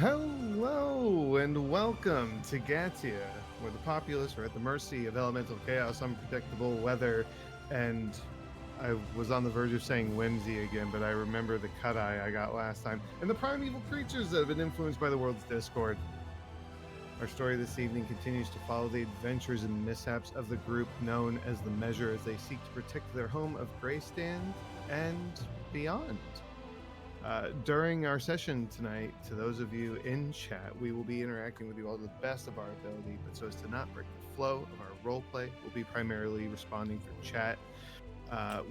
Hello and welcome to Gatia, where the populace are at the mercy of elemental chaos, unpredictable weather, and I was on the verge of saying whimsy again, but I remember the cut-eye I got last time, and the primeval creatures that have been influenced by the world's discord. Our story this evening continues to follow the adventures and mishaps of the group known as the Measure as they seek to protect their home of Greystand and beyond. During our session tonight, to those of you in chat, we will be interacting with you all to the best of our ability, but so as to not break the flow of our roleplay, we'll be primarily responding through chat.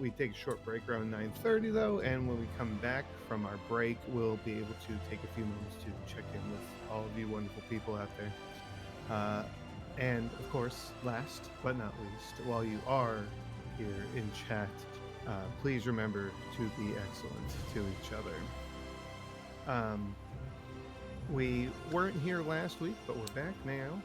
We take a short break around 9:30 though, and when we come back from our break, we'll be able to take a few moments to check in with all of you wonderful people out there. And of course, last but not least, while you are here in chat, please remember to be excellent to each other. We weren't here last week, but we're back now.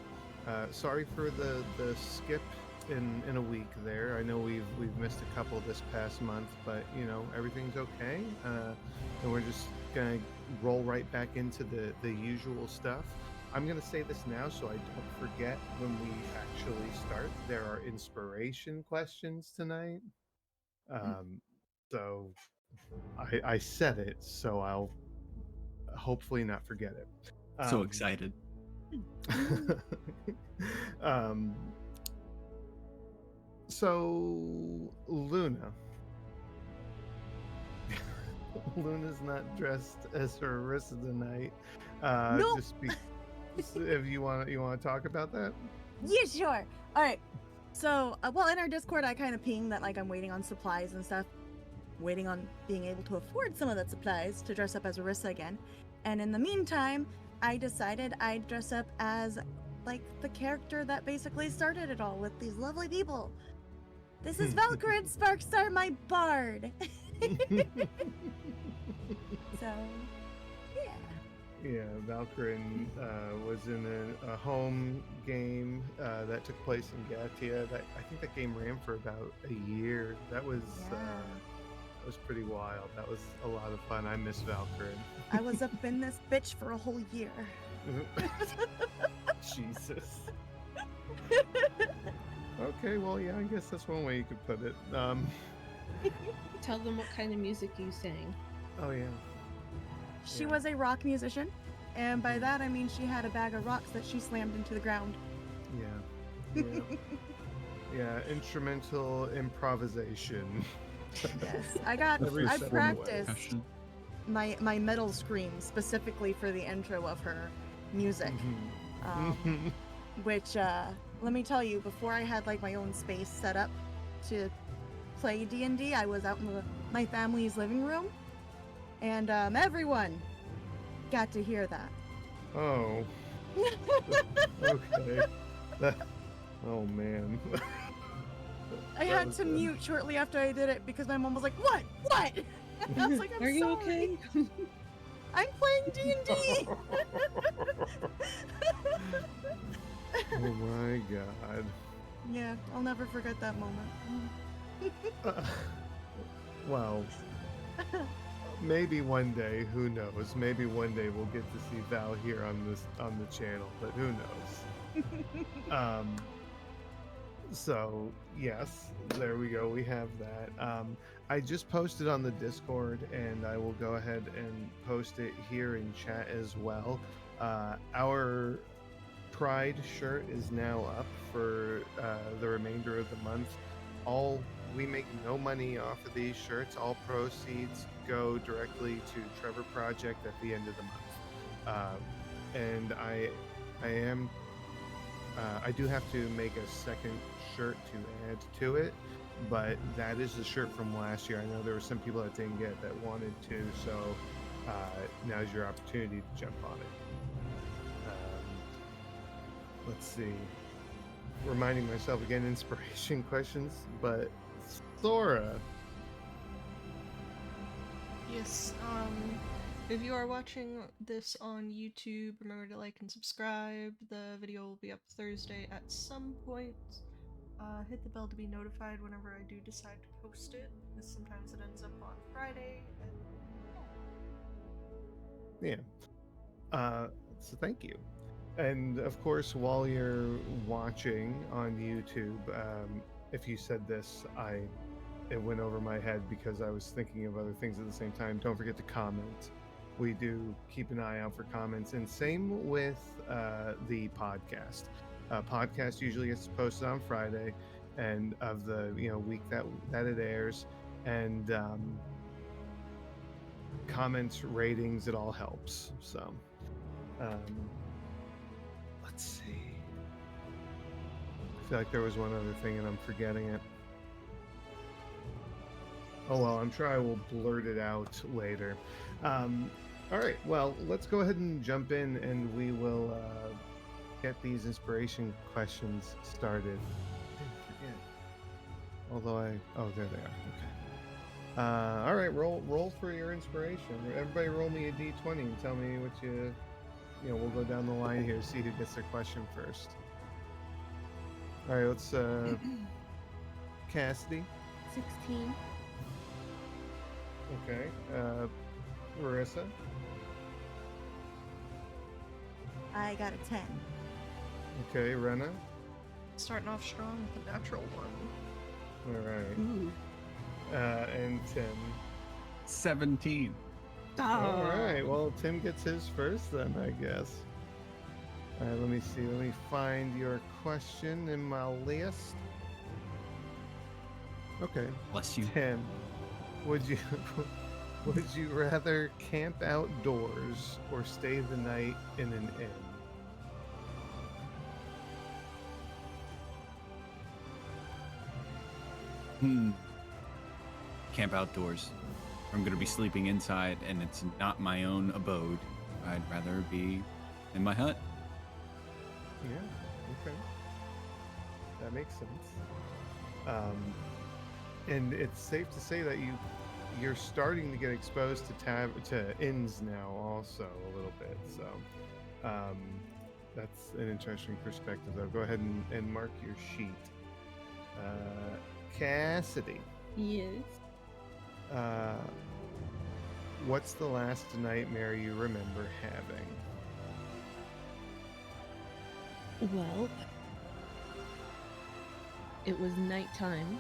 Sorry for the skip in a week there. I know we've missed a couple this past month, but you know everything's okay. And we're just gonna roll right back into the usual stuff. I'm gonna say this now so I don't forget when we actually start. There are inspiration questions tonight. So I said it, so I'll hopefully not forget it. So excited. So Luna. Luna's not dressed as Harissa tonight. Nope. If you want to talk about that. Yeah, sure. All right. So, well, in our Discord, I kind of pinged that like I'm waiting on supplies and stuff, waiting on being able to afford some of that supplies to dress up as Arissa again. And in the meantime, I decided I'd dress up as like the character that basically started it all with these lovely people. This is Valkyrie Sparkstar, my bard. So, yeah. Yeah, Valkyrin was in a home game that took place in Gatia. I think that game ran for about a year. That was pretty wild. That was a lot of fun. I miss Valkyrin. I was up in this bitch for a whole year. Jesus. Okay, well, yeah, I guess that's one way you could put it. Tell them what kind of music you sang. Oh, yeah. She was a rock musician, and by that I mean she had a bag of rocks that she slammed into the ground. Yeah. Yeah, instrumental improvisation. Yes, I practiced my metal scream specifically for the intro of her music. Which, let me tell you, before I had like my own space set up to play D&D, I was out in my family's living room, and everyone got to hear that. Oh. Okay. Oh, man. I had to mute shortly after I did it because my mom was like, "What? What?" And I was like, Are you okay? I'm playing D&D. Oh my god. Yeah, I'll never forget that moment. Well, maybe one day, who knows? Maybe one day we'll get to see Val here on the channel, but who knows? So yes, there we go. We have that. I just posted on the Discord, and I will go ahead and post it here in chat as well. Our Pride shirt is now up for the remainder of the month. We make no money off of these shirts. All proceeds go directly to Trevor Project at the end of the month. And I do have to make a second shirt to add to it, but that is the shirt from last year. I know there were some people that didn't get that wanted to, so now's your opportunity to jump on it. Let's see. Reminding myself again, inspiration questions, but Sora. Yes, if you are watching this on YouTube, remember to like and subscribe. The video will be up Thursday at some point. Hit the bell to be notified whenever I do decide to post it, because sometimes it ends up on Friday. Yeah. So thank you. And of course, while you're watching on YouTube, if you said this, it went over my head because I was thinking of other things at the same time. Don't forget to comment. We do keep an eye out for comments, and same with the podcast. Podcast usually gets posted on Friday, and of the week that it airs, and comments, ratings, it all helps. So. Let's see. I feel like there was one other thing and I'm forgetting it. Oh well, I'm sure I will blurt it out later. All right, well, let's go ahead and jump in and we will get these inspiration questions started. I didn't forget. Although oh, there they are. Okay. All right, roll for your inspiration. Everybody roll me a d20 and tell me what we'll go down the line here, see who gets their question first. All right, let's Cassidy. 16. Okay. Marissa. I got a 10. Okay, Rena. Starting off strong with a natural one. All right. Ooh. And Tim. 17. All right. Well, Tim gets his first then, I guess. All right. Let me see. Let me find your question in my list. Okay. Bless you. Tim, would you rather camp outdoors or stay the night in an inn? Camp outdoors. I'm going to be sleeping inside and it's not my own abode. I'd rather be in my hut. Yeah. Okay. That makes sense. And it's safe to say that you're starting to get exposed to inns now also a little bit. So that's an interesting perspective though. Go ahead and mark your sheet. Cassidy. Yes. What's the last nightmare you remember having? Well, it was nighttime,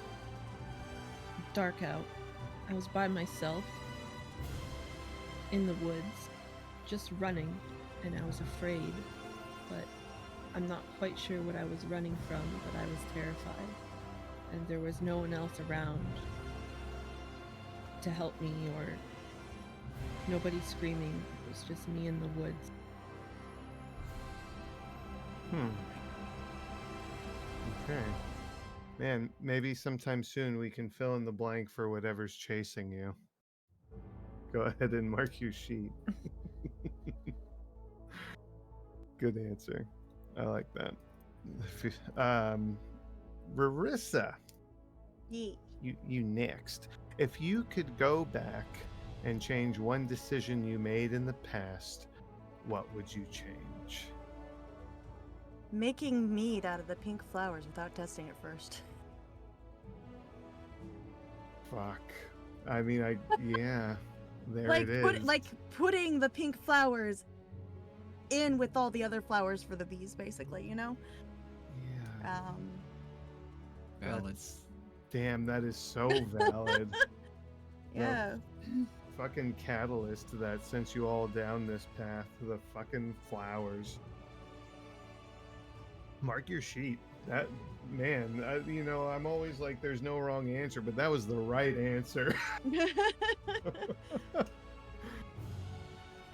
dark out. I was by myself in the woods, just running, and I was afraid, but I'm not quite sure what I was running from, but I was terrified, and there was no one else around to help me or nobody screaming. It was just me in the woods. Okay. Man, maybe sometime soon we can fill in the blank for whatever's chasing you. Go ahead and mark your sheet. Good answer. I like that. Marissa, Yeet. you next. If you could go back and change one decision you made in the past, what would you change? Making mead out of the pink flowers without testing it first. Fuck. I mean, yeah. There like it is. putting the pink flowers in with all the other flowers for the bees, basically, you know? Yeah. Valid. Damn, that is so valid. Yeah. Fucking catalyst that sent you all down this path to the fucking flowers. Mark your sheet. That, man, I'm always like, there's no wrong answer, but that was the right answer.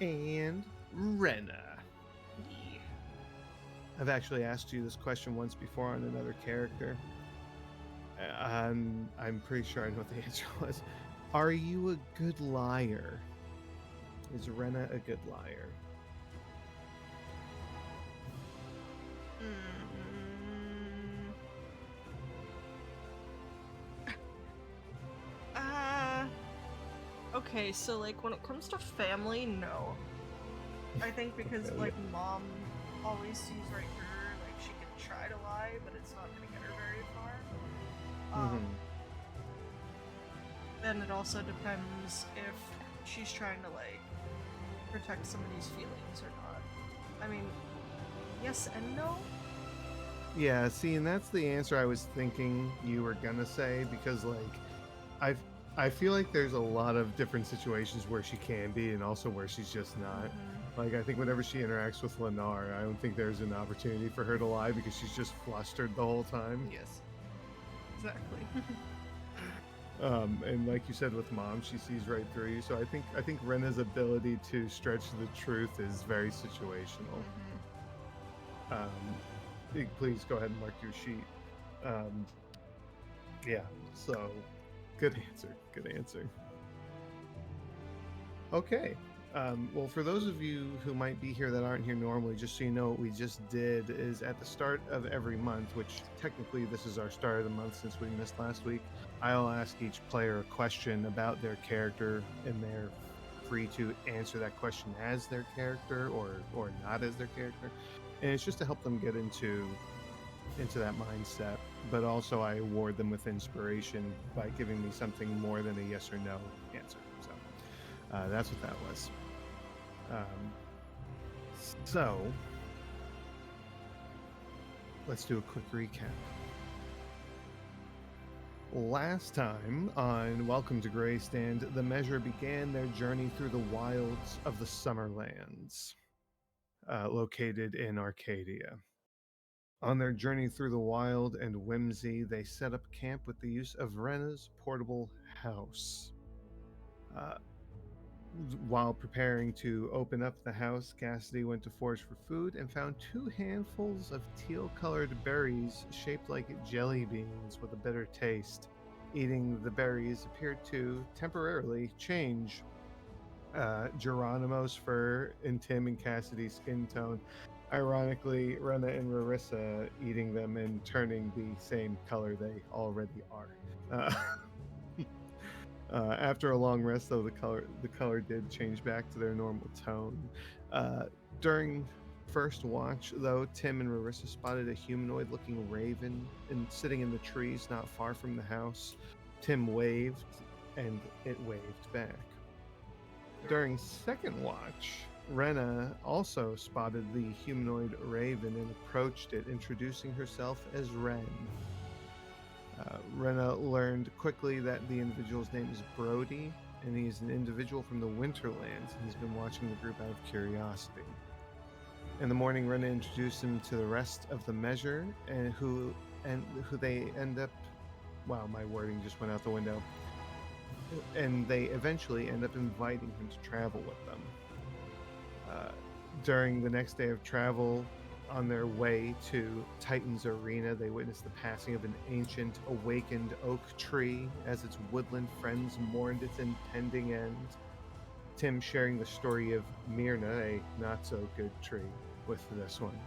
And Rena. I've actually asked you this question once before on another character. I'm pretty sure I know what the answer was. Are you a good liar? Is Rena a good liar? Okay, so like when it comes to family, no. I think because Okay. like mom always sees right through her, like she can try to lie, but it's not gonna get her very far. Then it also depends if she's trying to like protect somebody's feelings or not. I mean, yes and no. Yeah, see, and that's the answer I was thinking you were gonna say, because like I I feel like there's a lot of different situations where she can be and also where she's just not. Like I think whenever she interacts with Lennar, I don't think there's an opportunity for her to lie because she's just flustered the whole time. Yes. Exactly. And like you said with Mom, she sees right through you. So I think Rena's ability to stretch the truth is very situational. Please go ahead and mark your sheet. Yeah, so good answer. Good answer. Okay. Well, for those of you who might be here that aren't here normally, just so you know, what we just did is at the start of every month, which technically this is our start of the month since we missed last week, I'll ask each player a question about their character, and they're free to answer that question as their character or not as their character. And it's just to help them get into that mindset, but also I award them with inspiration by giving me something more than a yes or no answer. So that's what that was. So let's do a quick recap. Last time on Welcome to Greystand, the Measure began their journey through the wilds of the Summerlands, located in Arcadia. On their journey through the wild and whimsy, they set up camp with the use of Rena's portable house. While preparing to open up the house, Cassidy went to forage for food and found 2 handfuls of teal-colored berries shaped like jelly beans with a bitter taste. Eating the berries appeared to temporarily change Geronimo's fur and Tim and Cassidy's skin tone. Ironically, Rena and Rarissa eating them and turning the same color they already are. After a long rest, though, the color did change back to their normal tone. During first watch, though, Tim and Rarissa spotted a humanoid-looking raven sitting in the trees not far from the house. Tim waved, and it waved back. During second watch, Rena also spotted the humanoid raven and approached it, introducing herself as Ren. Rena learned quickly that the individual's name is Brody, and he's an individual from the Winterlands, and he's been watching the group out of curiosity. In the morning, Rena introduced him to the rest of the Measure, and who they end up... Wow, my wording just went out the window. And they eventually end up inviting him to travel with them. During the next day of travel, on their way to Titan's Arena, they witnessed the passing of an ancient, awakened oak tree as its woodland friends mourned its impending end. Tim sharing the story of Myrna, a not-so-good tree, with this one.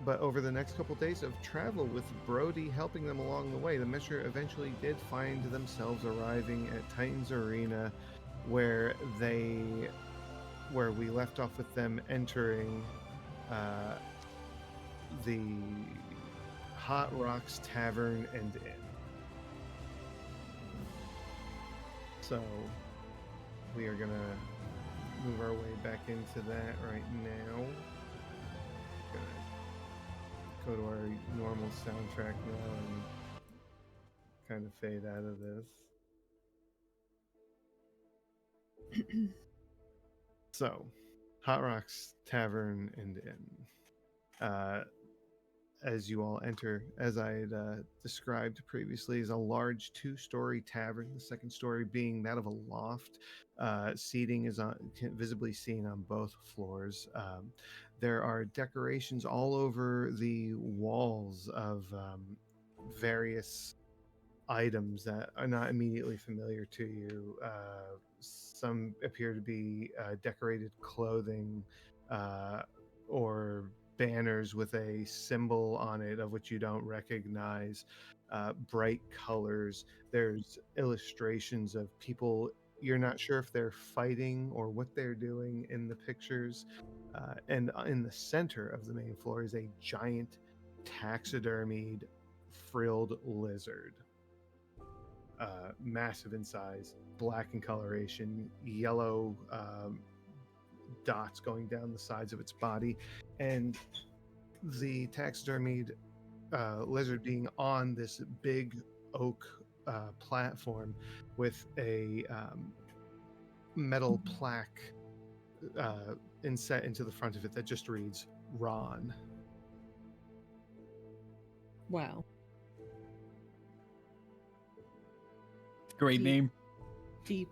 But over the next couple days of travel, with Brody helping them along the way, the Measure eventually did find themselves arriving at Titan's Arena, where we left off with them entering the Hot Rocks Tavern and Inn. So we are gonna move our way back into that right now. Gonna go to our normal soundtrack now and kind of fade out of this. So, Hot Rocks Tavern and Inn. As you all enter, as I had described previously, is a large 2-story tavern, the second story being that of a loft. Seating is visibly seen on both floors. There are decorations all over the walls of various items that are not immediately familiar to you. Some appear to be decorated clothing or banners with a symbol on it of which you don't recognize. Bright colors. There's illustrations of people. You're not sure if they're fighting or what they're doing in the pictures. And in the center of the main floor is a giant taxidermied frilled lizard. massive in size, black in coloration, yellow dots going down the sides of its body, and the taxidermied lizard being on this big oak platform with a metal plaque inset into the front of it that just reads Ron. Wow. Great Deep. name. Deep.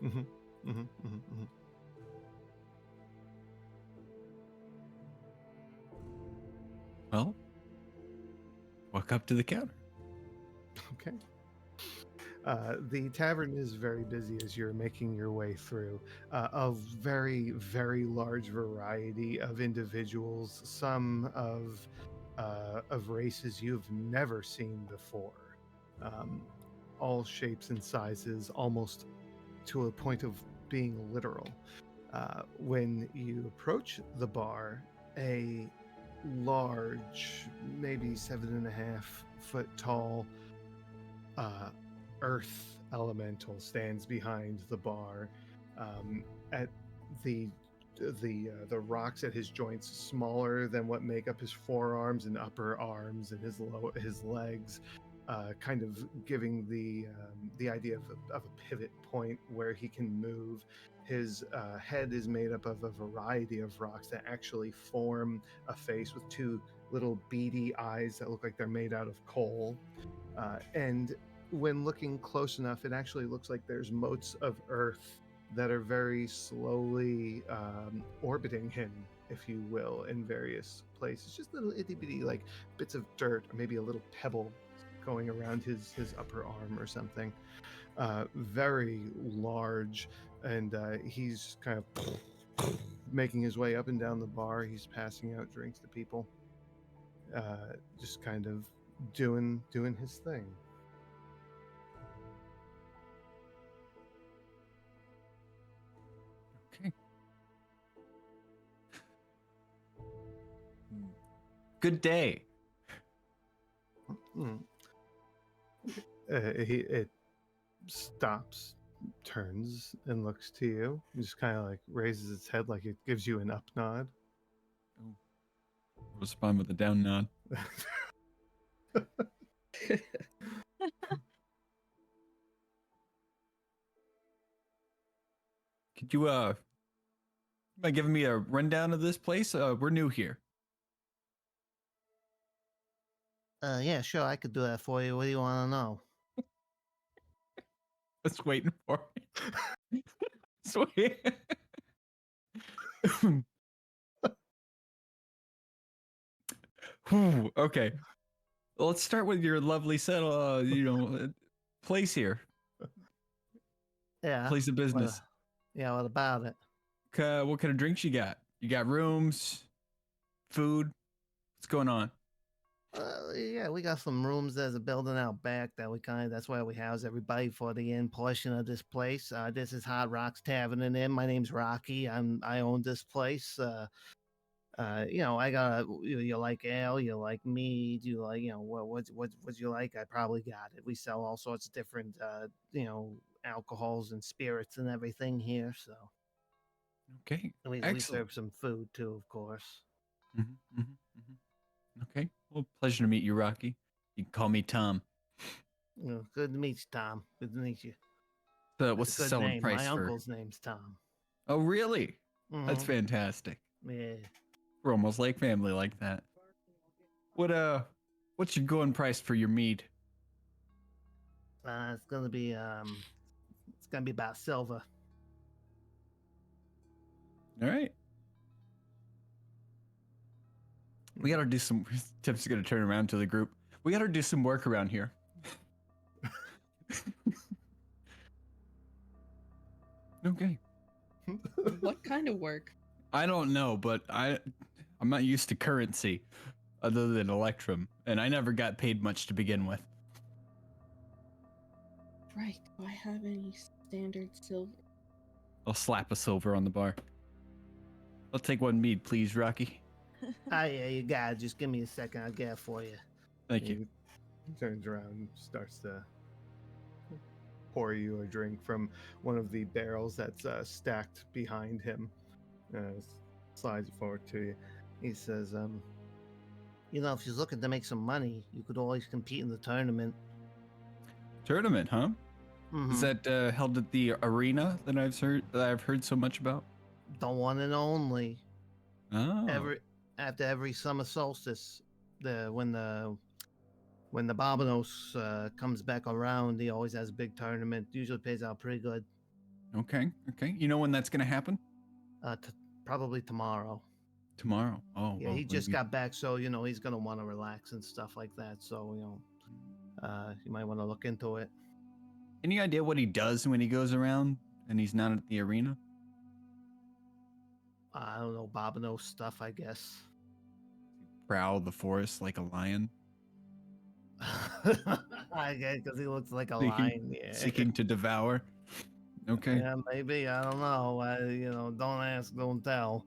Mm-hmm. Mm-hmm. Mm-hmm. Mm-hmm. Well, walk up to the counter. Okay. The tavern is very busy as you're making your way through. A very, very large variety of individuals, some of races you've never seen before, all shapes and sizes, almost to a point of being literal. When you approach the bar, a large, maybe 7.5 foot tall earth elemental stands behind the bar. At the rocks at his joints smaller than what make up his forearms and upper arms and his legs, kind of giving the idea of a pivot point where he can move. His head is made up of a variety of rocks that actually form a face with two little beady eyes that look like they're made out of coal. And when looking close enough, it actually looks like there's motes of earth that are very slowly orbiting him, if you will, in various places. Just little itty bitty, like bits of dirt, or maybe a little pebble going around his upper arm or something. Very large, and he's kind of making his way up and down the bar. He's passing out drinks to people, just kind of doing his thing. Okay. Good day. Mm. It stops, turns, and looks to you. Just kind of like raises its head, like it gives you an up nod. Respond with a down nod. Could you mind giving me a rundown of this place? We're new here. Yeah, sure, I could do that for you. What do you want to know? Just waiting for it. Sweet. Whew, okay. Well, let's start with your lovely settle, place here. Yeah. Place of business. Yeah, what about it? What kind of drinks you got? You got rooms, food? What's going on? Yeah, we got some rooms. There's a building out back that that's where we house everybody for the in portion of this place. This is Hot Rocks Tavern and Inn. My name's Rocky. I own this place. I got you like ale, you like mead, you like, what you like, I probably got it. We sell all sorts of different alcohols and spirits and everything here, so Okay. we Excellent. serve some food too, of course. Okay. Well, pleasure to meet you, Rocky. You can call me Tom. Good to meet you, Tom. Good to meet you. So what's the Good selling name. price My for? uncle's name's Tom. Oh, really? That's Mhm. fantastic. Yeah. We're almost like family like that. What's your going price for your mead? It's gonna be about silver. All right. We gotta do some. Tip's gonna turn around to the group. We gotta do some work around here. Okay. What kind of work? I don't know, but I'm not used to currency other than Electrum, and I never got paid much to begin with. Right. Do I have any standard silver? I'll slap a silver on the bar. I'll take one mead, please, Rocky. Yeah, you got it. Just give me a second. I'll get it for you. Thank you. He turns around, starts to pour you a drink from one of the barrels that's stacked behind him. Slides it forward to you. He says, you know, if you're looking to make some money, you could always compete in the tournament. Tournament, huh? Mhm. Is that held at the arena that I've heard so much about? The one and only. Oh, After every summer solstice, when the Barbados comes back around, he always has a big tournament. Usually pays out pretty good. okay. You know when that's gonna happen? Probably tomorrow. Tomorrow. Oh, Yeah, well, he just maybe- got back, so you know he's gonna want to relax and stuff like that. So you know, you might want to look into it. Any idea what he does when he goes around and he's not at the arena? I don't know, Barbados stuff, I guess. Prowl the forest like a lion, I guess because he looks like a seeking, lion. Yeah. seeking to devour. Okay. Yeah, maybe. I don't know. You know, don't ask, don't tell.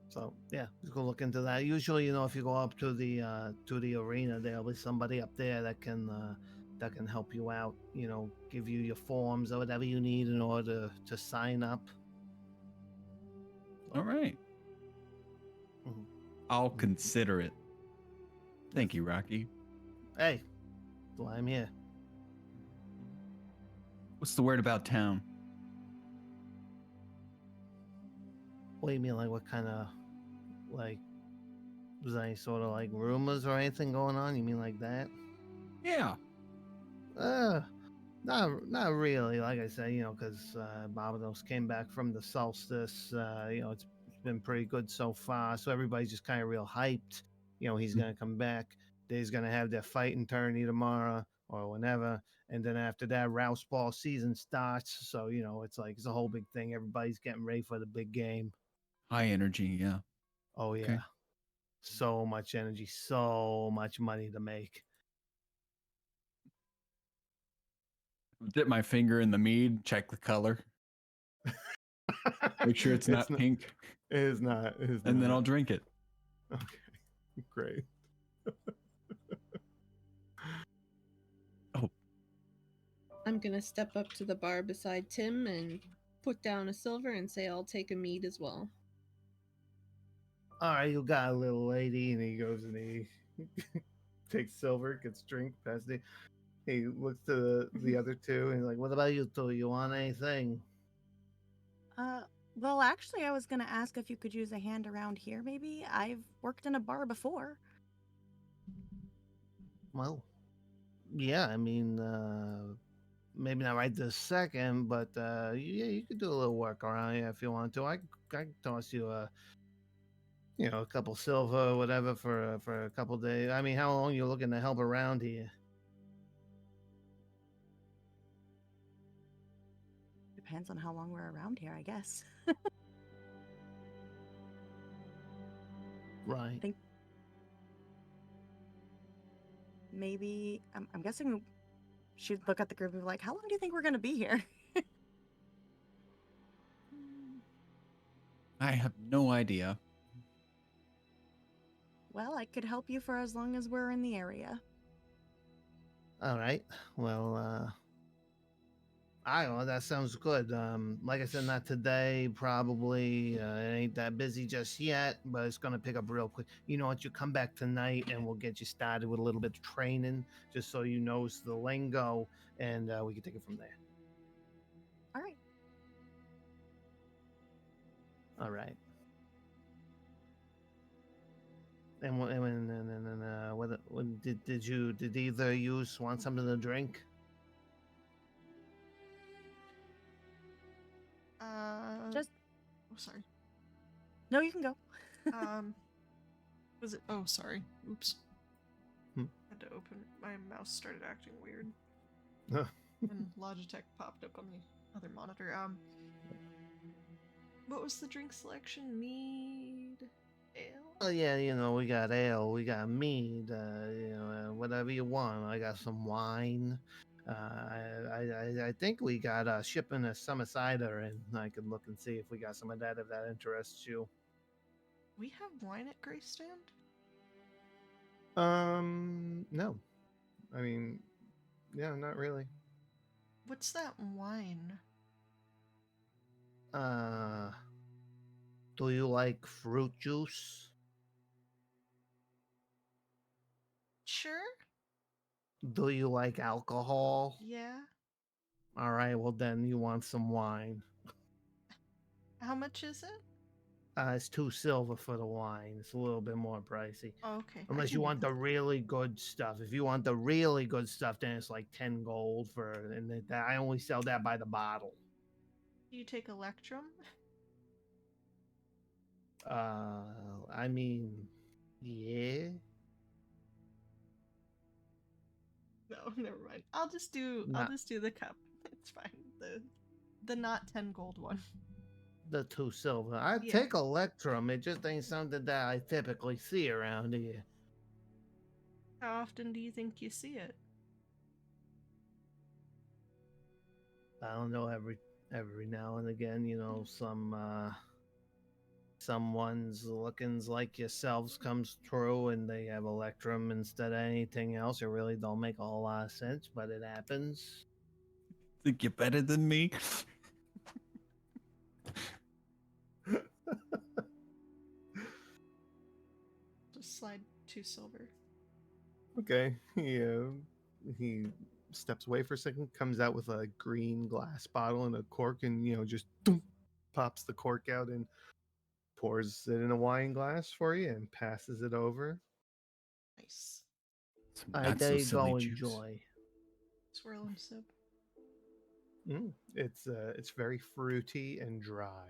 So yeah, just go look into that. Usually, you know, if you go up to the arena, there'll be somebody up there that can help you out. You know, give you your forms or whatever you need in order to sign up. All right. Mhm. I'll consider it. Thank you, Rocky. Hey, that's why I'm here. What's the word about town? What do you mean, like what kind of like? Was there any sort of like rumors or anything going on? You mean like that? Yeah. Not really. Like I said, you know, because Barbados came back from the solstice. You know, it's been pretty good so far. So everybody's just kind of real hyped. You know, he's gonna come back. They's gonna have their fighting tourney tomorrow or whenever, and then after that, Rouse Ball season starts. So you know, it's like it's a whole big thing. Everybody's getting ready for the big game. High energy, yeah. Oh yeah, Okay. so much energy, so much money to make. Dip my finger in the mead, check the color, make sure it's not pink, It is not. It is and then not. I'll drink it. Okay, great. Oh, I'm gonna step up to the bar beside Tim and put down a silver and say I'll take a mead as well. All right, you got a little lady. And he goes and he takes silver, gets drink, passes it. He looks to the other two and he's like, What about you two? You want anything? Well, actually, I was gonna ask if you could use a hand around here, maybe. I've worked in a bar before. Well, yeah, I mean, maybe not right this second, but yeah, you could do a little work around here if you want to. I can toss you you know, a couple silver or whatever for a couple days. I mean, how long you looking to help around here? Depends on how long we're around here, I guess. Right. Think maybe I'm guessing she'd look at the group and be like, "How long do you think we're gonna be here?" I have no idea. Well, I could help you for as long as we're in the area. All right. Well, I don't know. That sounds good. Like I said, not today. Probably it ain't that busy just yet, but it's gonna pick up real quick. You know what? You come back tonight, and we'll get you started with a little bit of training, just so you know the lingo, and we can take it from there. All right. All right. And what did either of you want something to drink? Just Oh, sorry. no, you can go. Was it? Oh, sorry. Oops. Hmm. Had to open. My mouse started acting weird. Huh. And Logitech popped up on the other monitor. What was the drink selection? Mead, ale. Oh yeah, you know we got ale, we got mead, you know whatever you want. I got some wine. I think we got shipping a summer cider, and I could look and see if we got some of that if that interests you. We have wine at Greystand. No. I mean, yeah, not really. What's that wine? Uh, do you like fruit juice? Sure. Do you like alcohol? Yeah. All right, well then you want some wine. How much is it? It's 2 silver for the wine. It's a little bit more pricey. Oh, okay. I Unless can you do want that. the really good stuff. If you want the really good stuff, then it's like 10 gold for, and I only sell that by the bottle. Do you take Electrum? I mean, yeah. No, never mind. I'll just do Not the cup. It's fine. The not 10 gold one. the 2 silver. I Yeah. take Electrum. It just ain't something that I typically see around here. How often do you think you see it? I don't know, every now and again, some ones lookings like yourselves comes through and they have Electrum instead of anything else. It really don't make a whole lot of sense, but it happens. Think you're better than me? Just slide 2 silver. Okay. He steps away for a second, comes out with a green glass bottle and a cork, and just pops the cork out and pours it in a wine glass for you and passes it over. Nice. Some All right, not there so you silly go. juice. Enjoy. Swirl and sip. It's very fruity and dry.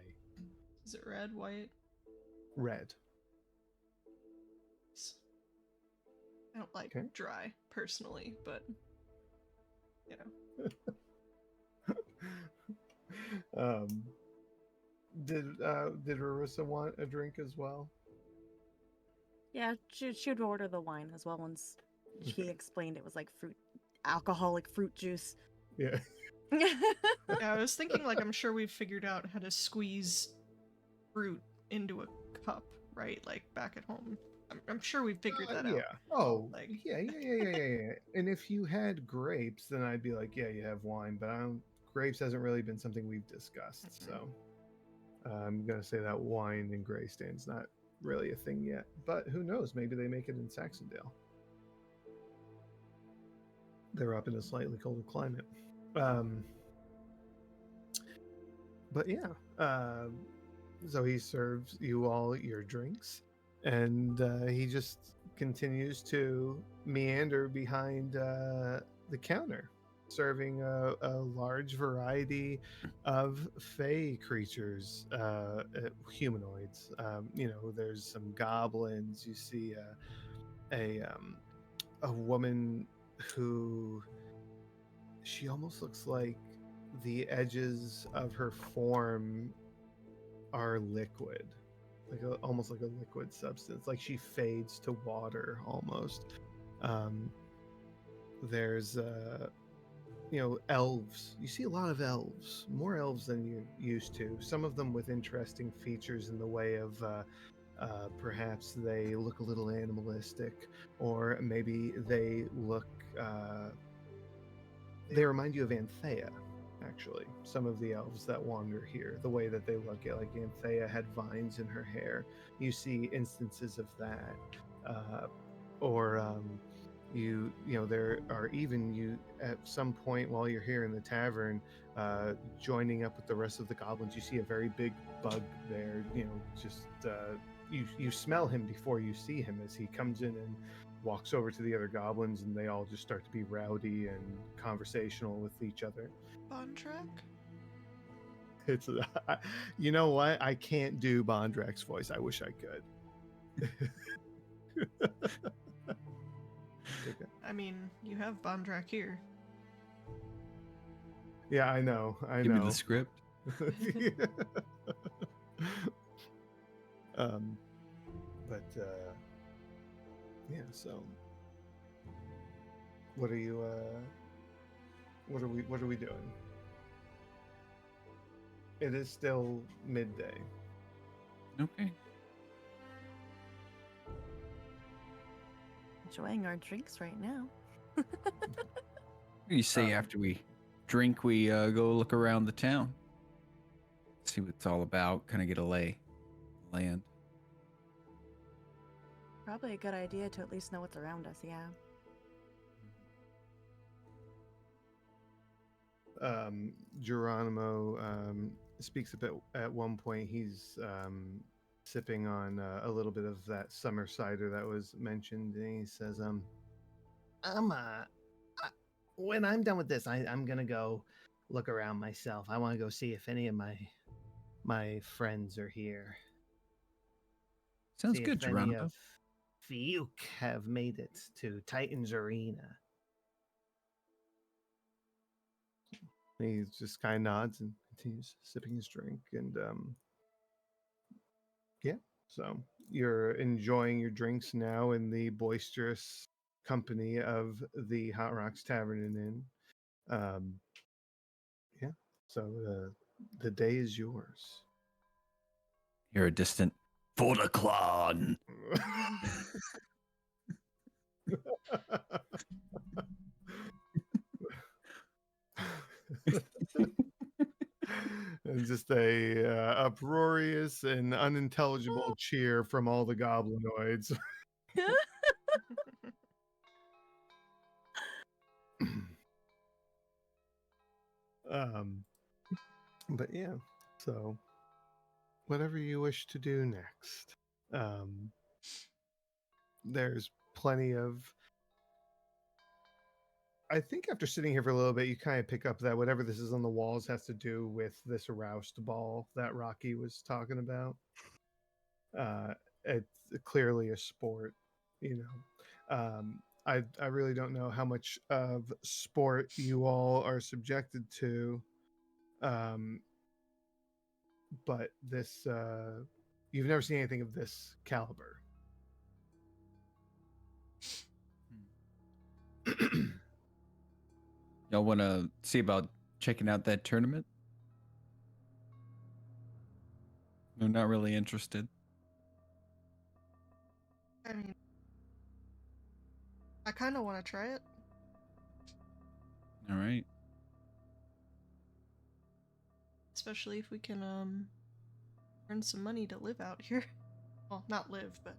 Is it red, white? Red. I don't like Okay. dry personally, but um, did Rarissa want a drink as well? Yeah, she would order the wine as well once he Okay. explained it was like alcoholic fruit juice. Yeah. Yeah, I was thinking like I'm sure we've figured out how to squeeze fruit into a cup, right? Like back at home. I'm sure we've figured that Yeah. out. Oh, Like yeah. And if you had grapes, then I'd be like, yeah, you have wine. But grapes hasn't really been something we've discussed. So I'm gonna say that wine in Greystane's not really a thing yet. But who knows? Maybe they make it in Saxondale. They're up in a slightly colder climate. But yeah. So he serves you all your drinks, and he just continues to meander behind the counter, serving a large variety of fey creatures, humanoids. There's some goblins. You see a woman who she almost looks like the edges of her form are liquid, almost like a liquid substance, like she fades to water almost. There's elves. You see a lot of elves, more elves than you're used to, some of them with interesting features in the way of perhaps they look a little animalistic, or maybe they look they remind you of Anthea. Actually, some of the elves that wander here, the way that they look at, like Anthea had vines in her hair. You see instances of that, or there are even you at some point while you're here in the tavern, joining up with the rest of the goblins. You see a very big bug there. You smell him before you see him as he comes in and walks over to the other goblins, and they all just start to be rowdy and conversational with each other. Bondrak? It's you know what? I can't do Bondrak's voice. I wish I could. Okay. I mean, you have Bondrak here. Yeah, I know. Give me the script. But yeah. So, what are you? What are we doing? It is still midday. Okay. enjoying our drinks right now. You say after we drink, we go look around the town, see what it's all about, kind of get a lay of the land. Probably a good idea to at least know what's around us, yeah. Geronimo speaks a bit at one point. He's sipping on a little bit of that summer cider that was mentioned, and he says, when I'm done with this, I'm gonna go look around myself. I want to go see if any of my friends are here. Sounds See good, if any Geronimo. of Fiuk have made it to Titan's Arena. he just kind of nods and continues sipping his drink. And yeah, so you're enjoying your drinks now in the boisterous company of the Hot Rocks Tavern and Inn. Yeah, so the day is yours. You're a distant for the clan. And just a uproarious and unintelligible cheer from all the goblinoids. um, but yeah, so whatever you wish to do next. There's plenty of. I think after sitting here for a little bit, you kind of pick up that whatever this is on the walls has to do with this roust ball that Rocky was talking about. It's clearly a sport, you know. I really don't know how much of sport you all are subjected to, but this you've never seen anything of this caliber. Y'all want to see about checking out that tournament? No, not really interested. I mean, I kind of want to try it. All right. Especially if we can earn some money to live out here. Well, not live, but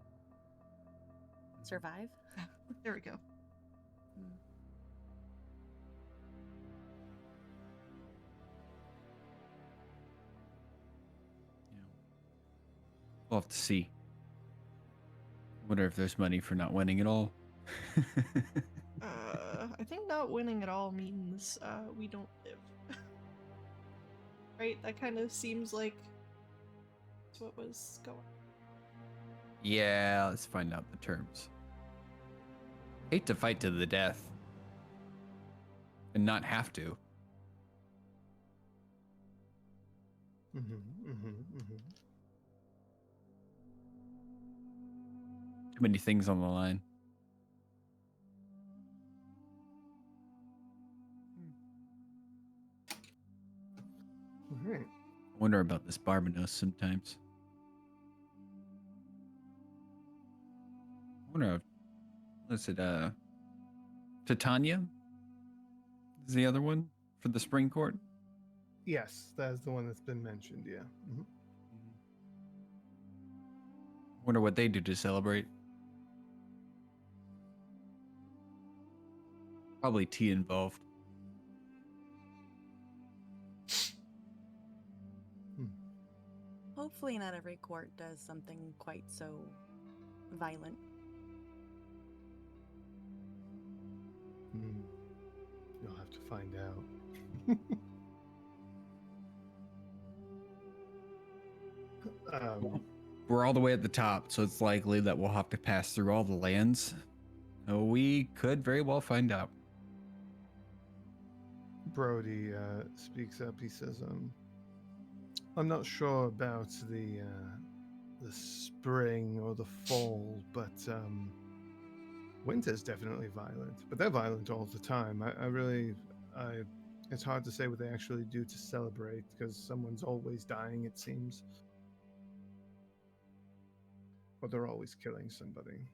Survive? there we go. We'll have to see. Wonder if there's money for not winning at all. I think not winning at all means we don't live. Right? That kind of seems like that's what was going. Yeah, let's find out the terms. Hate to fight to the death and not have to. Too many things on the line. All right. I wonder about this Barbados sometimes. I wonder, is it Titania? Is the other one for the spring court? Yes, that is the one that's been mentioned. Yeah. Wonder what they do to celebrate. Probably tea involved. Hopefully not every court does something quite so violent. You'll have to find out. We're all the way at the top, so it's likely that we'll have to pass through all the lands. So we could very well find out. Brody speaks up. He says, I'm not sure about the spring or the fall, but winter's definitely violent. But they're violent all the time. It's hard to say what they actually do to celebrate because someone's always dying, it seems. Or they're always killing somebody.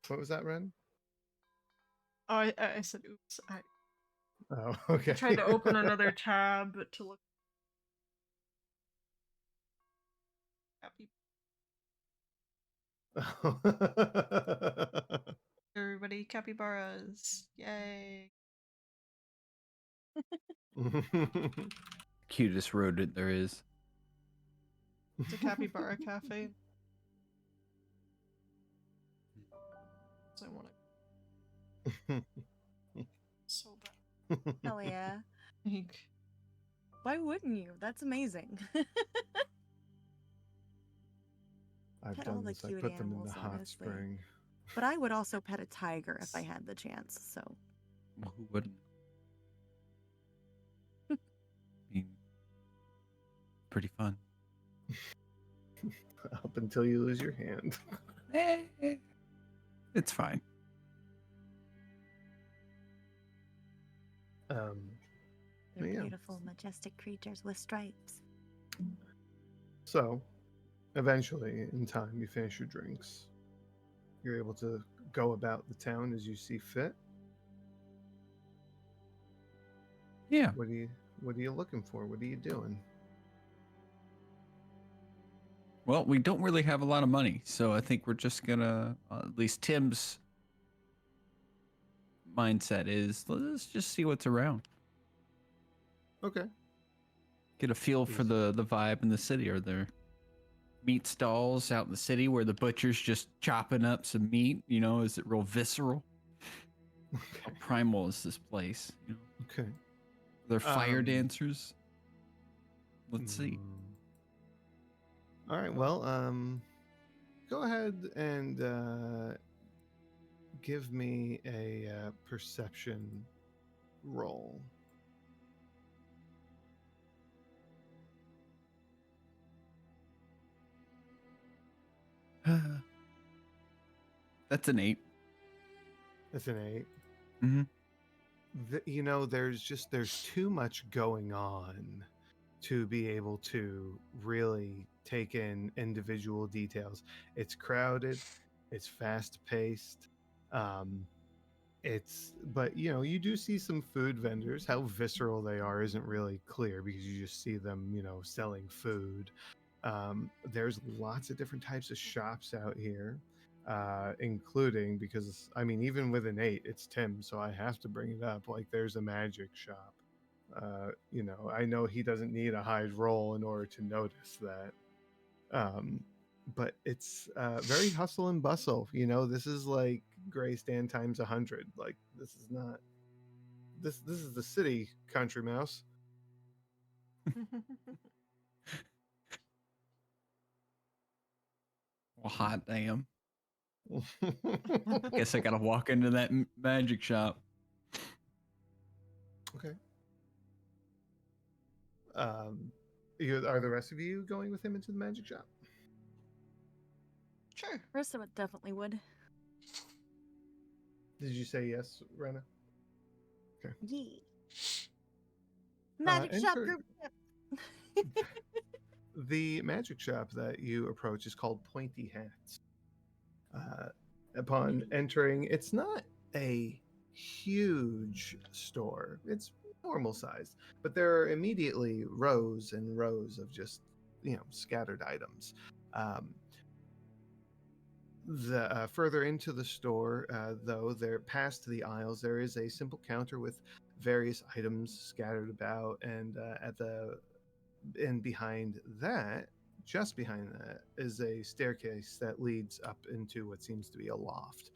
What was that, Ren? Oh, I said oops. Oh, I okay. tried to open another tab to look. Happy. Everybody, capybaras. Yay. Cutest rodent there is. It's a capybara cafe. So I want it so bad. Hell yeah. Like, Why wouldn't you? That's amazing. I've Pet all done the this. I cute put them in the animals, hot honestly. spring. But I would also pet a tiger if I had the chance, so. Well, who wouldn't? I mean, pretty fun. Up until you lose your hand. It's fine. They're Yeah. beautiful, majestic creatures with stripes. So, eventually, in time, you finish your drinks. You're able to go about the town as you see fit. Yeah. What are you looking for? What are you doing? Well, we don't really have a lot of money, so I think we're just gonna, at least Tim's mindset is, let's just see what's around. Okay. Get a feel for Is- the vibe in the city. Are there meat stalls out in the city where the butcher's just chopping up some meat? You know, is it real visceral? How Okay. primal is this place? You know, Okay. are there fire Um, dancers? Let's see. All right. Well, go ahead and give me a perception roll. That's an 8. That's an 8. Mm-hmm. There's too much going on to be able to really take in individual details. It's crowded, it's fast paced. But you do see some food vendors. How visceral they are isn't really clear because you just see them, selling food. There's lots of different types of shops out here, including, because I mean, even with an 8, it's Tim, so I have to bring it up. Like, there's a magic shop. I know he doesn't need a high roll in order to notice that. But it's very hustle and bustle. This is like Gray Stand times 100. Like, this is not this is the city, country mouse. Well, hot damn. Guess I gotta walk into that magic shop. Okay. Are the rest of you going with him into the magic shop? Sure. Rissa would definitely would. Did you say yes, Rena? Yee. Magic shop enter- group. The magic shop that you approach is called Pointy Hats. Upon entering, it's not a huge store. It's normal sized, but there are immediately rows and rows of just scattered items. The further into the store, though, there past the aisles, there is a simple counter with various items scattered about, and behind that, just behind that, is a staircase that leads up into what seems to be a loft.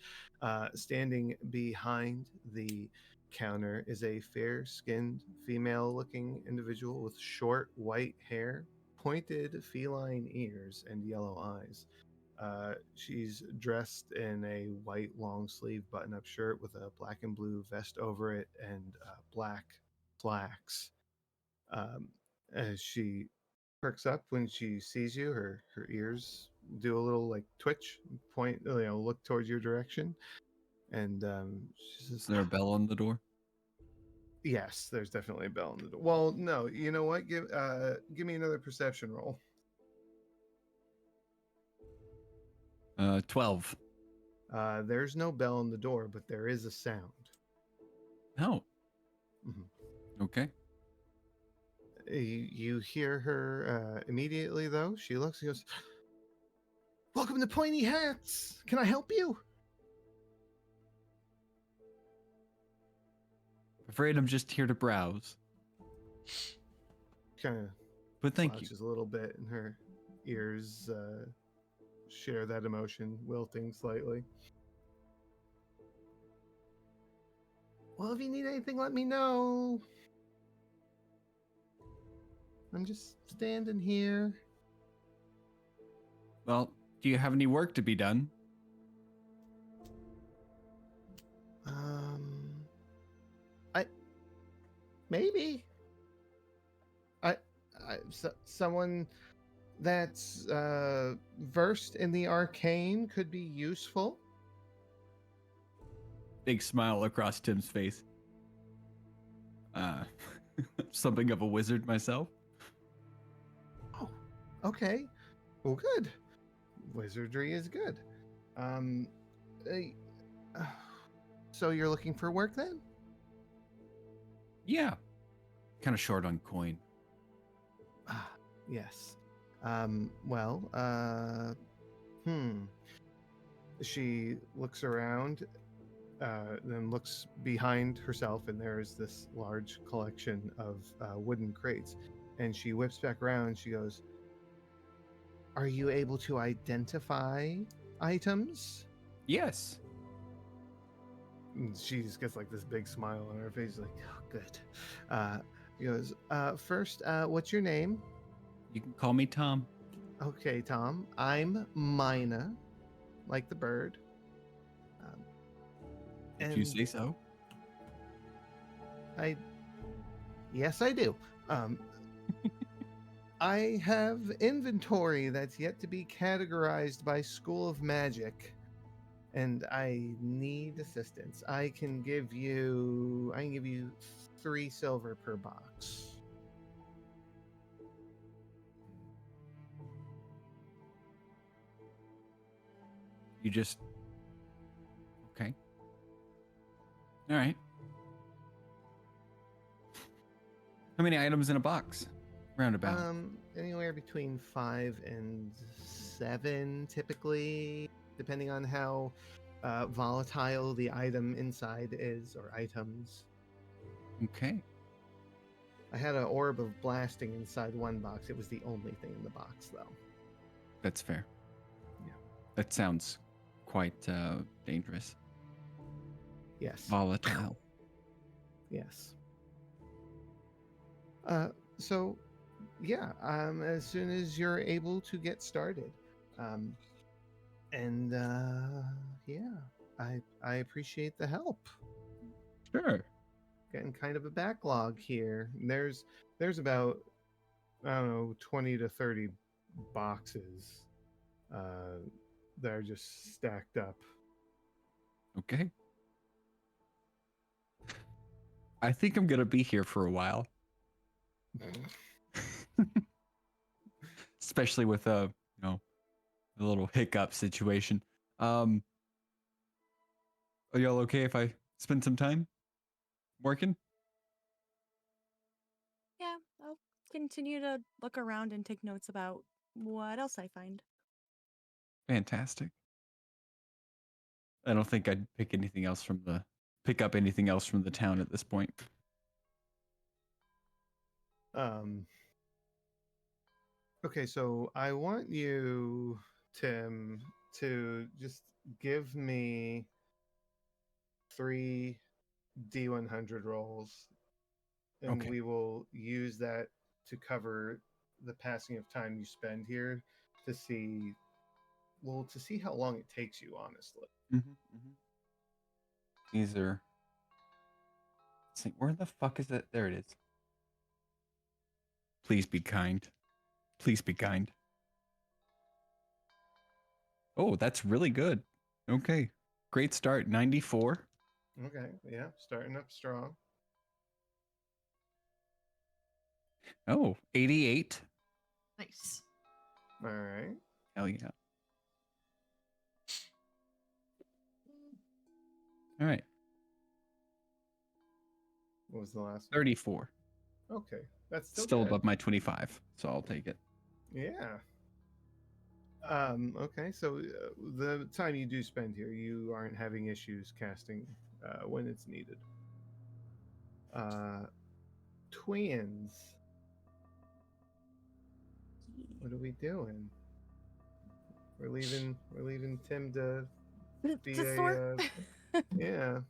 Standing behind the counter is a fair-skinned, female-looking individual with short white hair, pointed feline ears, and yellow eyes. She's dressed in a white long-sleeve button-up shirt with a black and blue vest over it and black slacks. As she perks up when she sees you, her ears do a little like twitch, point, look towards your direction, and she says, Is there a bell on the door? "Yes, there's definitely a bell on the door." Well, no, you know what? Give me another perception roll. 12. There's no bell on the door, but there is a sound. Oh, Mhm. okay. You hear her immediately, though. She looks and goes, "Welcome to Pointy Hats. Can I help you?" Afraid I'm just here to browse, Kind of but thank you. slouches a little bit, and her ears share that emotion, wilting slightly. Well, if you need anything, let me know. I'm just standing here. Well, do you have any work to be done? I maybe someone that's versed in the arcane could be useful. Big smile across Tim's face. Something of a wizard myself. Oh, okay. Well, good. Wizardry is good. Uh, so you're looking for work then? Yeah. Kind of short on coin. Ah, yes. Well, She looks around, then looks behind herself, and there is this large collection of wooden crates. And she whips back around and she goes, "Are you able to identify items?" Yes. And she just gets like this big smile on her face, like, "Oh, good." He goes, "First, what's your name?" You can call me Tom. "Okay, Tom. I'm Mina, like the bird." Um, If you say so. Yes, I do. I have inventory that's yet to be categorized by School of Magic, and I need assistance. I can give you 3 silver per box. You just. Okay. All right. How many items in a box? Roundabout. Anywhere between 5 and 7, typically, depending on how volatile the item inside is, or items. Okay. I had an orb of blasting inside one box. It was the only thing in the box, though. That's fair. Yeah. That sounds quite dangerous. Yes. Volatile. Yes. So, yeah. As soon as you're able to get started, and yeah, I appreciate the help. Sure. Getting kind of a backlog here. There's about, I don't know, 20 to 30 boxes that are just stacked up. Okay. I think I'm gonna be here for a while. Especially with a little hiccup situation. Are y'all okay if I spend some time working? Yeah, I'll continue to look around and take notes about what else I find. Fantastic. I don't think I'd pick up anything else from the town at this point. Okay, so I want you, Tim, to just give me 3 D100 rolls, and Okay. we will use that to cover the passing of time you spend here to see, to see how long it takes you, honestly. These are. Let's see, where the fuck is it? There it is. Please be kind. Please be kind. Oh, that's really good. Okay. Great start. 94. Okay, yeah, starting up strong. Oh, 88. Nice. All right. Hell yeah. All right. What was the last one? 34. Okay, that's Still good. above my 25, so I'll take it. Yeah. Okay, so the time you do spend here, you aren't having issues casting when it's needed. Twins. What are we doing? We're leaving Tim to be To a sort. yeah.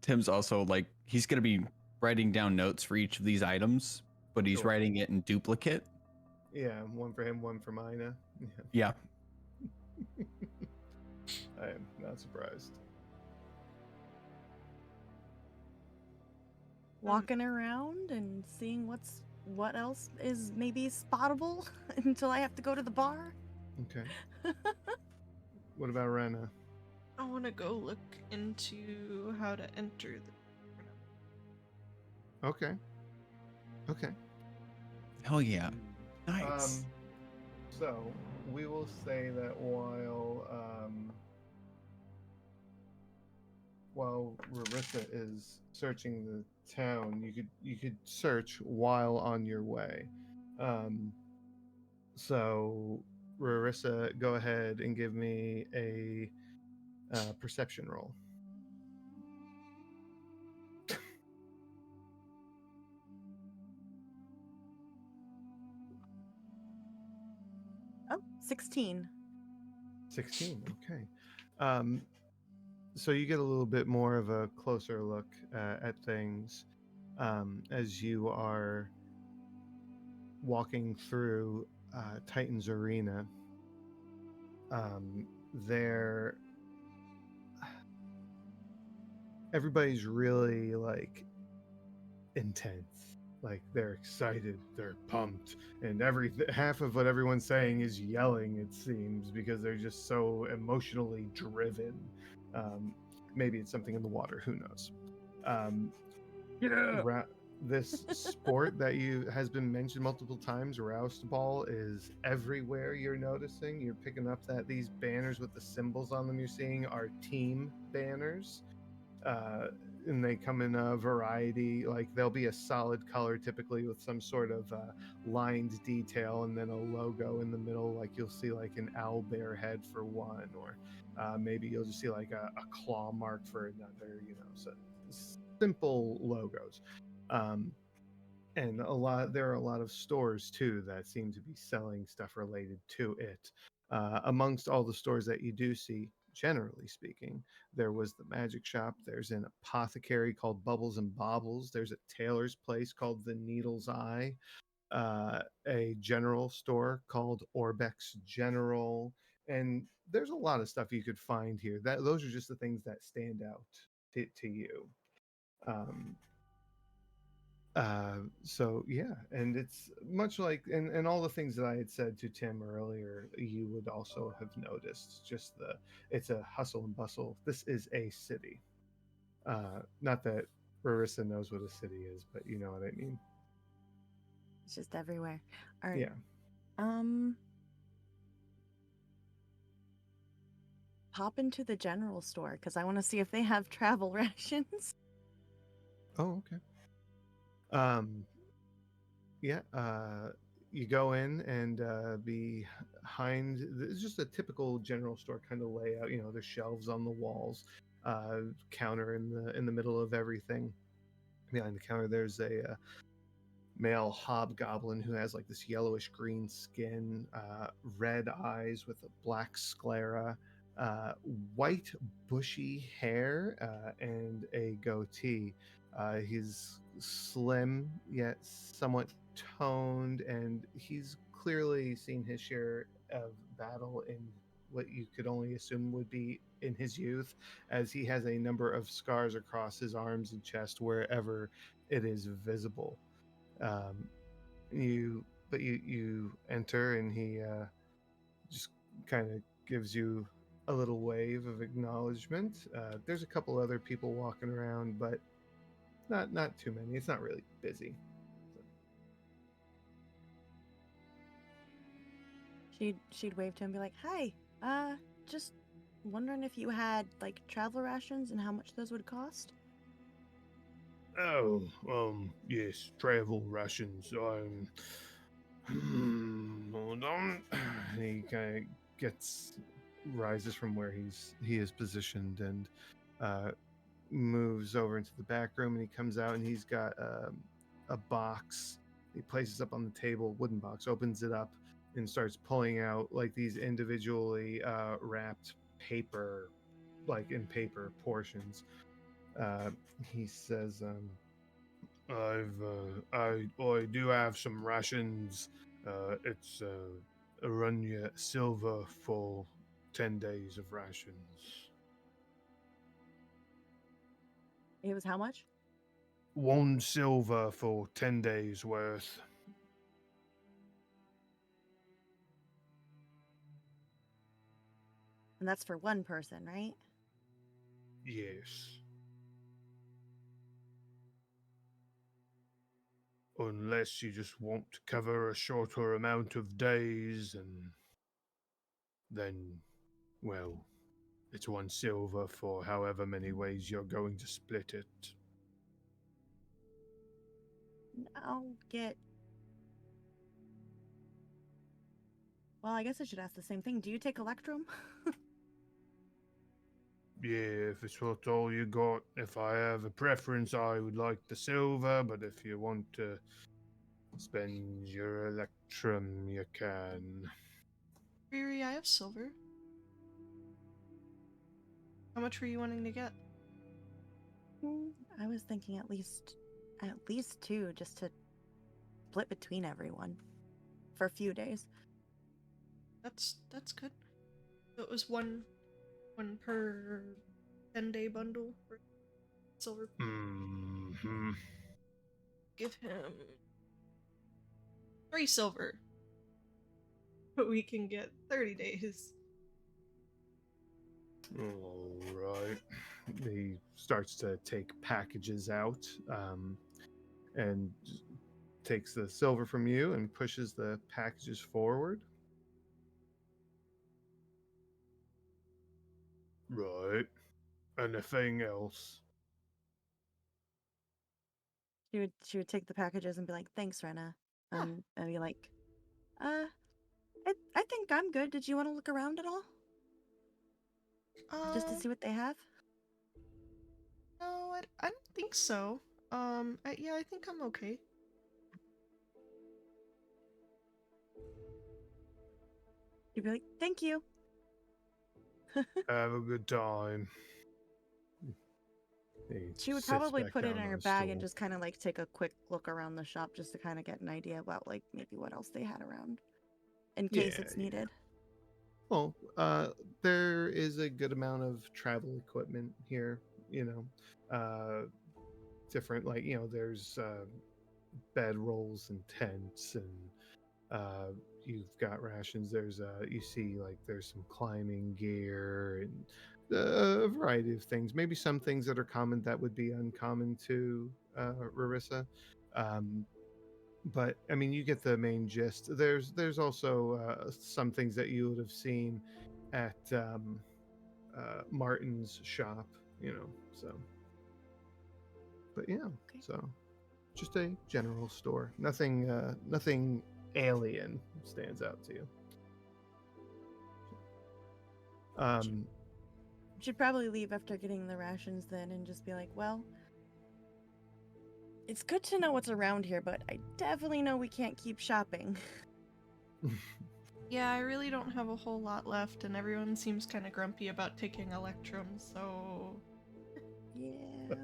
Tim's also like, he's going to be writing down notes for each of these items, but he's Sure. writing it in duplicate. Yeah, one for him, one for Mina. Yeah. Yeah. I am not surprised. Walking around and seeing what else is maybe spottable until I have to go to the bar. Okay. What about Rena? I want to go look into how to enter the. Okay. Okay. Hell yeah. Nice. So we will say that while Rarissa is searching the town, you could search while on your way. So Rarissa, go ahead and give me a perception roll. Oh, 16. 16. Okay. So you get a little bit more of a closer look at things as you are walking through Titan's arena. There, everybody's really like intense. Like they're excited, they're pumped, and half of what everyone's saying is yelling. It seems because they're just so emotionally driven. Maybe it's something in the water. Who knows? Yeah. This sport that has been mentioned multiple times, Roust Ball, is everywhere. You're noticing. You're picking up that these banners with the symbols on them you're seeing are team banners. And they come in a variety, like there'll be a solid color typically with some sort of lined detail and then a logo in the middle, like you'll see like an owl bear head for one, or maybe you'll just see like a claw mark for another, so simple logos. And there are a lot of stores too that seem to be selling stuff related to it. Amongst all the stores that you do see, generally speaking, there was the magic shop. There's an apothecary called Bubbles and Bobbles. There's a tailor's place called the Needle's Eye. A general store called Orbex General, and there's a lot of stuff you could find here. Those are just the things that stand out to you. So yeah, and it's much like and all the things that I had said to Tim earlier, you would also have noticed just it's a hustle and bustle. This is a city. Not that Marissa knows what a city is, but you know what I mean. It's just everywhere. All right. Yeah. Pop into the general store because I want to see if they have travel rations. Oh, okay. Yeah, you go in and behind, it's just a typical general store kind of layout. There's shelves on the walls, counter in the middle of everything. Behind the counter, there's a male hobgoblin who has like this yellowish green skin, red eyes with a black sclera, white bushy hair, and a goatee. He's slim yet somewhat toned, and he's clearly seen his share of battle in what you could only assume would be in his youth, as he has a number of scars across his arms and chest wherever it is visible. You enter, and he just kind of gives you a little wave of acknowledgement. There's a couple other people walking around, but not too many. It's not really busy. She'd wave to him and be like, "Hi, just wondering if you had like travel rations and how much those would cost. Oh, yes, travel rations. Hold on. He kind of rises from where he is positioned and moves over into the back room, and he comes out and he's got a box. He places up on the table, wooden box, opens it up, and starts pulling out like these individually wrapped paper, like in paper portions. He says, I do have some rations. It's run you silver for 10 days of rations. It was how much? 1 silver for 10 days worth. And that's for one person, right? Yes. Unless you just want to cover a shorter amount of days, and then, well, it's 1 silver for however many ways you're going to split it. I'll get. Well, I guess I should ask the same thing. Do you take Electrum? Yeah, if it's what all you got. If I have a preference, I would like the silver, but if you want to spend your electrum, you can. Riri, I have silver. How much were you wanting to get? I was thinking at least 2, just to split between everyone for a few days. That's good. So it was one per 10-day bundle for silver. Mm-hmm. Give him 3 silver. But we can get 30 days. All right. He starts to take packages out, and takes the silver from you and pushes the packages forward. Right. Anything else? She would take the packages and be like, "Thanks, Rena," Yeah. and be like, I think I'm good. Did you want to look around at all, just to see what they have?" No, I don't think so. Yeah, I think I'm okay. She'd be like, "Thank you." Have a good time. He She would sits probably back put it down in on her a bag and stool. just kind of like take a quick look around the shop just to kind of get an idea about like maybe what else they had around in case Yeah, it's yeah. needed. Well, there is a good amount of travel equipment here. Different, like, there's bed rolls and tents, and you've got rations. There's you see, like, there's some climbing gear and a variety of things. Maybe some things that are common that would be uncommon to Rarissa. But I mean, you get the main gist. There's also some things that you would have seen at Martin's shop, So, but yeah, Okay. so just a general store. Nothing alien stands out to you. Should probably leave after getting the rations then and just be like, "Well, it's good to know what's around here, but I definitely know we can't keep shopping." Yeah, I really don't have a whole lot left, and everyone seems kind of grumpy about taking Electrum, so... Yeah,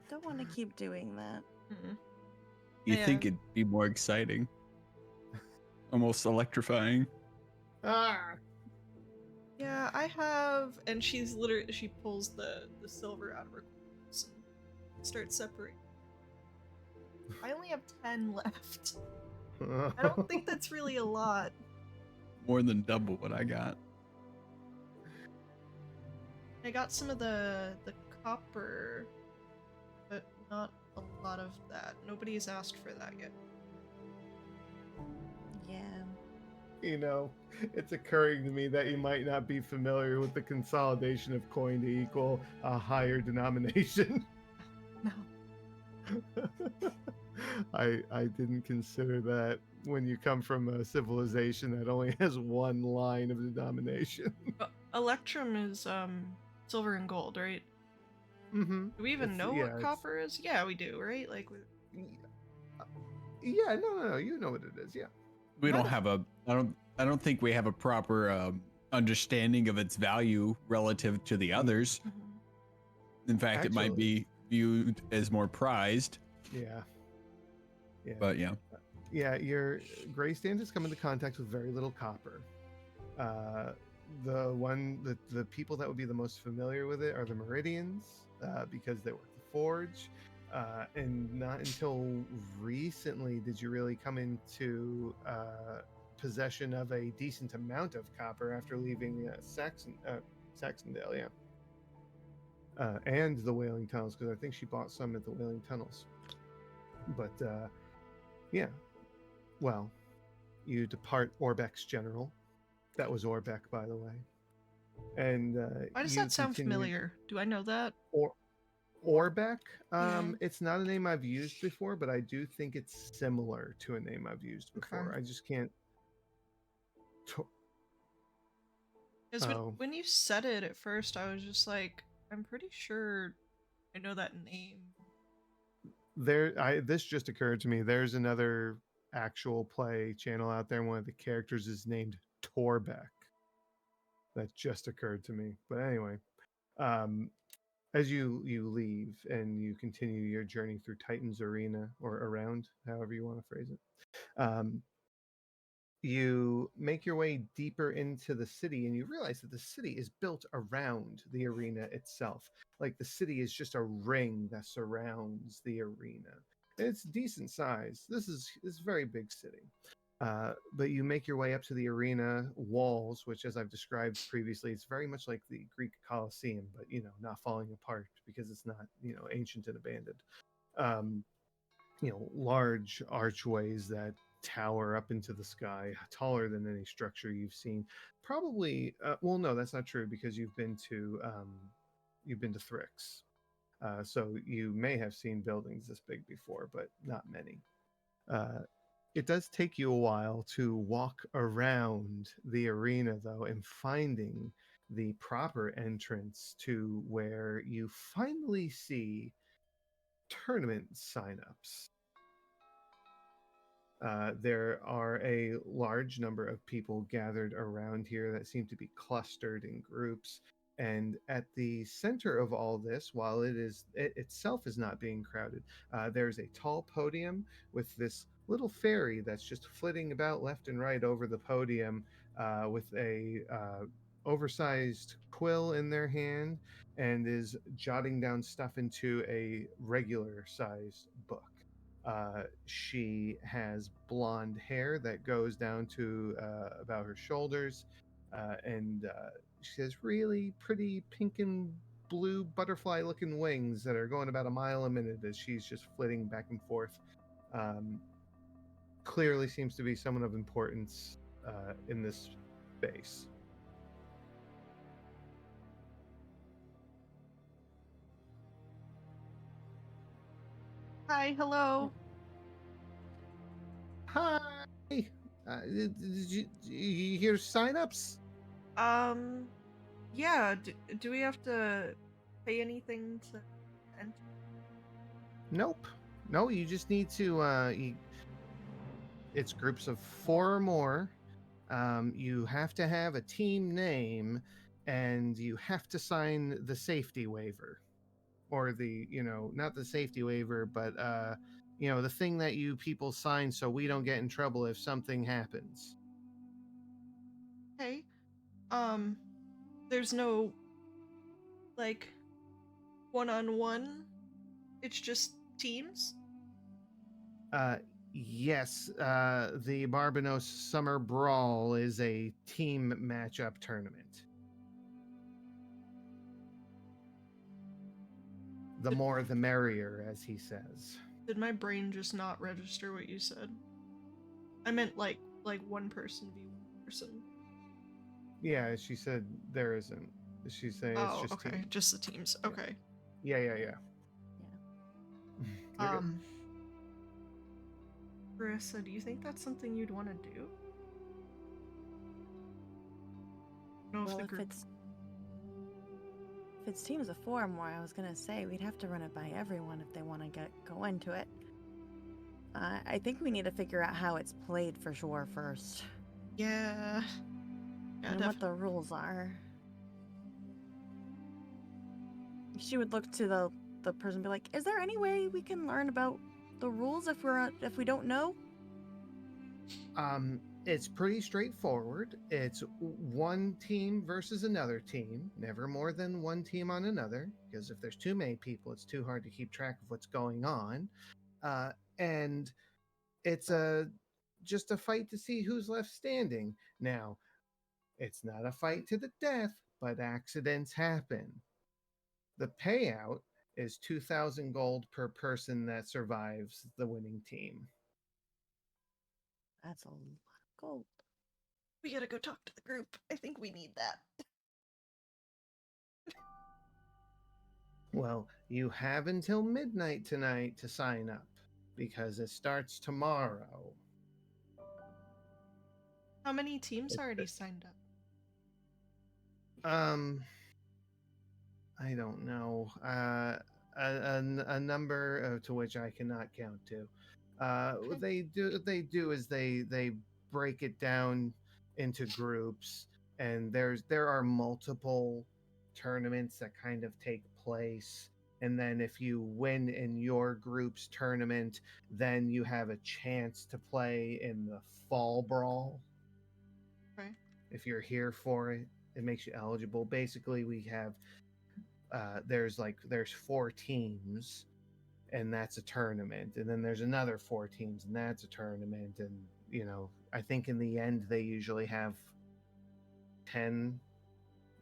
don't want to keep doing that. You Yeah. think it'd be more exciting, almost electrifying. Ah! Yeah, I have... And she's literally... She pulls the silver out of her clothes and starts separating. I only have 10 left. I don't think that's really a lot. More than double what I got. I got some of the copper, but not a lot of that. Nobody's asked for that yet. Yeah. You know, it's occurring to me that you might not be familiar with the consolidation of coin to equal a higher denomination. No. I didn't consider that when you come from a civilization that only has one line of denomination. Electrum is silver and gold, right? Mm-hmm. Do we even know what copper is? Yeah, we do, right? Like, yeah, no, you know what it is. Yeah, We don't Right. have a. I don't think we have a proper understanding of its value relative to the others. mhm. In fact, it might Actually- be viewed as more prized. yeah. But yeah. Yeah, your gray stand has come into contact with very little copper. The people that would be the most familiar with it are the Meridians, because they work the forge. And not until recently did you really come into possession of a decent amount of copper after leaving Saxondale, yeah. And the Whaling Tunnels, because I think she bought some at the Whaling Tunnels. But yeah, well, you depart Orbeck's general. That was Orbeck, by the way. And Why does you that sound continue- familiar? Do I know that? Orbeck. Yeah. It's not a name I've used before, but I do think it's similar to a name I've used before. Okay. I just can't. Because Oh. when you said it at first, I was just like, I'm pretty sure I know that name. This just occurred to me. There's another actual play channel out there, and one of the characters is named Torbeck. That just occurred to me. But anyway, as you leave and you continue your journey through Titan's Arena, or around, however you want to phrase it, you make your way deeper into the city, and you realize that the city is built around the arena itself. Like the city is just a ring that surrounds the arena. And it's decent size. This is a very big city. But you make your way up to the arena walls, which, as I've described previously, it's very much like the Greek Colosseum, but not falling apart because it's not ancient and abandoned. Large archways that tower up into the sky, taller than any structure you've seen. Probably, well, no, that's not true, because you've been to Thrix, so you may have seen buildings this big before, but not many. It does take you a while to walk around the arena, though, and finding the proper entrance to where you finally see tournament signups. There are a large number of people gathered around here that seem to be clustered in groups. And at the center of all this, while it itself is not being crowded, there's a tall podium with this little fairy that's just flitting about left and right over the podium, with a oversized quill in their hand, and is jotting down stuff into a regular sized book. She has blonde hair that goes down to about her shoulders, and she has really pretty pink and blue butterfly looking wings that are going about a mile a minute as she's just flitting back and forth. Clearly seems to be someone of importance in this space. Hi, hello. Hi. Did you hear signups? Yeah. Do we have to pay anything to enter? Nope. No, you just need to. It's groups of 4 or more. You have to have a team name, and you have to sign the safety waiver, or not the safety waiver, but the thing that you people sign so we don't get in trouble if something happens. Okay. There's no like one-on-one. It's just teams. Yes, the Barbanos Summer Brawl is a team matchup tournament. The more the merrier, as he says. Did my brain just not register what you said? I meant like one person v1. person. Yeah, she said there isn't. She's saying it's Oh, just okay, teams. just the teams. Yeah. Okay. Yeah. Yeah. You're good. Marissa, do you think that's something you'd want to do? No, Well, if it's teams of 4 or more, I was gonna say we'd have to run it by everyone if they want to go into it. I think we need to figure out how it's played for sure first, Yeah. and what the rules are. She would look to the person and be like, "Is there any way we can learn about the rules if we don't know?" It's pretty straightforward. It's one team versus another team, never more than one team on another, because if there's too many people, it's too hard to keep track of what's going on. And it's just a fight to see who's left standing. Now, it's not a fight to the death, but accidents happen. The payout is 2,000 gold per person that survives the winning team. That's a lot of gold. We gotta go talk to the group. I think we need that. Well, you have until midnight tonight to sign up because it starts tomorrow. How many teams already signed up? I don't know. A number to which I cannot count to. What they do is they break it down into groups, and there are multiple tournaments that kind of take place. And then if you win in your group's tournament, then you have a chance to play in the fall brawl. Right. If you're here for it, it makes you eligible. Basically, we have there's 4 teams, and that's a tournament, and then there's another 4 teams, and that's a tournament, and I think in the end they usually have 10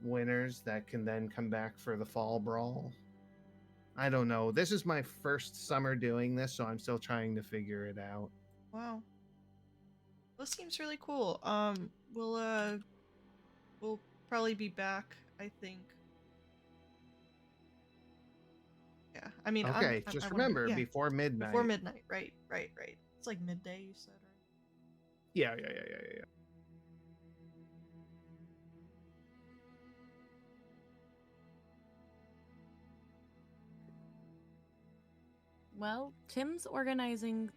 winners that can then come back for the fall brawl. I don't know. This is my first summer doing this, so I'm still trying to figure it out. Wow. This seems really cool. We'll probably be back, I think. Yeah, I mean, Okay, I just wanna be- remember yeah, before midnight. Before midnight, right. It's like midday, you said, right? Yeah. Well, Tim's organizing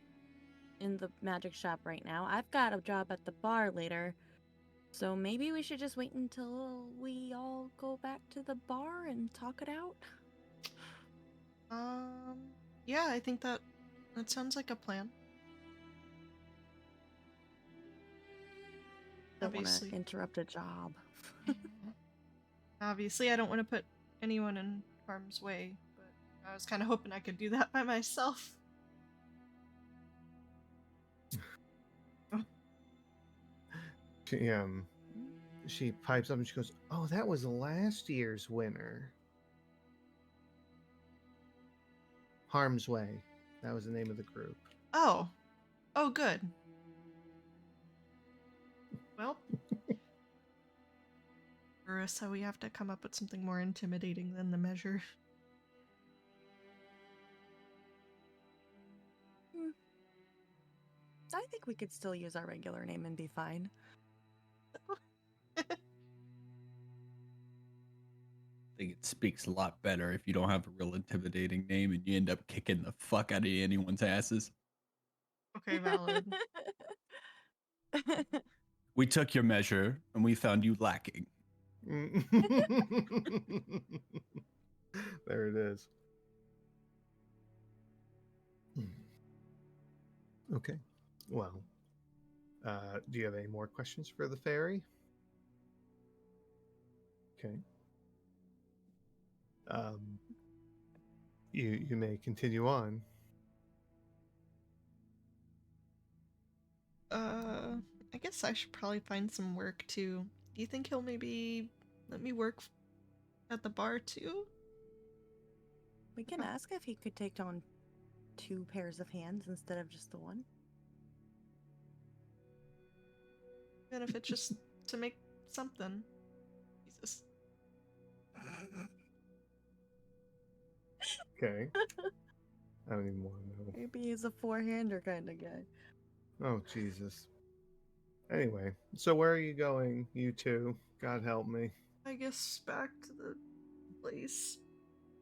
in the magic shop right now. I've got a job at the bar later. So maybe we should just wait until we all go back to the bar and talk it out. Yeah, I think that sounds like a plan. Don't want Obviously. to interrupt a job. Obviously, I don't want to put anyone in harm's way, but I was kind of hoping I could do that by myself. She pipes up and she goes, "Oh, that was last year's winner. Harm's Way. That was the name of the group." Oh, good. Well, Marissa, we have to come up with something more intimidating than the measure. I think we could still use our regular name and be fine. I think it speaks a lot better if you don't have a real intimidating name and you end up kicking the fuck out of anyone's asses. Okay, valid. We took your measure and we found you lacking. There it is. Okay. Well, do you have any more questions for the fairy? Okay. You may continue on. I guess I should probably find some work too. Do you think he'll maybe let me work at the bar too? We can ask if he could take on 2 pairs of hands instead of just the one. Even if it's just to make something. Jesus. Okay. I don't even want to know. Maybe he's a four-hander kind of guy. Oh, Jesus. Anyway, so where are you going, you two? God help me. I guess back to the place.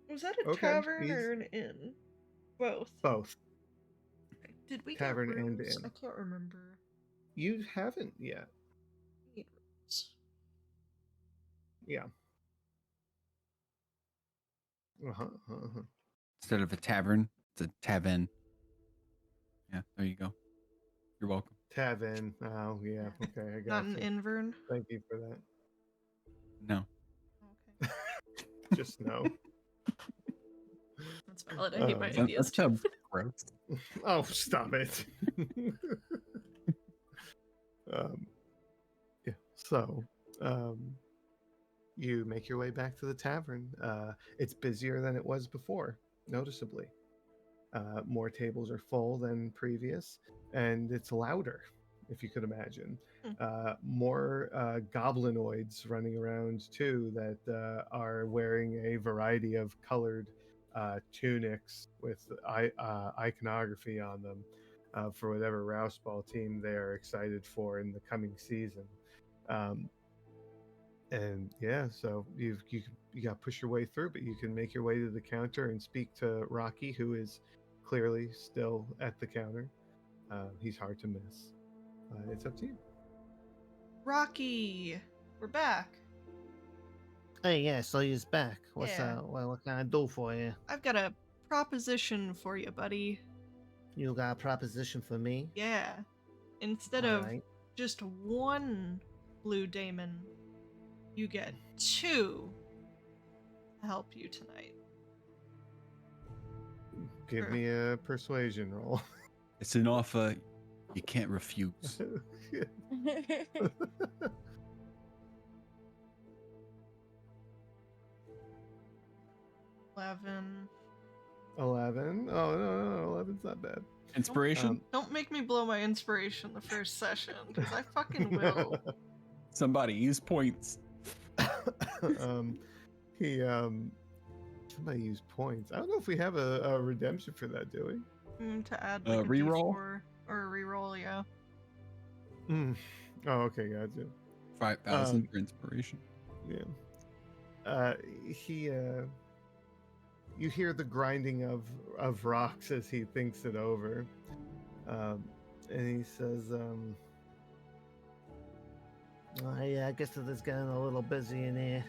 Was that a Okay, tavern or an inn? Both. Both. Okay. Did we Tavern get and rooms? inn. I can't remember. You haven't yet. Need rooms. Yeah. Uh-huh. Uh-huh. Instead of a tavern, it's a tavern. Yeah, there you go. You're welcome. Tavern. Oh, yeah. Okay, I got Not an you. invern. Thank you for that. No. Okay. Just no. That's valid. I hate my That ideas too. sounds gross. Oh, stop it. Yeah. So, you make your way back to the tavern. It's busier than it was before, noticeably. More tables are full than previous, and it's louder, if you could imagine. More goblinoids running around too that are wearing a variety of colored tunics with iconography on them for whatever Rouse Ball team they're excited for in the coming season. And yeah, so you got to push your way through, but you can make your way to the counter and speak to Rocky, who is clearly still at the counter. He's hard to miss. It's up to you. Rocky, we're back. Hey, yeah, so you's back. What's Yeah. what can I do for you? I've got a proposition for you, buddy. You got a proposition for me? Yeah. Instead All of right. just one blue daemon, you get two to help you tonight. Give Sure. me a persuasion roll. It's an offer you can't refuse. 11. 11. Oh no, 11's not bad. Inspiration? Don't make me blow my inspiration the first session, because I fucking will. Somebody use points. He somebody use points. I don't know if we have a redemption for that, do we? To add like a Reroll? D4 or a reroll, yeah. Oh, okay, gotcha. 5,000 for inspiration. Yeah. You hear the grinding of rocks as he thinks it over. And he says, Yeah, I guess it is getting a little busy in here.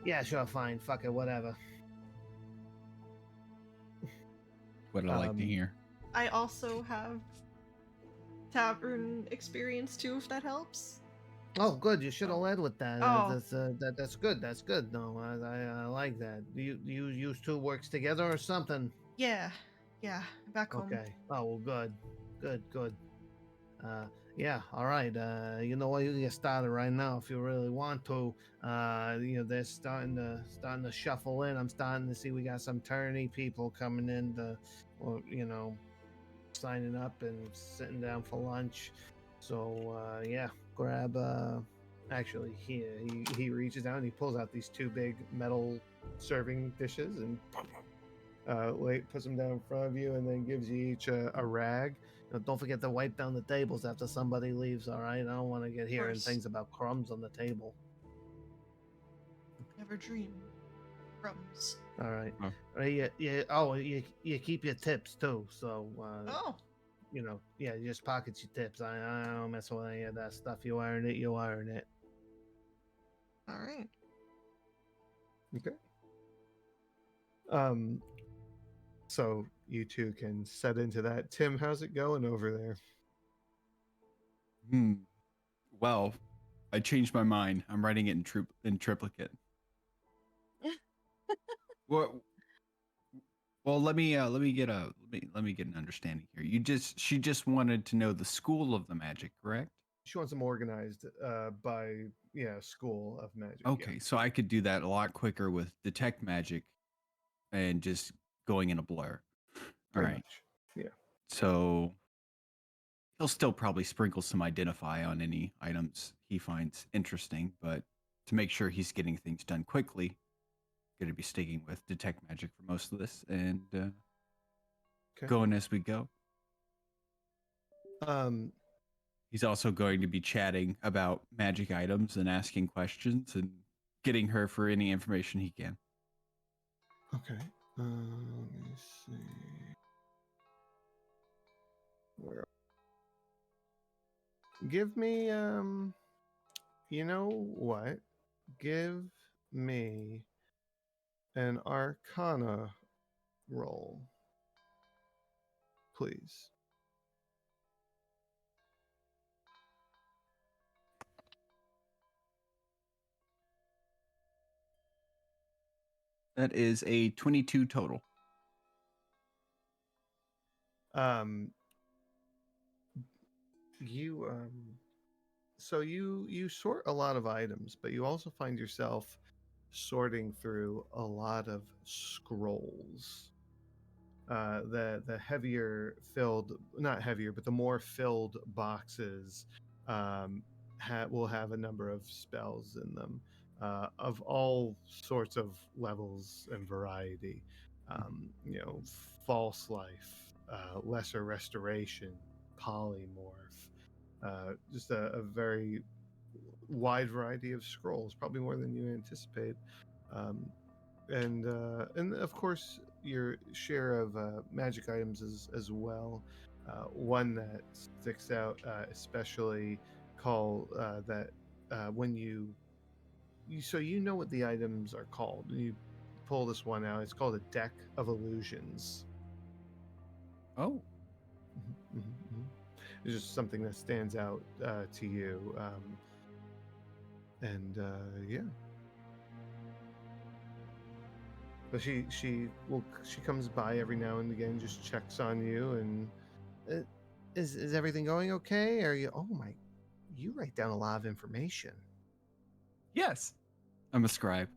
Yeah, sure, fine. Fuck it, whatever. What I like to hear. I also have tavern experience too, if that helps. Oh, good. You should have led with that. Oh. That's good. That's good. No, I like that. You two works together or something? Yeah, back home. Okay. Oh, well, good. Yeah. All right. You know what? You can get started right now if you really want to. They're starting to shuffle in. I'm starting to see we got some tourney people coming in signing up and sitting down for lunch. So yeah, grab. Actually, here he reaches down and he pulls out these two big metal serving dishes and puts them down in front of you, and then gives you each a rag. Don't forget to wipe down the tables after somebody leaves. All right, I don't want to get hearing course. things about crumbs on the table. Never dream. Crumbs. All right. Oh. Yeah. Oh, you keep your tips too. So Oh, you just pocket your tips. I don't mess with any of that stuff. You earn it. You earn it. alright. okay. So you two can set into that. Tim, how's it going over there? Well, I changed my mind. I'm writing it in triplicate. Well, let me get an understanding here. She just wanted to know the school of the magic, correct? She wants them organized by school of magic. Okay, so I could do that a lot quicker with detect magic and just going in a blur. All Pretty right. much. Yeah. So He'll still probably sprinkle some identify on any items he finds interesting, but to make sure he's getting things done quickly, going to be sticking with detect magic for most of this and Okay. going as we go. Um, He's also going to be chatting about magic items and asking questions and getting her for any information he can. okay. Let me see. Where? Give me you know what? Give me an Arcana roll, please. That is a 22 total. Um, you so you sort a lot of items, but you also find yourself sorting through a lot of scrolls. The heavier filled, not heavier, but the more filled boxes will have a number of spells in them, of all sorts of levels and variety. You know, false life, lesser restoration, polymorph, just a very wide variety of scrolls, probably more than you anticipate. Um, and of course your share of magic items as well. One that sticks out, especially call that when so you know what the items are called. You pull this one out. It's called a deck of illusions. Oh, Mhm, mhm, mhm. It's just something that stands out to you, and yeah. But she comes by every now and again, just checks on you, and uh, is everything going okay? Are you? Oh my, you write down a lot of information. yes. I'm a scribe.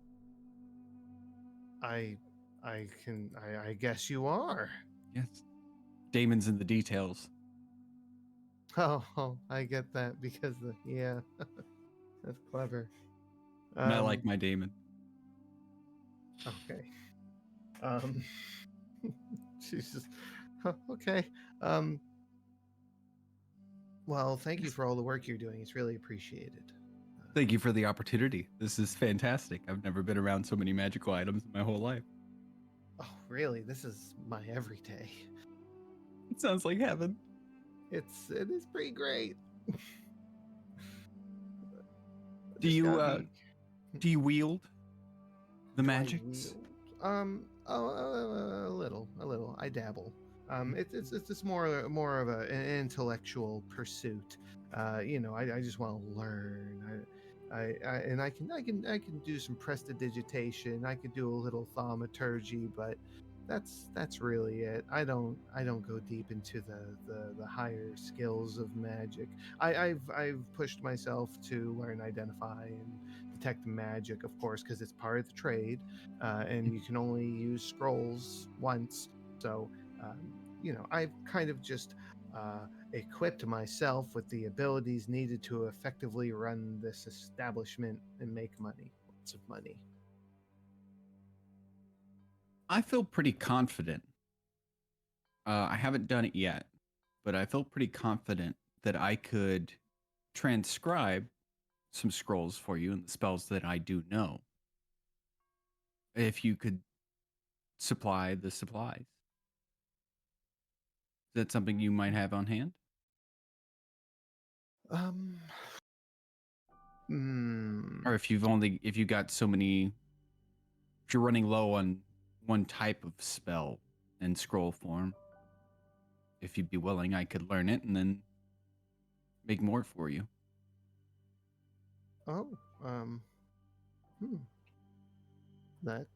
I I guess you are. Yes. Damon's in the details. Oh, I get that because yeah, that's clever. And I like my Damon. Okay. Um, she's just okay. Um, well, thank you for all the work you're doing. It's really appreciated. Thank you for the opportunity. This is fantastic. I've never been around so many magical items in my whole life. Oh, really? This is my everyday. It sounds like heaven. It is pretty great. Do Just you gotta be. do you wield the Do I magics? wield? A little, a little. I dabble. It's just more of an intellectual pursuit. You know, I just want to learn. And I can do some prestidigitation. I could do a little thaumaturgy, but that's really it. I don't go deep into the higher skills of magic. I've pushed myself to learn identify and detect magic, of course, because it's part of the trade, and you can only use scrolls once. So, you know, I've kind of just equipped myself with the abilities needed to effectively run this establishment and make money, lots of money. I feel pretty confident. I haven't done it yet, but I feel pretty confident that I could transcribe some scrolls for you and the spells that I do know. If you could supply the supplies. Is that something you might have on hand? Um, Or if you got so many, if you're running low on one type of spell in scroll form, if you'd be willing, I could learn it and then make more for you. oh, hmm. That,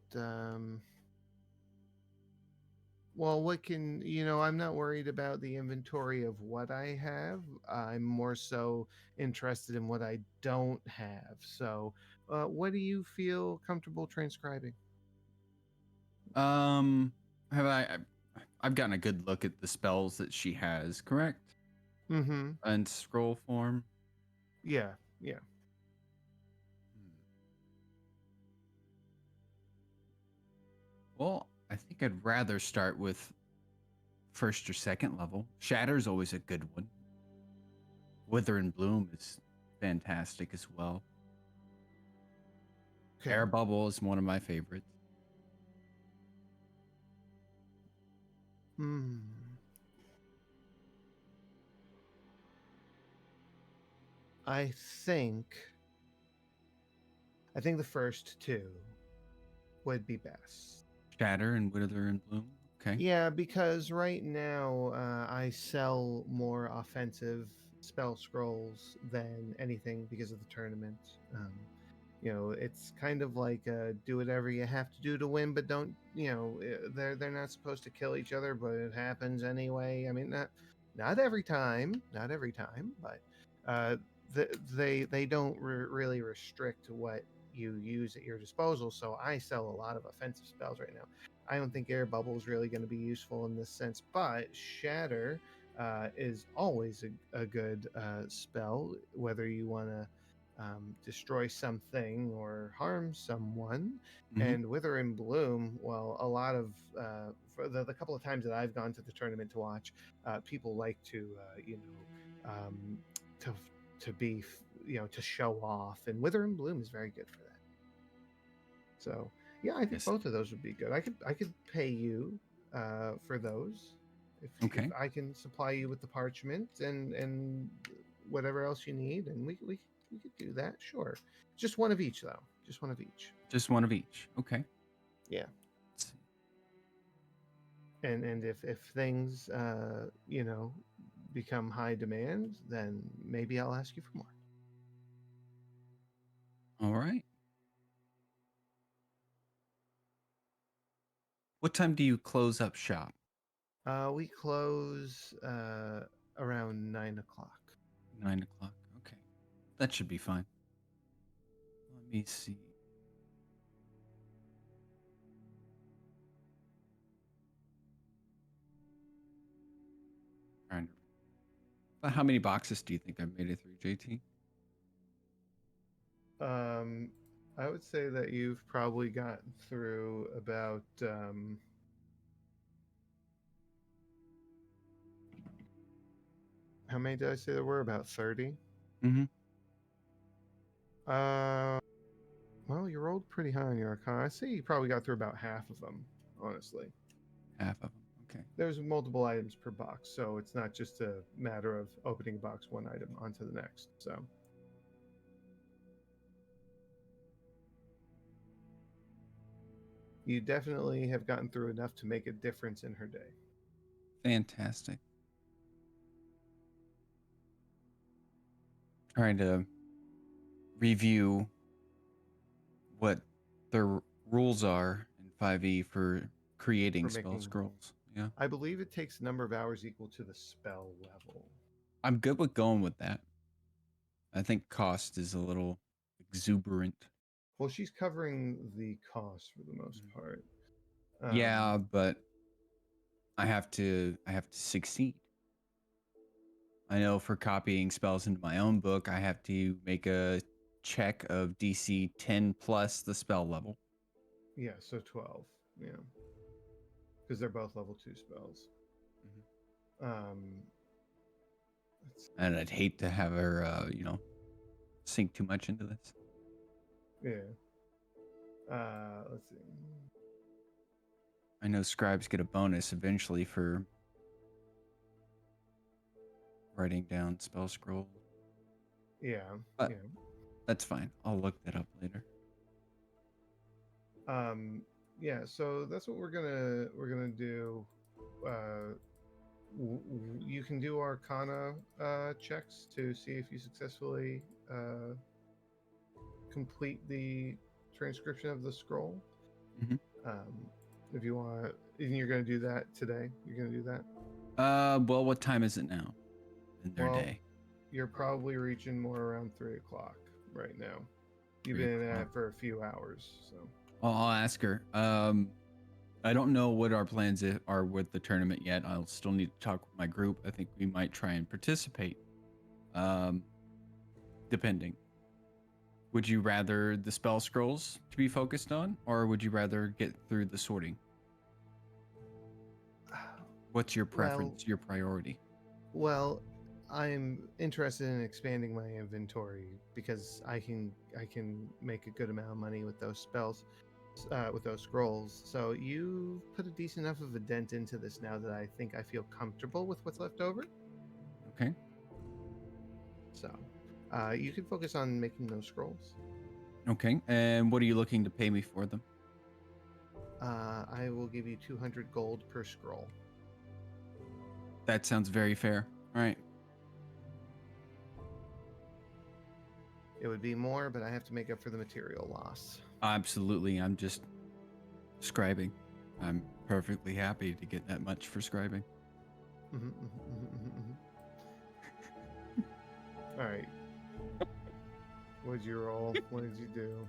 well, what can, you know, I'm not worried about the inventory of what I have. I'm more so interested in what I don't have. So, what do you feel comfortable transcribing? Have I've gotten a good look at the spells that she has, correct? Mm-hmm. in scroll form. Yeah. Yeah. Well, I think I'd rather start with first or second level. Shatter's always a good one. Wither and Bloom is fantastic as well. Okay. Air Bubble is one of my favorites. Hmm. I think the first two would be best. Shatter and Wither and Bloom. Okay. Yeah, because right now I sell more offensive spell scrolls than anything because of the tournament. It's kind of like do whatever you have to do to win, but don't. They're not supposed to kill each other, but it happens anyway. I mean, not every time, but uh, they don't really restrict what you use at your disposal. So I sell a lot of offensive spells right now. I don't think air bubble is really going to be useful in this sense, but shatter is always a good spell, whether you want to destroy something or harm someone. Mhm. And wither and bloom, well, a lot of for the couple of times that I've gone to the tournament to watch, people like to um, to to be to show off, and wither and bloom is very good for that. So yeah, I think Yes. both of those would be good. I could pay you for those if Okay. I can supply you with the parchment and whatever else you need, and we could do that. Sure, just one of each though. Just one of each. Just one of each. Okay. Yeah. Let's see. And if things become high demand, then maybe I'll ask you for more. All right. What time do you close up shop? We close around 9 o'clock. 9 o'clock. Okay. That should be fine. Let me see. Trying to- About how many boxes do you think I've made it through, JT? I would say that you've probably gotten through about how many did I say there were? About 30. Mm-hmm. Well, you rolled pretty high on your Arcana. I say you probably got through about half of them, honestly. Half of them. Okay. There's multiple items per box, so it's not just a matter of opening a box one item onto the next. So you definitely have gotten through enough to make a difference in her day. Fantastic. Trying to review what the rules are in 5e for creating For spell making- scrolls. Yeah. I believe it takes a number of hours equal to the spell level. I'm good with going with that. I think cost is a little exuberant. Well, she's covering the cost for the most part. Yeah, but I have to succeed. I know for copying spells into my own book, I have to make a check of DC 10 plus the spell level. Yeah, so 12. Yeah. Because they're both level 2 spells. And I'd hate to have her, sink too much into this. Yeah. Let's see. I know scribes get a bonus eventually for writing down spell scroll. Yeah. But yeah. that's fine. I'll look that up later. Yeah, so that's what we're gonna do. You can do Arcana checks to see if you successfully complete the transcription of the scroll. Mhm. If you want, and you're gonna do that today. You're gonna do that. Well, what time is it now in their day? You're probably reaching more around 3 o'clock right now. You've 3 been at o'clock. it for a few hours, so. Well, I'll ask her. I don't know what our plans are with the tournament yet. I'll still need to talk with my group. I think we might try and participate. Depending. Would you rather the spell scrolls to be focused on, or would you rather get through the sorting? What's your preference, your priority? Well, I'm interested in expanding my inventory because I can make a good amount of money with those spells, with those scrolls. So you put a decent enough of a dent into this now that I think I feel comfortable with what's left over. Okay. So you can focus on making those scrolls. Okay. And what are you looking to pay me for them? I will give you 200 gold per scroll. That sounds very fair. All right. It would be more, but I have to make up for the material loss. Absolutely. I'm just scribing. I'm perfectly happy to get that much for scribing. All right. What did you roll? What did you do?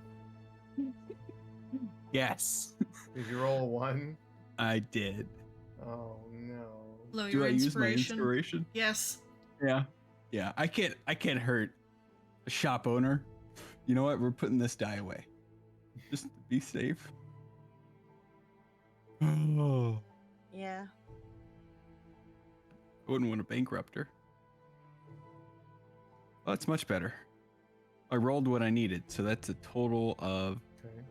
Yes. Did you roll a 1? I did. Oh no. Blow Do your I use my inspiration. inspiration? Yes. Yeah. Yeah. I can't hurt a shop owner. You know what? We're putting this die away. Just to be safe. Oh. Yeah. I wouldn't want to bankrupt her. Oh, that's much better. I rolled what I needed, so that's a total of Okay.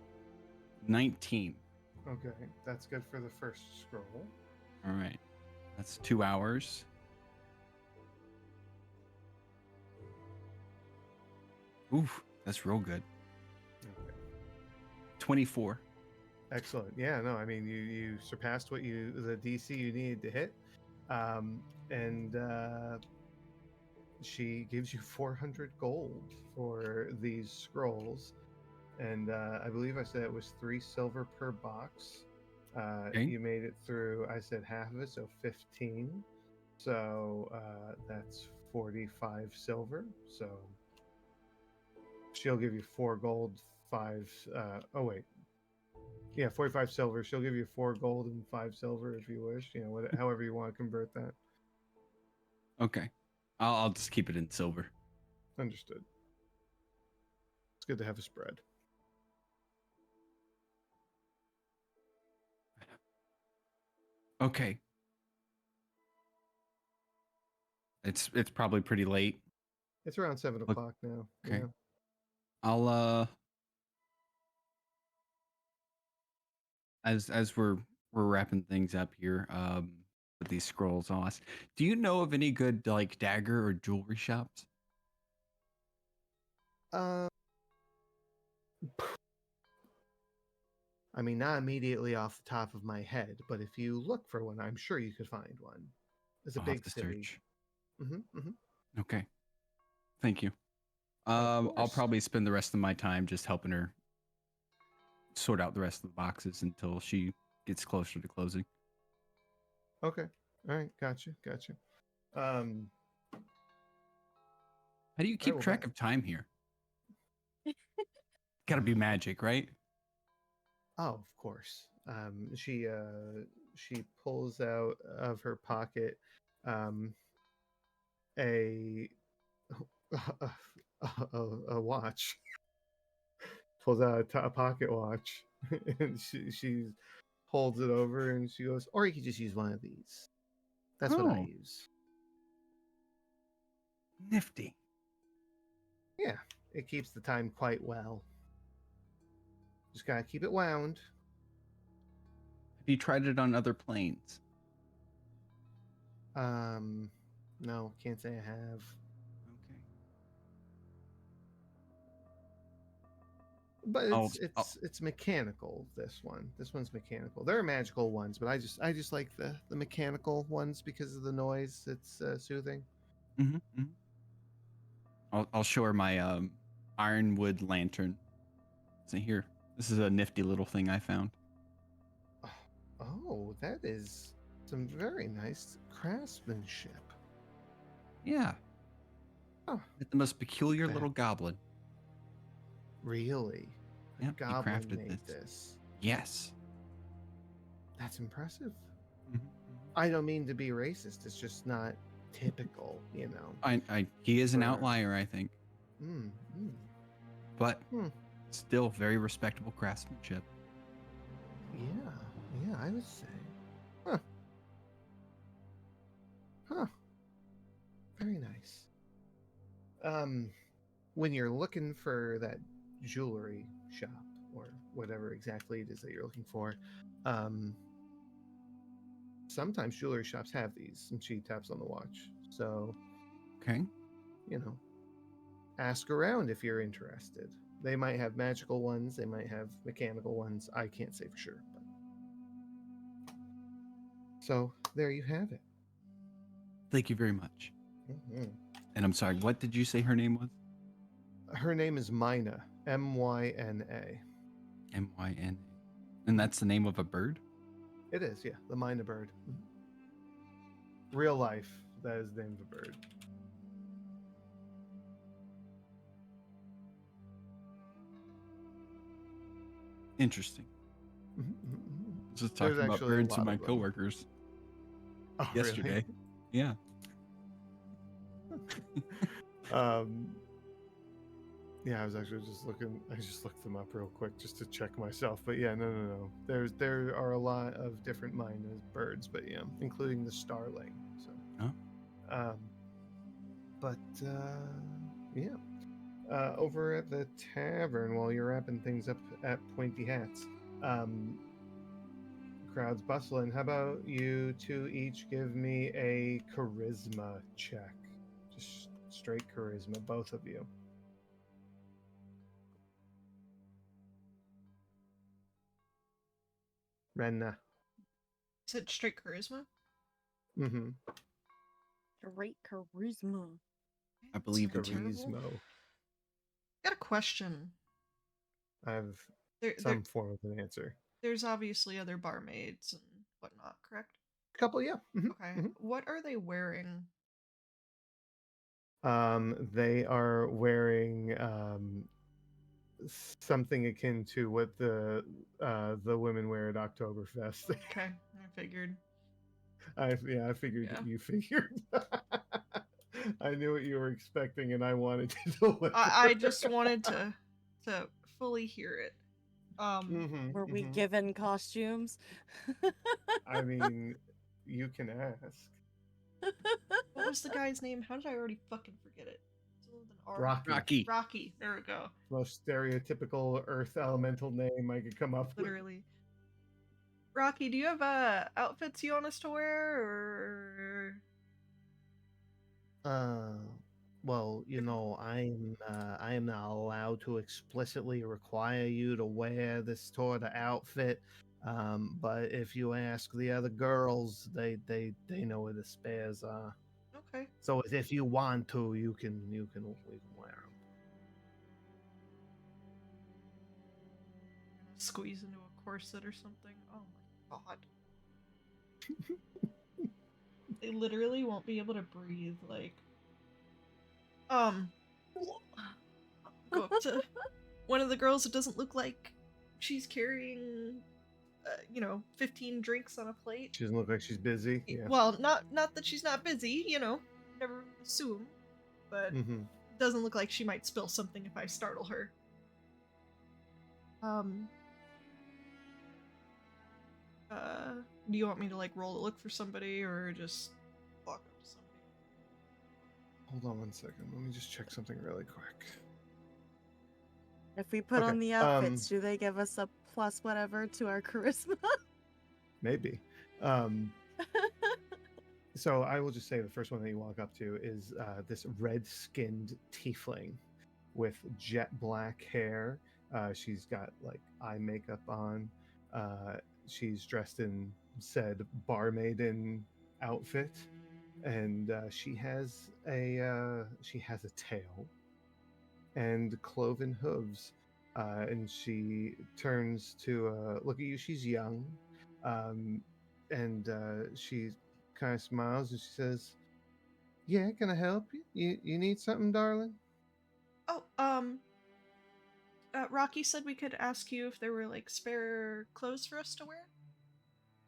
19. Okay. That's good for the first scroll. All right. That's 2 hours. Oof, that's real good. Okay. 24. Excellent. Yeah, no, I mean you surpassed what the DC you needed to hit. And she gives you 400 gold for these scrolls. And I believe I said it was 3 silver per box. Okay. You made it through, I said half of it, so 15. So that's 45 silver. So she'll give you 4 gold, 5. Oh, wait. Yeah, 45 silver. She'll give you 4 gold and 5 silver if you wish. You know, however you want to convert that. Okay. I'll just keep it in silver. Understood. It's good to have a spread. Okay. It's probably pretty late. It's around 7 o'clock now. Okay. Yeah. I'll as we're wrapping things up here, with these scrolls, I'll ask, do you know of any good like dagger or jewelry shops? I mean, not immediately off the top of my head, but if you look for one, I'm sure you could find one. It's a I'll have big to city. search. Mm-hmm. Okay. Thank you. Of I'll course. probably spend the rest of my time just helping her sort out the rest of the boxes until she gets closer to closing. Okay. All right. Gotcha. Um, How do you keep well, track of time here? Gotta be magic, right? Oh, of course. She pulls out of her pocket a a watch. Pulls out a pocket watch, and she holds it over, and she goes, "Or you could just use one of these. That's what I Oh. use." Nifty. Yeah, it keeps the time quite well. Just gotta keep it wound. Have you tried it on other planes? No, can't say I have. Okay. But I'll- it's mechanical. This one's mechanical. There are magical ones, but I just like the mechanical ones because of the noise. It's soothing. Mhm, mhm. I'll show her my ironwood lantern. So here, this is a nifty little thing I found. Oh, that is some very nice craftsmanship. Yeah. Oh, The most peculiar that- little goblin. really? A Yep, he goblin crafted made this. Yes. That's impressive. Mhm. I don't mean to be racist. It's just not typical, you know. He is an For- outlier, I think, Mm, mm. but Hmm. still very respectable craftsmanship. Yeah, I would say. Huh. Huh. Very nice. When you're looking for that jewelry shop or whatever exactly it is that you're looking for, um, sometimes jewelry shops have these. And she taps on the watch. So, Okay. you know, ask around if you're interested. They might have magical ones, they might have mechanical ones. I can't say for sure. But... So, there you have it. Thank you very much. Mhm. And I'm sorry, what did you say her name was? Her name is Mina, Myna. Myna. And that's the name of a bird? It is, yeah, the Mina bird. Real life, that is the name of the bird. Interesting. Mhm, mhm, mhm. I was just There's talking about actually a birds with lot my of them. coworkers Oh, yesterday. Yeah. Really? Yeah, I was actually just looking. I just looked them up real quick just to check myself. But yeah, no. There are a lot of different Mina birds, but yeah, including the starling. So, Oh. But yeah, over at the tavern while you're wrapping things up at Pointy Hats, crowd's bustling. How about you two each give me a charisma check? Just straight charisma, both of you. Renna. Is it straight charisma? Mm-hmm. Great charisma. I believe It's it. terrible. Charisma. Got a question. I have There, some form of an answer. there's obviously other barmaids and whatnot, correct? Couple, yeah. Mhm, Okay. mhm. What are they wearing? They are wearing something akin to what the women wear at Oktoberfest. Okay, I figured. I figured Yeah. you figured. I knew what you were expecting, and I wanted to deliver. I just wanted to fully hear it. Were we given costumes? I mean, you can ask. What was the guy's name? How did I already fucking forget it? It's with an R. Rocky. Rocky. There we go. Most stereotypical Earth elemental name I could come up with. Literally. Rocky, do you have outfits you want us to wear, or Well, you know, I am not allowed to explicitly require you to wear this sort of outfit. But if you ask the other girls, they know where the spares are. okay? So if you want to, we can wear them. Squeeze into a corset or something. Oh my god. They literally won't be able to breathe. Like, go up to one of the girls. It doesn't look like she's carrying, 15 drinks on a plate. She doesn't look like she's busy. Yeah. Well, not that she's not busy. Never assume, but Mm-hmm. doesn't look like she might spill something if I startle her. Do you want me to like roll a look for somebody or just walk up to somebody? Hold on one second. Let me just check something really quick. If we put Okay, on the outfits, do they give us a plus whatever to our charisma? Maybe. So I will just say the first one that you walk up to is this red-skinned tiefling with jet black hair. She's got like eye makeup on. She's dressed in said barmaiden outfit, and she has a tail and cloven hooves. And she turns to look at you. She's young, and she kind of smiles and she says, "Yeah, can I help you? You need something, darling?" Oh, Rocky said we could ask you if there were like spare clothes for us to wear.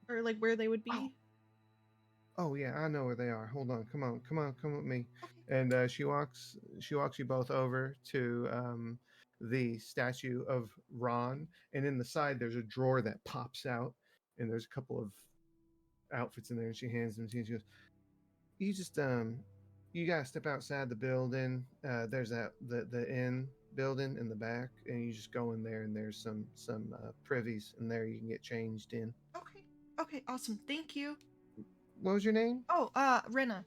or like where they would be? Oh yeah, I know where they are. Hold on, come with me. Okay. And she walks you both over to the statue of Ron, and in the side there's a drawer that pops out, and there's a couple of outfits in there. And she hands them to you. And she goes, "You just you gotta step outside the building. There's the inn building in the back, and you just go in there, and there's some privies in there you can get changed in." Okay. Okay, awesome. Thank you. What was your name? Oh, Rena.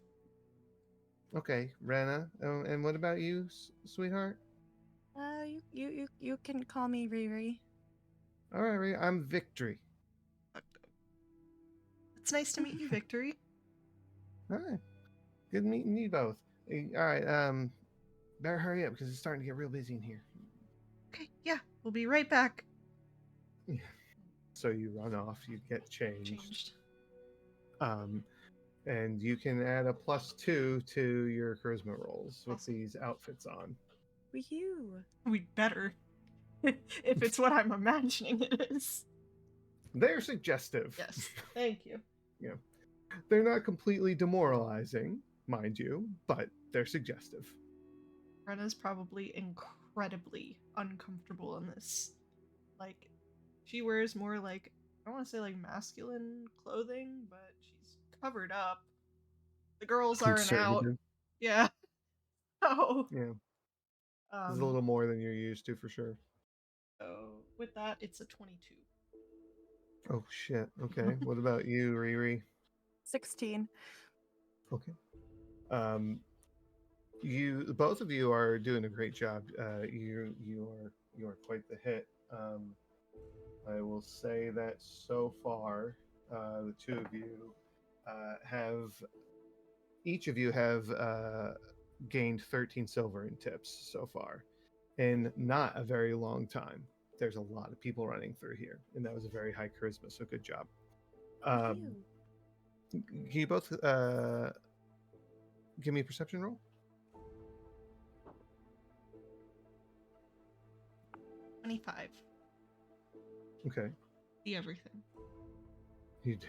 Okay, Rena. And what about you, sweetheart? You can call me Riri. All right, Rhea, I'm Victory. It's nice to meet you, Victory. All right, good meeting you both. All right, better hurry up because it's starting to get real busy in here. Okay, yeah, we'll be right back. So you run off, you get changed. Changed. And you can add a +2 to your charisma rolls with Awesome. these outfits on. You. We'd better. If it's what I'm imagining it is. They're suggestive. Yes, thank you. They're not completely demoralizing, mind you, but they're suggestive. Rena's probably incredibly uncomfortable in this. Like, she wears more like, I don't want to say like masculine clothing, but she's covered up. The girls aren't out. Conservative. Yeah. Oh. Yeah, this is a little more than you're used to for sure. So with that, it's a 22. Oh shit. Okay. What about you, Riri? 16. Okay. You both of you are doing a great job. You are quite the hit. I will say that so far, the two of you have each of you have gained 13 silver in tips so far, in not a very long time. There's a lot of people running through here, and that was a very high charisma. So good job. Can you both give me a perception roll? 25. Okay, See everything. you do.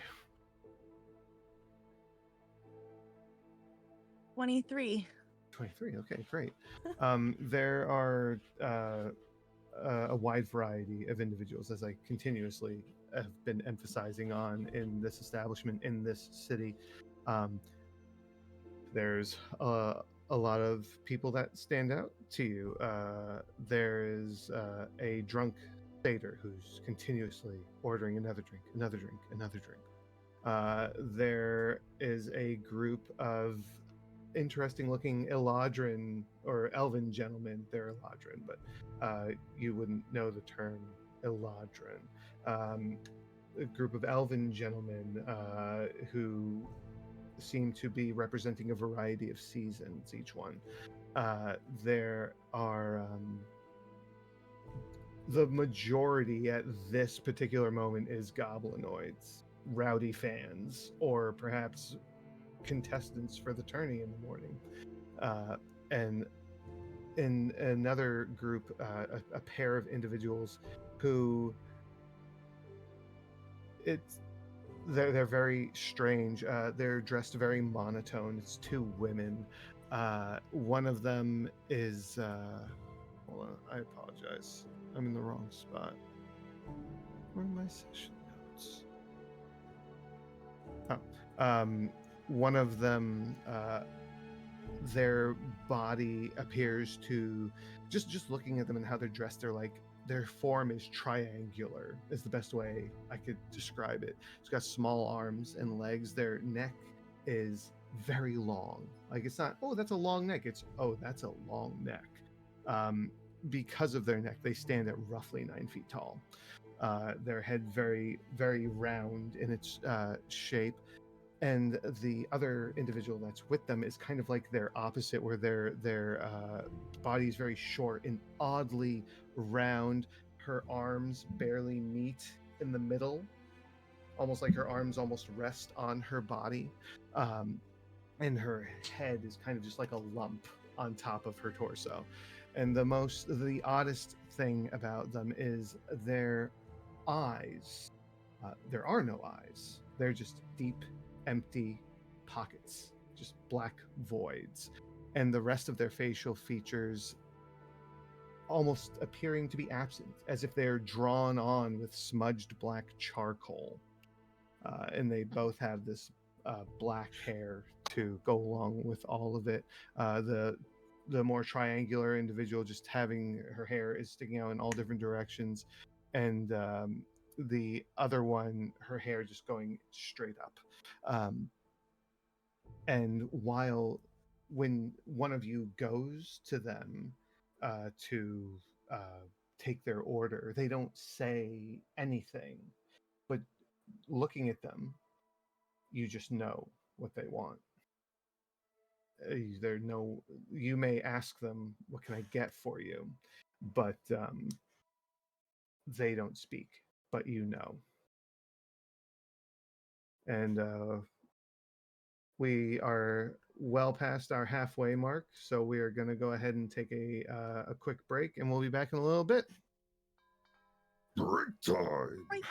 23. 23. Okay, great. There are a wide variety of individuals, as I continuously have been emphasizing on in this establishment, in this city. There's a lot of people that stand out to you. There is a drunk satyr who's continuously ordering another drink, another drink, another drink. There is a group of interesting looking Eladrin or Elven gentlemen. They're Eladrin, but you wouldn't know the term Eladrin. A group of Elven gentlemen who seem to be representing a variety of seasons, each one. There are the majority at this particular moment is goblinoids, rowdy fans, or perhaps contestants for the tourney in the morning. And in another group, a pair of individuals who they're very strange. They're dressed very monotone. It's two women. One of them is hold on, I apologize, I'm in the wrong spot. Where are my session notes? One of them, their body appears to, just looking at them and how they're dressed, they're like, their form is triangular, is the best way I could describe it. It's got small arms and legs. Their neck is very long. Like, it's not, oh, that's a long neck. It's, oh, that's a long neck. Because of their neck, they stand at roughly 9 feet tall. Their head very, very round in its shape. And the other individual that's with them is kind of like their opposite, where their body is very short and oddly round. Her arms barely meet in the middle, almost like her arms almost rest on her body. And her head is kind of just like a lump on top of her torso. And the oddest thing about them is their eyes There are no eyes. They're just deep, empty pockets, just black voids. And the rest of their facial features almost appearing to be absent, as if they're drawn on with smudged black charcoal. And they both have this black hair to go along with all of it. The more triangular individual, just having her hair is sticking out in all different directions, and the other one, her hair just going straight up. And when one of you goes to them to take their order, they don't say anything, but looking at them, you just know what they want. There no, you may ask them, "What can I get for you?" But they don't speak, but you know. And we are well past our halfway mark, so we are going to go ahead and take a quick break, and we'll be back in a little bit. Break time. Right.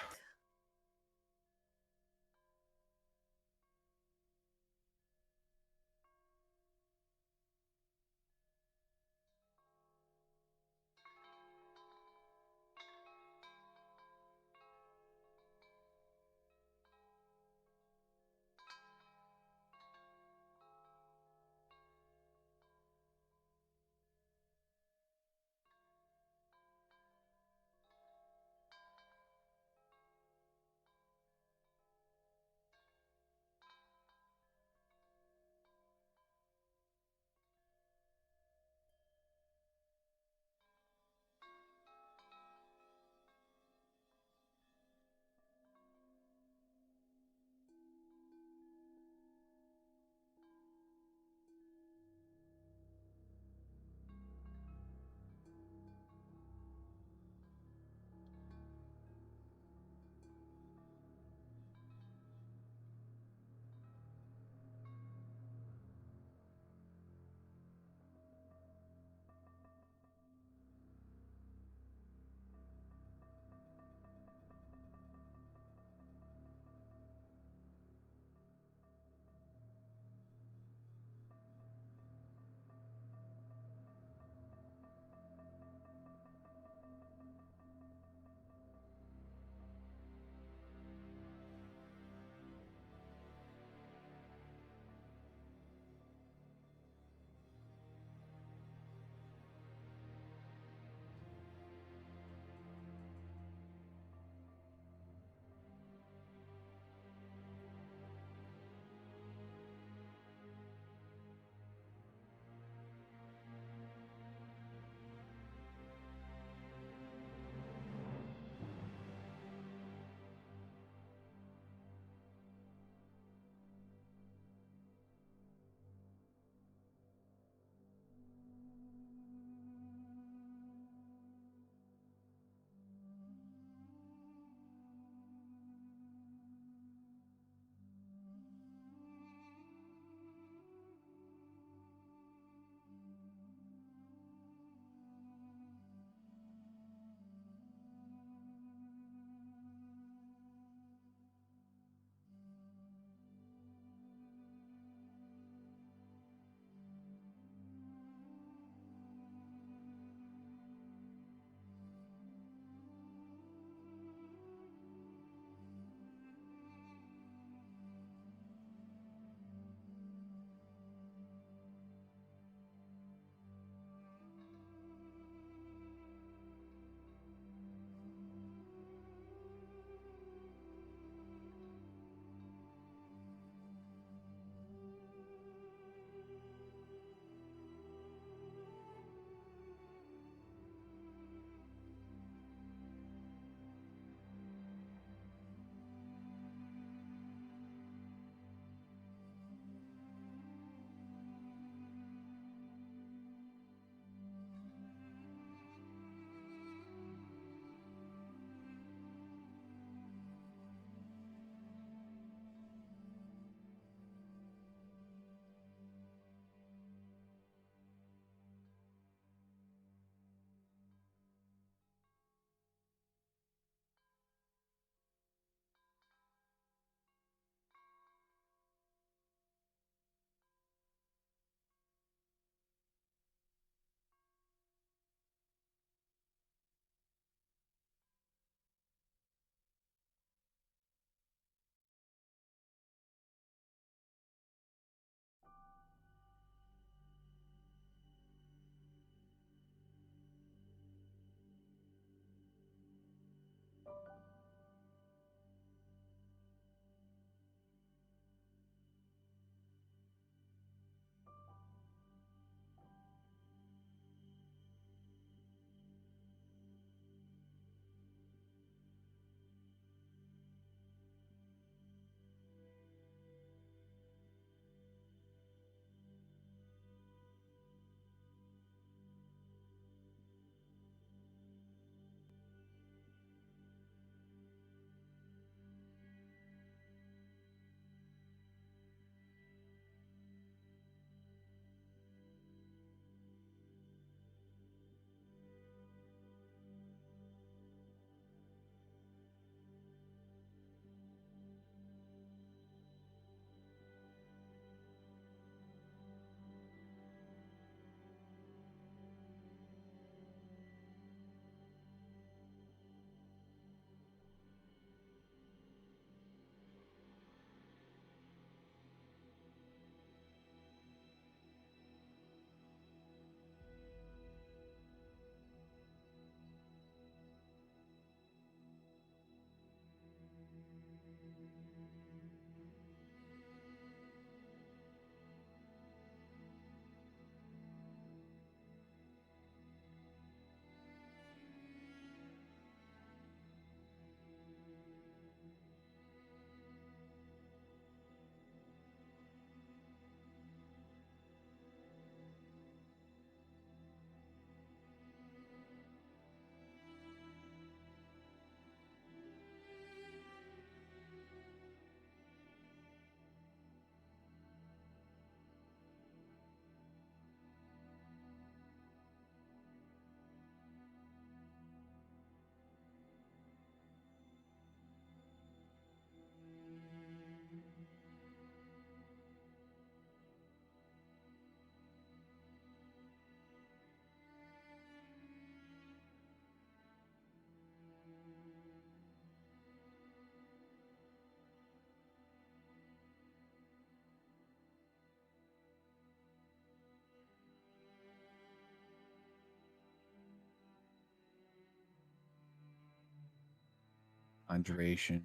Conjuration.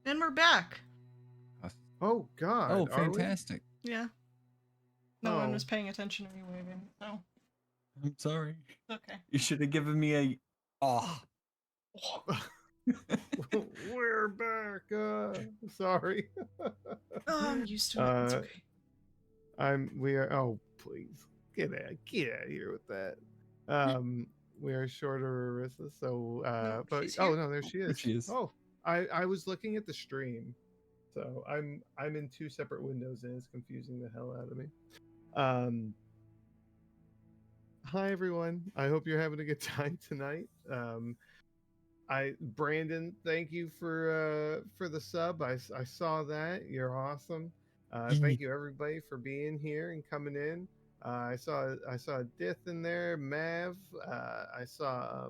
And we're back. Oh God! Oh, are we? fantastic. Yeah. No one Oh. was paying attention or you waving, so I'm sorry. it's okay. You should have given me a. Oh. We're back. Sorry. Oh, I'm used to it. It's Uh, okay. We are. Oh, please get out of here with that. We are shorter, Arissa. So, No, but she's oh here. no, there she There is. she is. Oh, I was looking at the stream, so I'm in two separate windows and it's confusing the hell out of me. Hi everyone. I hope you're having a good time tonight. Brandon, thank you for the sub. I saw that. You're awesome. Thank you everybody for being here and coming in. I saw Dith in there, Mav. I saw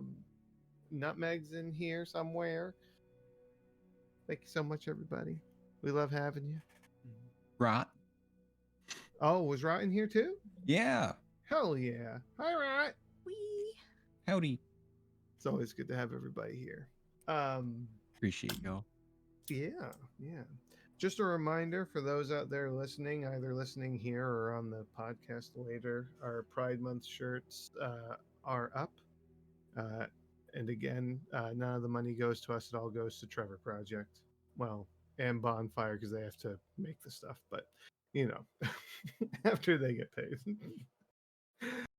Nutmegs in here somewhere. Thank you so much, everybody. We love having you. Rot. Oh, was Rot in here too? Yeah. Hell yeah! Hi, Rot. Wee. Howdy. It's always good to have everybody here. Appreciate y'all. Yeah. Just a reminder for those out there listening, either listening here or on the podcast later, our Pride Month shirts are up. And again, none of the money goes to us. It all goes to Trevor Project. Well, and Bonfire because they have to make the stuff. But, after they get paid.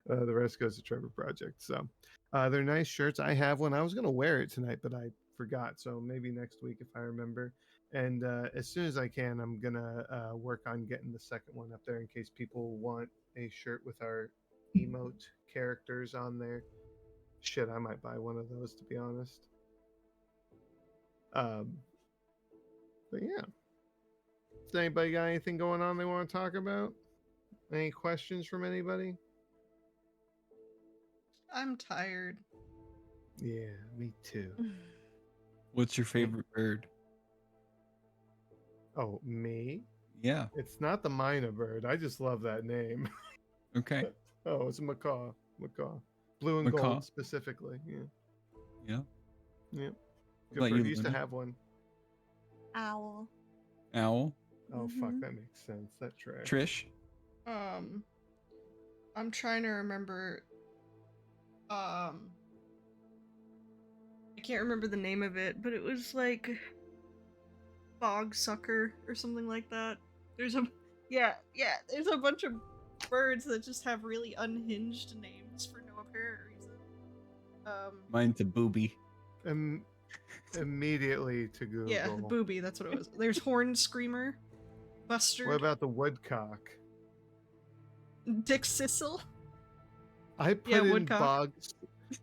The rest goes to Trevor Project. So they're nice shirts. I have one. I was going to wear it tonight, but I forgot. So maybe next week if I remember. And as soon as I can, I'm going to work on getting the second one up there in case people want a shirt with our emote characters on there. Shit, I might buy one of those to be honest. But yeah. Does anybody got anything going on they want to talk about? Any questions from anybody? I'm tired. Yeah, me too. What's your favorite bird? Oh, me? Yeah. It's not the Mina bird. I just love that name. Okay. Oh, it's a macaw. Macaw. Blue and Macaw. gold specifically. Yeah. Yeah. Yeah. What about Good for you, used to Luna? have one. Owl. Owl. Oh fuck, Mhm. that makes sense. That track. Trish. I'm trying to remember. I can't remember the name of it, but it was like bog sucker or something like that. There's a there's a bunch of birds that just have really unhinged names for no apparent reason. Mine's a booby. Immediately to Google. Yeah, booby, that's what it was. There's horned screamer, bustard, What about the woodcock? Dick Sissel. I put Yeah, in woodcock. bog.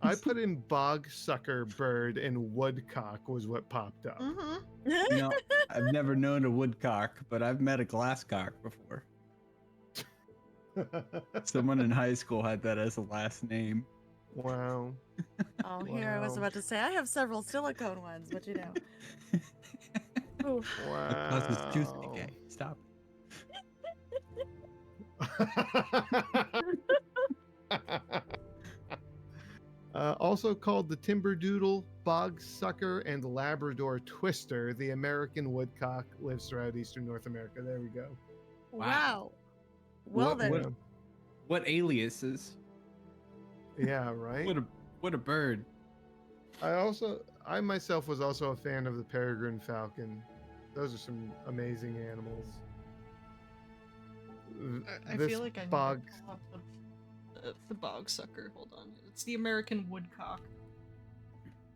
I put in bog sucker bird and woodcock was what popped up. Mm-hmm. I've never known a woodcock, but I've met a glasscock before. Someone in high school had that as a last name. Wow. Oh, here I was Wow. about to say I have several silicone ones, but you know. Oof. It causes toothache. Stop. Also called the timberdoodle, bog sucker, and Labrador twister, the American woodcock lives throughout eastern North America. There we go. Wow. Well What- then. what- What aliases? Yeah, right. What a bird. I myself was also a fan of the peregrine falcon. Those are some amazing animals. I This feel like I need bog. to pull up the bog sucker. Hold on, it's the American woodcock.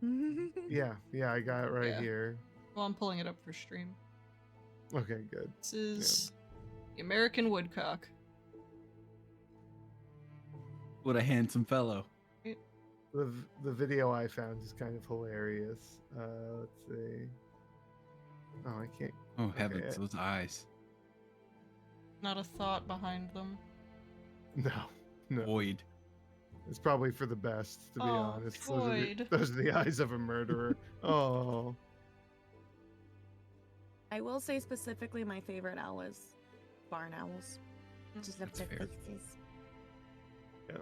Yeah, I got it right Yeah. here. Well, I'm pulling it up for stream. Okay, good. This is the American woodcock. What a handsome fellow. The video I found is kind of hilarious. Let's see. Oh, I can't. Oh heavens, Okay. those eyes. Not a thought behind them. No. Void. It's probably for the best, to be Oh, honest. Floyd. Those are the eyes of a murderer. Oh. I will say specifically my favorite owl is barn owls. Just have That's their fair. faces. Yeah.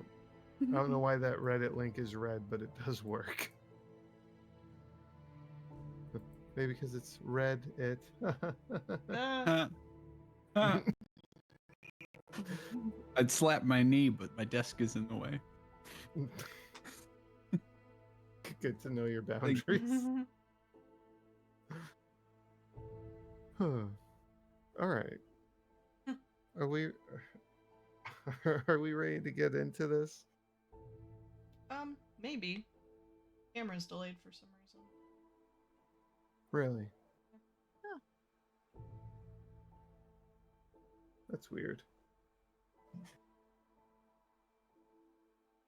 I don't know why that Reddit link is red, but it does work. Maybe because it's red. It. Ah, I'd slap my knee, but my desk is in the way. Good to know your Thank boundaries. Huh. All right. Are we? Are we ready to get into this? Maybe. Camera's delayed for some reason. Really? Oh. That's weird.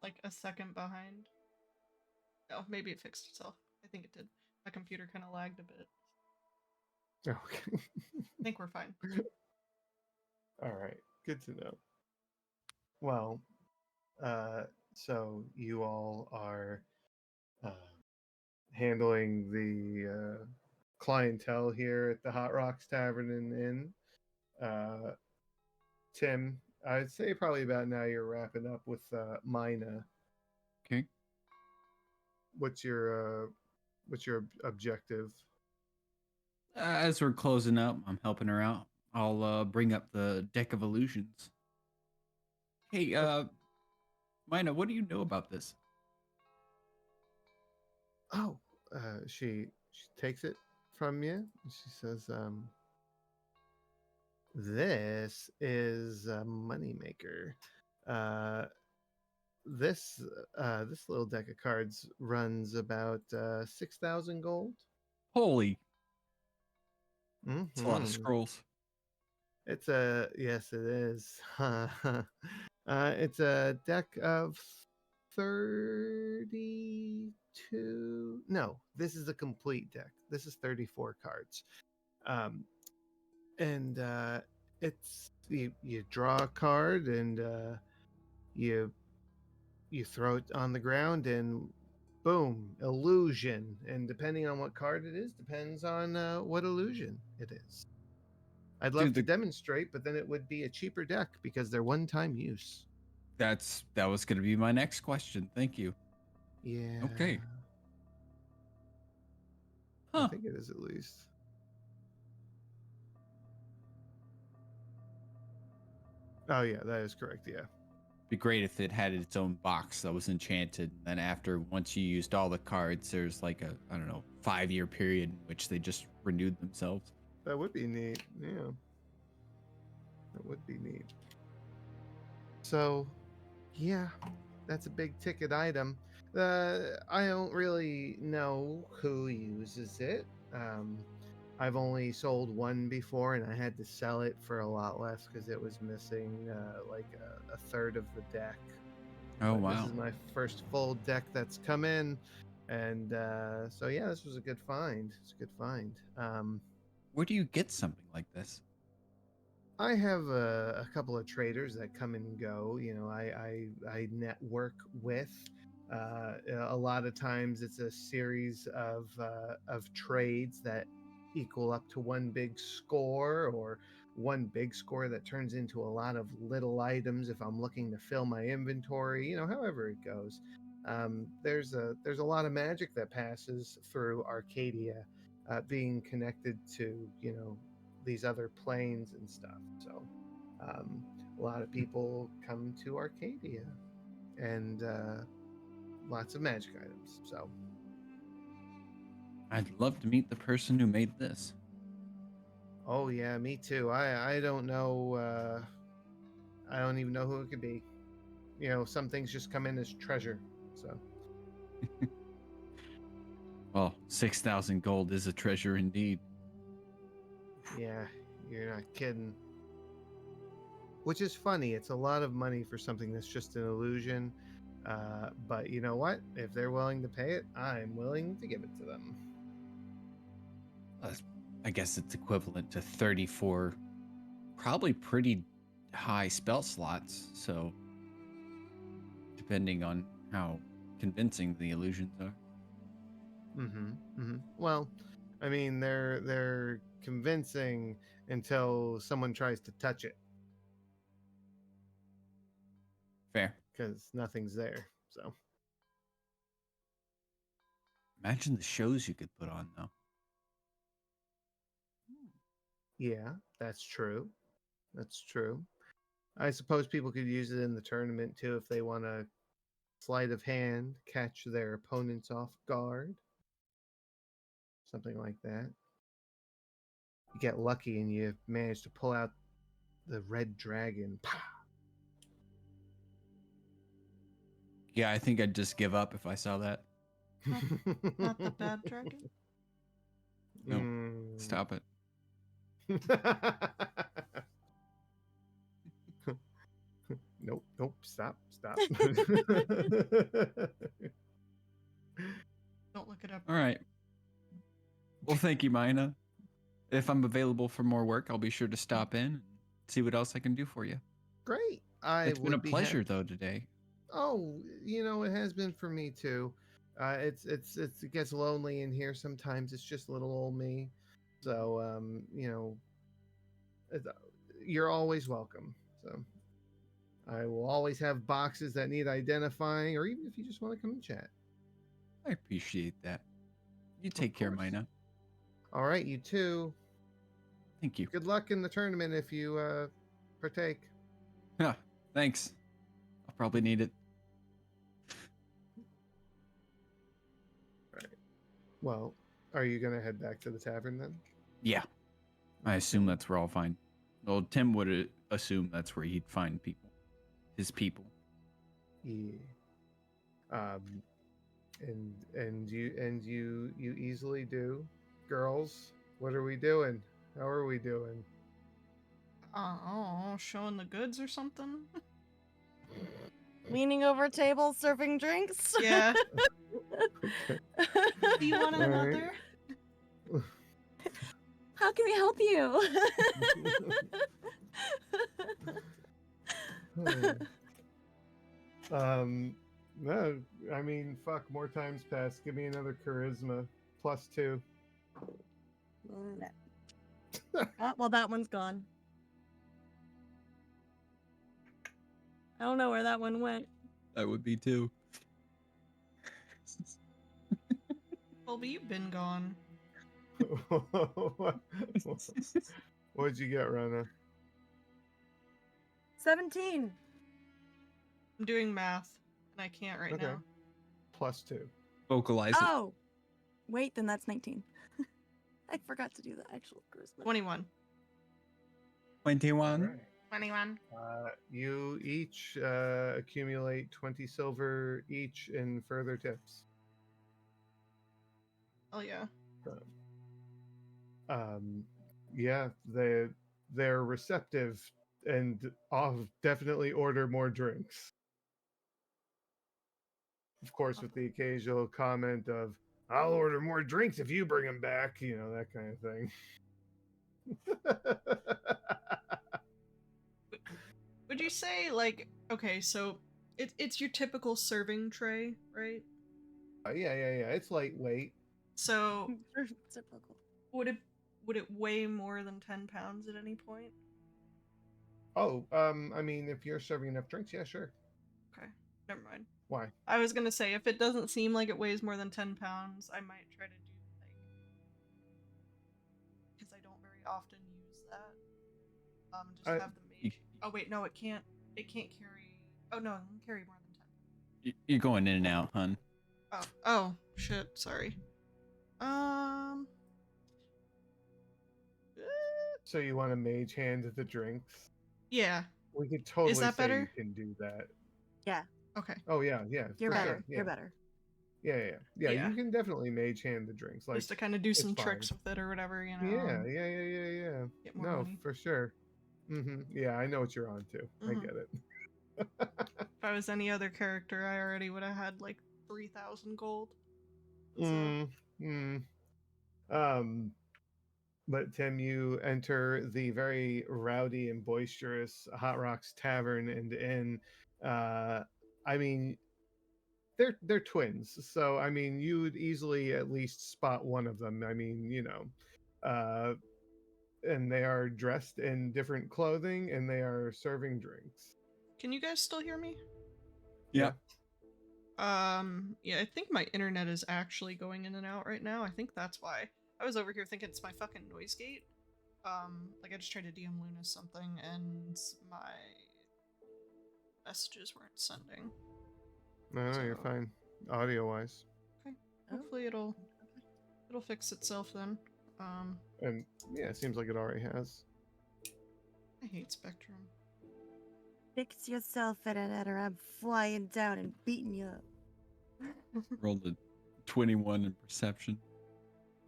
Like a second behind. Oh, maybe it fixed itself. I think it did. My computer kind of lagged a bit. Okay. I think we're fine. All right. Good to know. Well, so you all are uh, handling the clientele here at the Hot Rocks Tavern and Inn. Tim, I'd say probably about now you're wrapping up with Mina. Okay. What's your objective? As we're closing up, I'm helping her out. I'll bring up the deck of illusions. Hey, Mina, what do you know about this? Oh, she takes it from you. She says, "This is a moneymaker. Uh, this little deck of cards runs about 6,000 gold. Holy, it's a lot of Mm-hmm. scrolls. It's a yes, it is. It's a deck of 32. No, this is a complete deck. This is 34 cards. Um, and it's you draw a card and you you throw it on the ground and boom, illusion. And depending on what card it is, depends on what illusion it is. I'd love Dude, to demonstrate, but then it would be a cheaper deck because they're one-time use. that was going to be my next question. Thank you. Yeah. Okay. I Huh. think it is at least. Oh yeah, that is correct. Yeah. Be great if it had its own box that was enchanted. And then after once you used all the cards, there's like a I don't know 5-year period in which they just renewed themselves. That would be neat. Yeah. That would be neat. So, yeah, that's a big ticket item. I don't really know who uses it. I've only sold one before, and I had to sell it for a lot less because it was missing like a third of the deck. Oh But this wow. is my first full deck that's come in, and so yeah, this was a good find. It's a good find. Where do you get something like this? I have a couple of traders that come and go. You know, I network with. A lot of times, it's a series of trades that equal up to one big score, or one big score that turns into a lot of little items. If I'm looking to fill my inventory, you know, however it goes. There's a lot of magic that passes through Arcadia, being connected to these other planes and stuff. So a lot of people come to Arcadia, and lots of magic items. So I'd love to meet the person who made this. oh yeah, me too. I don't know. I don't even know who it could be. You know, some things just come in as treasure. So Well, 6,000 gold is a treasure indeed. yeah, you're not kidding. Which is funny. It's a lot of money for something that's just an illusion. But you know what? If they're willing to pay it, I'm willing to give it to them. I guess it's equivalent to 34, probably pretty high spell slots. So, depending on how convincing the illusions are. Mm-hmm. Mm-hmm. Well, I mean, they're convincing until someone tries to touch it Fair. because nothing's there. So Imagine the shows you could put on, though. Yeah, that's true. That's true. I suppose people could use it in the tournament too if they want to sleight of hand, catch their opponents off guard. Something like that. You get lucky and you manage to pull out the red dragon. Yeah, I think I'd just give up if I saw that. Not the bad dragon. No, Mm. stop it. Nope, nope, stop. Don't look it up. All right. Well, thank you, Mina. If I'm available for more work, I'll be sure to stop in and see what else I can do for you. Great. It's been a pleasure, though, today. Oh, it has been for me too. It gets lonely in here sometimes. It's just little old me. So you're always welcome. So I will always have boxes that need identifying, or even if you just want to come and chat. I appreciate that. You take care, course. Mina. All right, you too. Thank you. Good luck in the tournament if you partake. Yeah, thanks. I'll probably need it. Well, are you gonna head back to the tavern then? Yeah. I assume that's where I'll find. Well, Tim would assume that's where he'd find people. His people. Yeah. And you easily do. Girls, what are we doing? How are we doing? Oh, showing the goods or something? Leaning over tables, serving drinks. Yeah. Okay. Do you want All right. another? How can we help you? No, I mean, fuck, more times pass. Give me another charisma. +2. Oh, well, that one's gone. I don't know where that one went. That would be too. Colby, you've been gone. What'd you get, Rana? 17. I'm doing math, and I can't right Okay. now. +2. Vocalize it. Oh, wait, then that's 19. I forgot to do the actual charisma. 21. 21. Alright. 21. You each accumulate 20 silver each in further tips. Oh yeah. Yeah, they're receptive and definitely order more drinks. Of course, with the occasional comment of, I'll order more drinks if you bring them back, that kind of thing. Would you say, like, okay, so it's your typical serving tray, right? Yeah. It's lightweight. So Typical. would it weigh more than 10 pounds at any point? Oh, I mean, if you're serving enough drinks, yeah, sure. Okay, never mind. Why? I was gonna say, if it doesn't seem like it weighs more than 10 pounds, I might try to do, like, because I don't very often use that. Just have the mage. Oh wait, no, it can't carry. Oh no, it can carry more than 10. You're going in and out, hun. Oh, shit, sorry. So you want a mage hand the drinks? Yeah. We could totally Is that say better? you can do that. Yeah, Okay. Oh yeah, you're for better. sure. Yeah. You're better. Yeah. Yeah. You can definitely mage hand the drinks. Like, Just to kind of do some fine. tricks with it or whatever, you know. Yeah. Get more No, money. for sure. Yeah, I know what you're on to. I Mhm. get it. If I was any other character, I already would have had like 3,000 gold. But Tim, you enter the very rowdy and boisterous Hot Rocks Tavern and Inn. I mean, they're twins, so I mean, you would easily at least spot one of them. I mean, and they are dressed in different clothing and they are serving drinks. Can you guys still hear me? Yeah. Yeah, I think my internet is actually going in and out right now. I think that's why. I was over here thinking it's my fucking noise gate. Like I just tried to DM Luna something and my messages weren't sending. No, you're So- fine. Audio wise. Okay. Oh. Hopefully it'll fix itself then. And yeah, it seems like it already has. I hate Spectrum. Fix yourself, or I'm flying down and beating you up. Rolled a 21 in perception.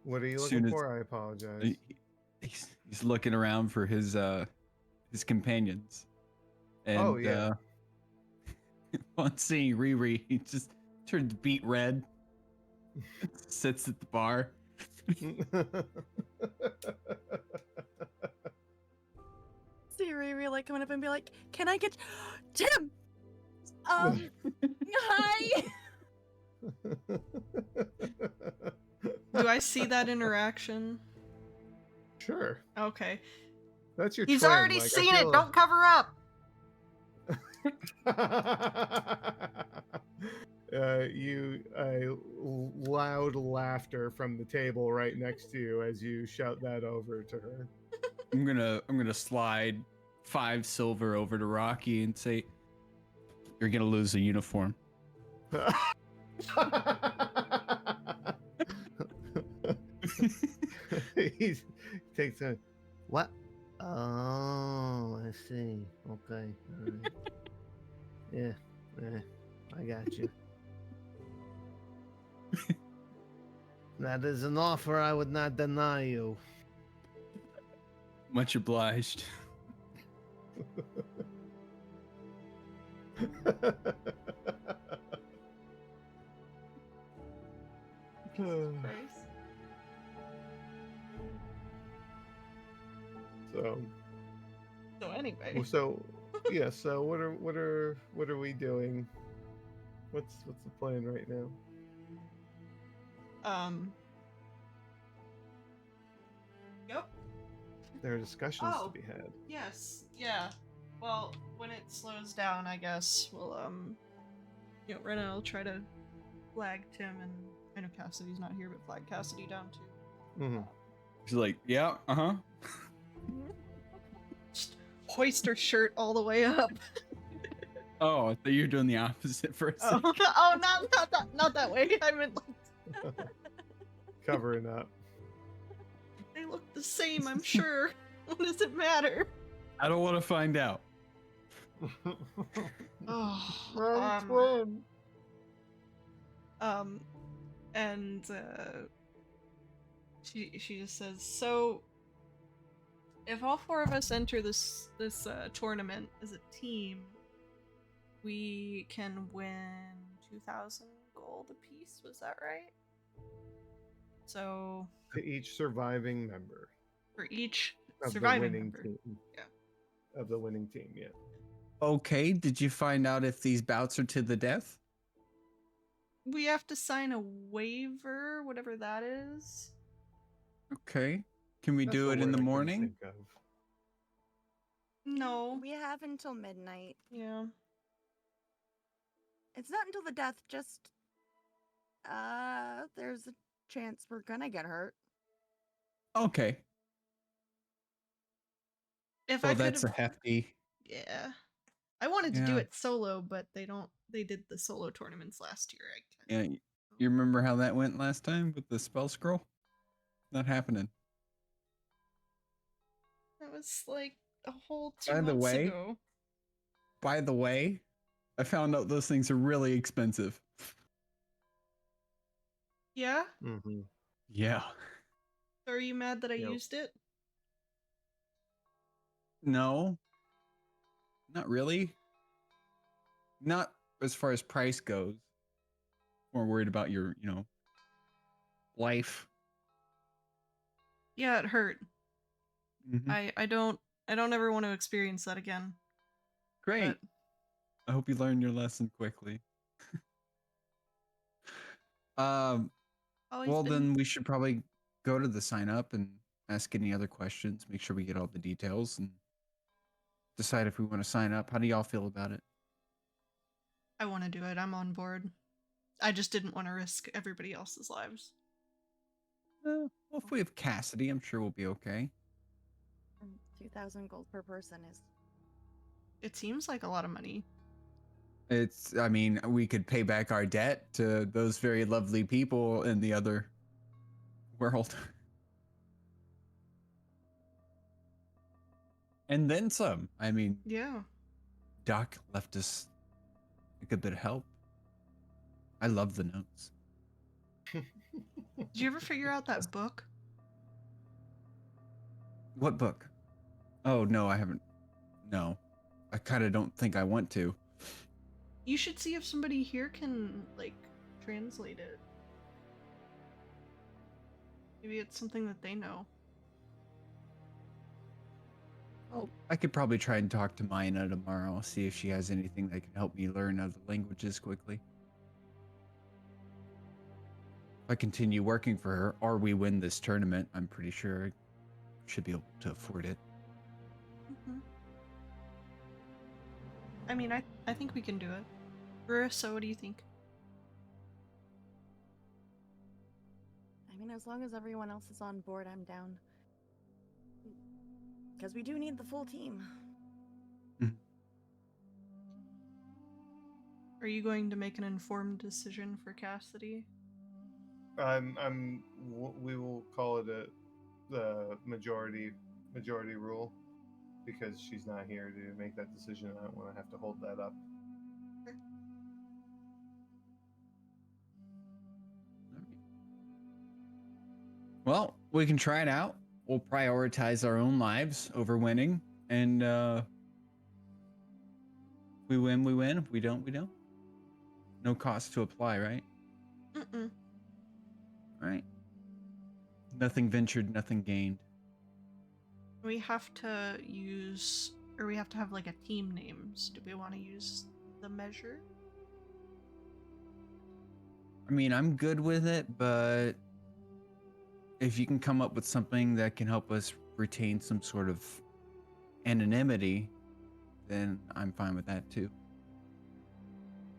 What are you Soon looking as- for? I apologize. He's looking around for his companions. And Oh, yeah. on seeing Riri, he just turns beet red. Sits at the bar. See Riri like coming up and be like, "Can I get Tim? Hi." Do I see that interaction? Sure. Okay. That's your He's twin, already like, I seen it. feel- Don't cover up. Loud laughter from the table right next to you as you shout that over to her. I'm gonna slide 5 silver over to Rocky and say, "You're gonna lose a uniform." He takes a What? Oh, I see. Okay. All right. Yeah, I got you. That is an offer I would not deny you. Much obliged. So Anyway. so yeah, so what are we doing? What's the plan right now? Yep. There are discussions Oh. to be had. Yes. Yeah. Well, when it slows down, I guess we'll right now I'll try to flag Tim, and I know Cassidy's not here, but flag Cassidy down too. Hmm. He's like, "Yeah, uh-huh." Just hoist her shirt all the way up. Oh, I thought you were doing the opposite for a second. Oh, not that way. I meant like Covering up. they look the same. I'm sure. What does it matter? I don't want to find out. Oh, and she just says, so if all 4 of us enter this tournament as a team, we can win 2,000 gold apiece. Was that right? So To each surviving member for each of surviving the winning member. team. Yeah. Of the winning team, yeah. Okay, did you find out if these bouts are to the death? We have to sign a waiver, whatever that is. Okay. Can we That's do the it in word the I couldn't morning? think of. No. We have until midnight. Yeah. It's not until the death, just there's a chance we're gonna get hurt. Okay. If Well, I could that's a hefty. Yeah. I wanted to do Yeah. it solo, but they did the solo tournaments last year. Yeah, you remember how that went last time with the spell scroll? Not happening. That was like a whole 2 By the months way- ago. By the way, I found out those things are really expensive. Yeah? Mm-hmm. Yeah. So are you mad that I Yep. used it? No. Not really. Not as far as price goes. More worried about your, life. Yeah, it hurt. Mhm. I don't ever want to experience that again. Great. But I hope you learn your lesson quickly. always Well, been- then we should probably go to the sign up and ask any other questions. Make sure we get all the details and decide if we want to sign up. How do y'all feel about it? I want to do it. I'm on board. I just didn't want to risk everybody else's lives. Well, if we have Cassidy, I'm sure we'll be okay. 2,000 gold per person is. It seems like a lot of money. I mean, we could pay back our debt to those very lovely people in the other world. And then some. I mean, Yeah. Doc left us a good bit of help. I love the notes. Did you ever figure out that book? What book? Oh, no, I haven't. No. I kind of don't think I want to. You should see if somebody here can, like, translate it. Maybe it's something that they know. Well, I could probably try and talk to Mina tomorrow, see if she has anything that can help me learn other languages quickly. If I continue working for her, or we win this tournament, I'm pretty sure I should be able to afford it. Mm-hmm. I mean, I think we can do it. Marissa, what do you think? I mean, as long as everyone else is on board, I'm down. Because we do need the full team. Are you going to make an informed decision for Cassidy? We will call it the majority rule, because she's not here to make that decision. I don't want to have to hold that up. Well, we can try it out. We'll prioritize our own lives over winning, and we win, we win. If we don't, we don't. No cost to apply, right? Mm-mm. Right. Nothing ventured, nothing gained. We have to use, or we have to have like a team names. Do we want to use the measure? I mean, I'm good with it, but if you can come up with something that can help us retain some sort of anonymity, then I'm fine with that too.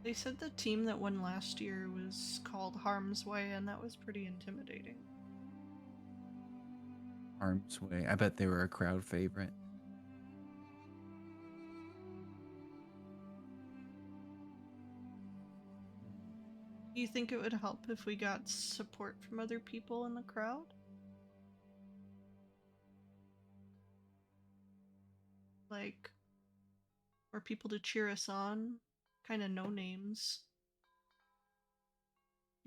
They said the team that won last year was called Harm's Way, and that was pretty intimidating. Harm's Way. I bet they were a crowd favorite. Do you think it would help if we got support from other people in the crowd? Like, or people to cheer us on? Kind of no names.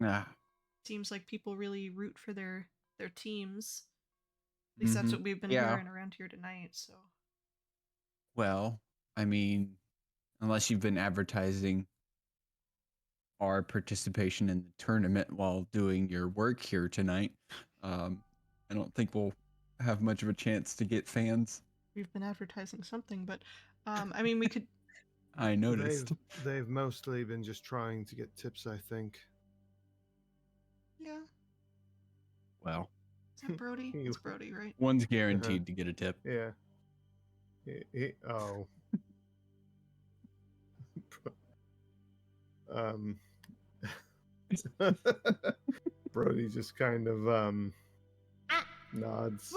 Ah. Seems like people really root for their teams. At least that's what we've been hearing around here tonight, so. Well, I mean, unless you've been advertising our participation in the tournament while doing your work here tonight, I don't think we'll have much of a chance to get fans. We've been advertising something, but I mean, we could. I noticed. They've mostly been just trying to get tips, I think. Yeah. Well, Is that Brody? It's Brody, right? One's guaranteed to get a tip. Yeah. Oh. Brody just kind of nods.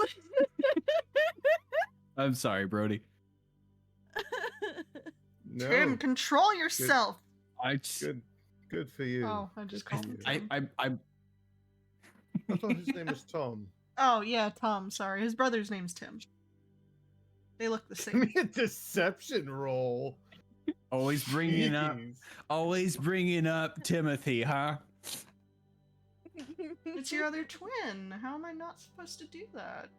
I'm sorry, Brody. No, Tim, control yourself. good for you. Oh, I just called him I Tim. I thought his name was Tom. Oh yeah, Tom. Sorry, his brother's name's Tim. They look the Give same. me a deception roll. Always bringing up Timothy, huh? It's your other twin. How am I not supposed to do that?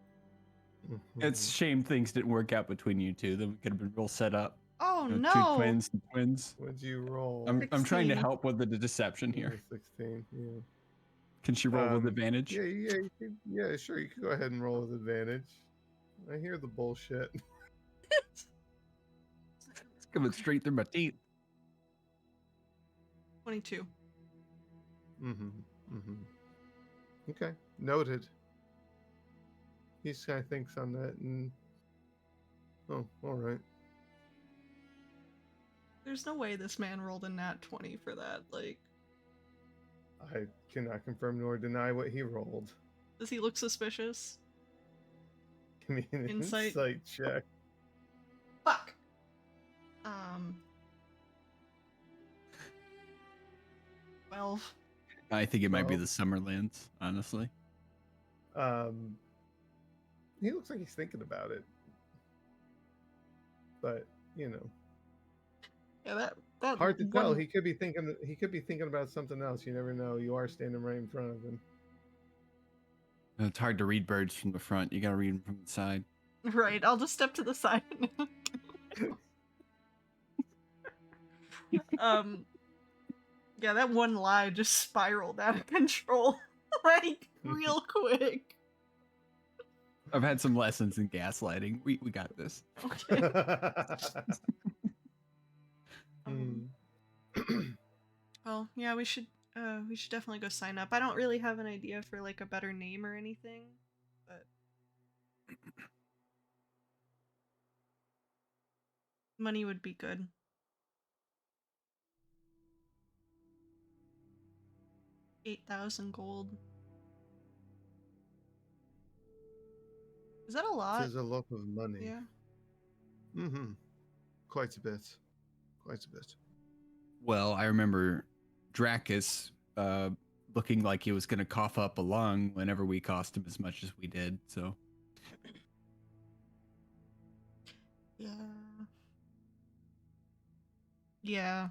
It's a shame things didn't work out between you two. Then we could have been real set up. Oh You know, no! Two twins and twins. What'd you roll? I'm trying to 16. help with the deception here. 16. Yeah. Can she roll with advantage? Yeah, sure. You can go ahead and roll with advantage. I hear the bullshit. It's coming straight through my teeth. 22. Okay, noted. He kind of thinks on that, and oh, all right. There's no way this man rolled a nat 20 for that. Like, I cannot confirm nor deny what he rolled. does he look suspicious? me an Insight. insight check. Fuck. 12. I think it might be Well- the Summerlands, honestly. He looks like he's thinking about it, but you know, Yeah, that hard to tell. one- He could be thinking. He could be thinking about something else. You never know. You are standing right in front of him. It's hard to read birds from the front. You gotta read them from the side. Right, I'll just step to the side. Yeah, that one lie just spiraled out of control, like real quick. I've had some lessons in gaslighting. We got this. Okay. Hmm. Well, yeah, we should definitely go sign up. I don't really have an idea for like a better name or anything, but money would be good. $8,000 gold. Is that a lot? There's a lot of money. Yeah. Mm-hmm. Quite a bit. Quite a bit. Well, I remember Dracus looking like he was gonna cough up a lung whenever we cost him as much as we did. So Yeah. Yeah.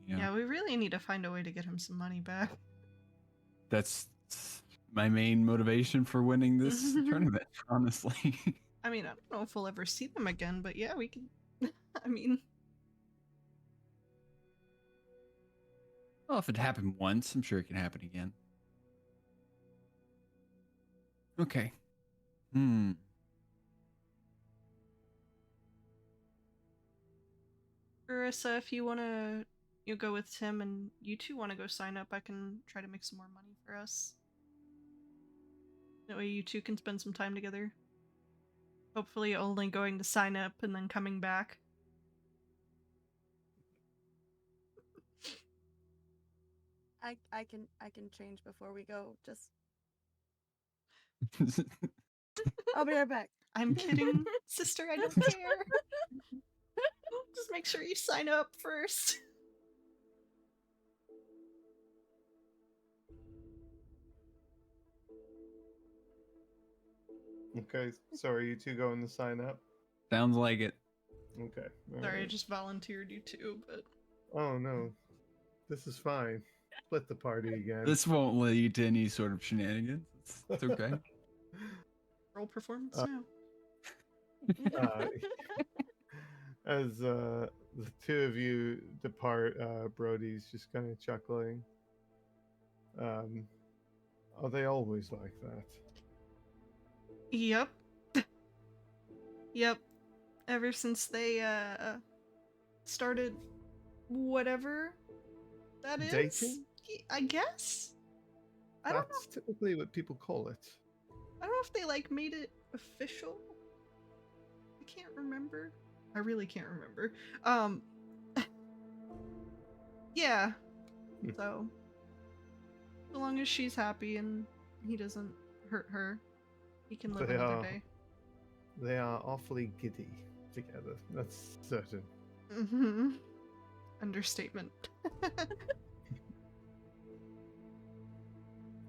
Yeah, we really need to find a way to get him some money back. that's my main motivation for winning this tournament. Honestly, I mean, I don't know if we'll ever see them again, but yeah, we can. I mean, well, if it happened once, I'm sure it can happen again. Okay. Marissa, if you wanna, go with Tim, and you two wanna go sign up, I can try to make some more money for us. That way, you two can spend some time together. Hopefully, only going to sign up and then coming back. I can change before we go. Just I'll be right back. I'm kidding, sister. I don't care. Just make sure you sign up first. Okay. So are you two going to sign up? Sounds like it. Okay. all Sorry, I right. just volunteered you too, but Oh no. This is fine. Split the party again. This won't lead to any sort of shenanigans. It's okay. roll performance Uh, now. As the two of you depart, Brody's just kind of chuckling. Are they always like that? Yep. Yep. Ever since they started whatever that is. Dating? I guess. I don't know. That's typically what people call it. I don't know if they like made it official. I can't remember. I really can't remember. Yeah. Hmm. So long as she's happy and he doesn't hurt her, he can live They another are. day. They are awfully giddy together. That's certain. Mm-hmm. Understatement.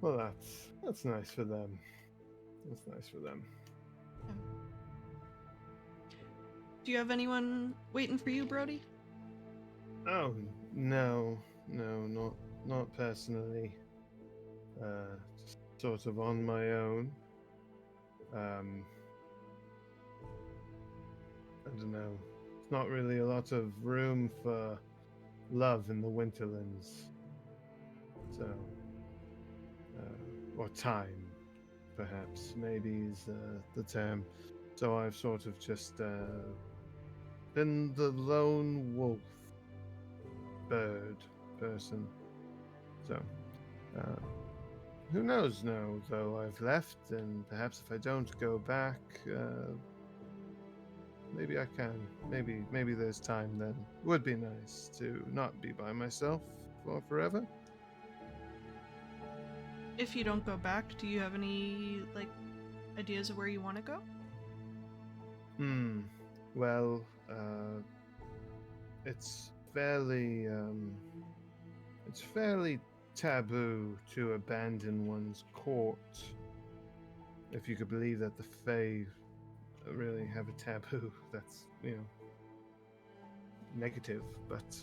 Well, that's nice for them. That's nice for them. Do you have anyone waiting for you, Brody? Oh no, not personally. Just sort of on my own. I don't know. It's not really a lot of room for love in the Winterlands. So, or time, perhaps, maybe is the term. So I've sort of just been the lone wolf bird person. So, who knows now, though I've left, and perhaps if I don't go back, maybe I can. Maybe there's time then. It would be nice to not be by myself for forever. If you don't go back, do you have any ideas of where you want to go? Hmm. Well, it's fairly taboo to abandon one's court. If you could believe that the Fae really have a taboo, that's negative. But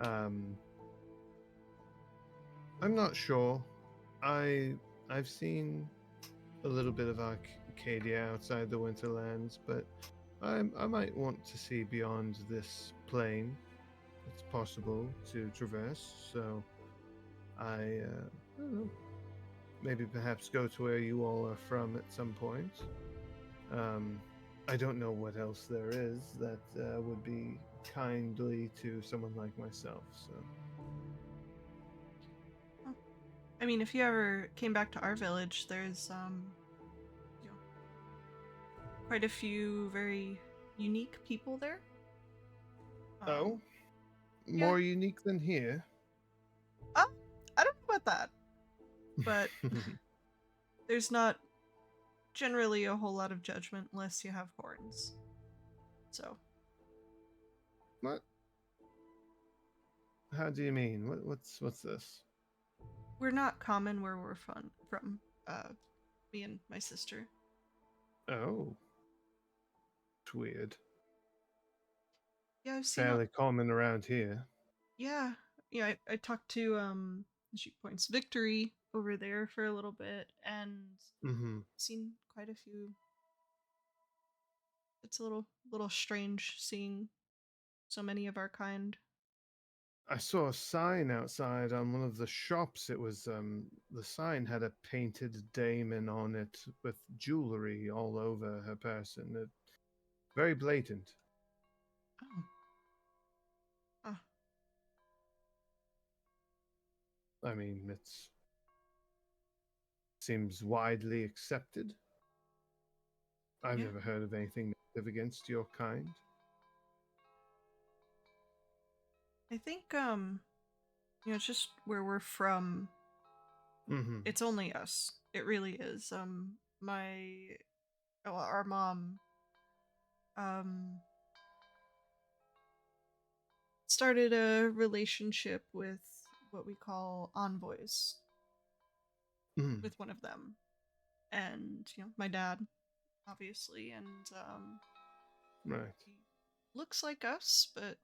I'm not sure. I've seen a little bit of Arcadia outside the Winterlands, but I might want to see beyond this plane. It's possible to traverse, so I don't know. Maybe perhaps go to where you all are from at some point. I don't know what else there is that would be kindly to someone like myself. So I mean, if you ever came back to our village, there's you know, quite a few very unique people there. oh, yeah. more unique than here. I don't know about that, but there's not generally a whole lot of judgment unless you have horns. So What? How do you mean? What's this? we're not common where we're from. Me and my sister. Oh, it's weird. Yeah, I've seen. Fairly common around here. Yeah, yeah. I talked to she points Victory over there for a little bit, and Mm-hmm. seen quite a few. It's a little strange seeing so many of our kind. I saw a sign outside on one of the shops. It was the sign had a painted daemon on it with jewelry all over her person. Very blatant. Oh. Ah. I mean, it's seems widely accepted. I've Yeah. never heard of anything negative against your kind. I think it's just where we're from. Mm-hmm. It's only us. It really is. Our mom um started a relationship with what we call envoys Mm-hmm. with one of them. And, my dad, obviously, and Right. he looks like us, but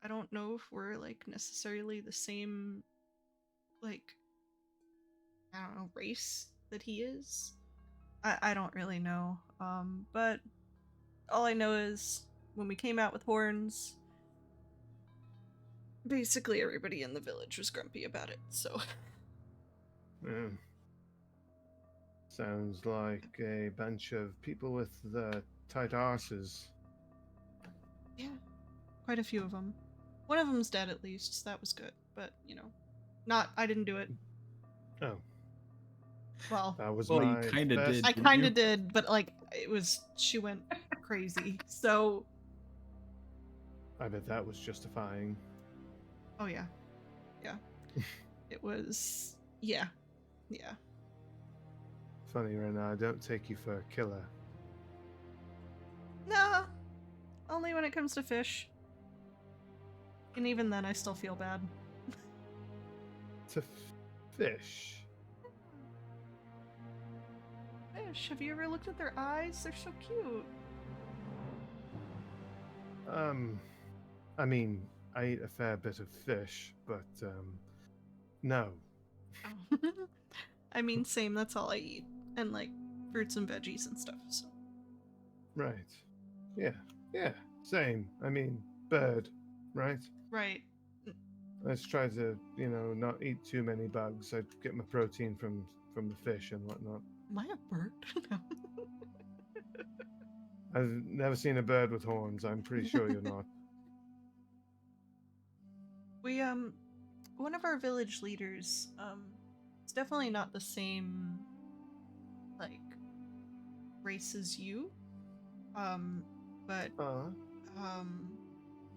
I don't know if we're like necessarily the same, like, I don't know, race that he is. I don't really know. But all I know is when we came out with horns, basically everybody in the village was grumpy about it. So Yeah. Sounds like a bunch of people with the tight arses. yeah, quite a few of them. One of them's dead at least, so that was good. But not I didn't do it. Oh, Well, that was Well, you my kinda best. did. I Didn't kind you? of did, but like she went crazy. So, I bet that was justifying. oh yeah, yeah, it was. Yeah. Funny, Rena, I don't take you for a killer. Nah, only when it comes to fish. And even then, I still feel bad. To fish. Fish, have you ever looked at their eyes? They're so cute. I mean, I eat a fair bit of fish, but no. Oh. I mean, same. That's all I eat, and like fruits and veggies and stuff. So. Right. Yeah, same. I mean, bird, right? Right. I just try to, not eat too many bugs. I get my protein from the fish and whatnot. Am I a bird? I've never seen a bird with horns. I'm pretty sure you're not. We one of our village leaders, it's definitely not the same like race as you. But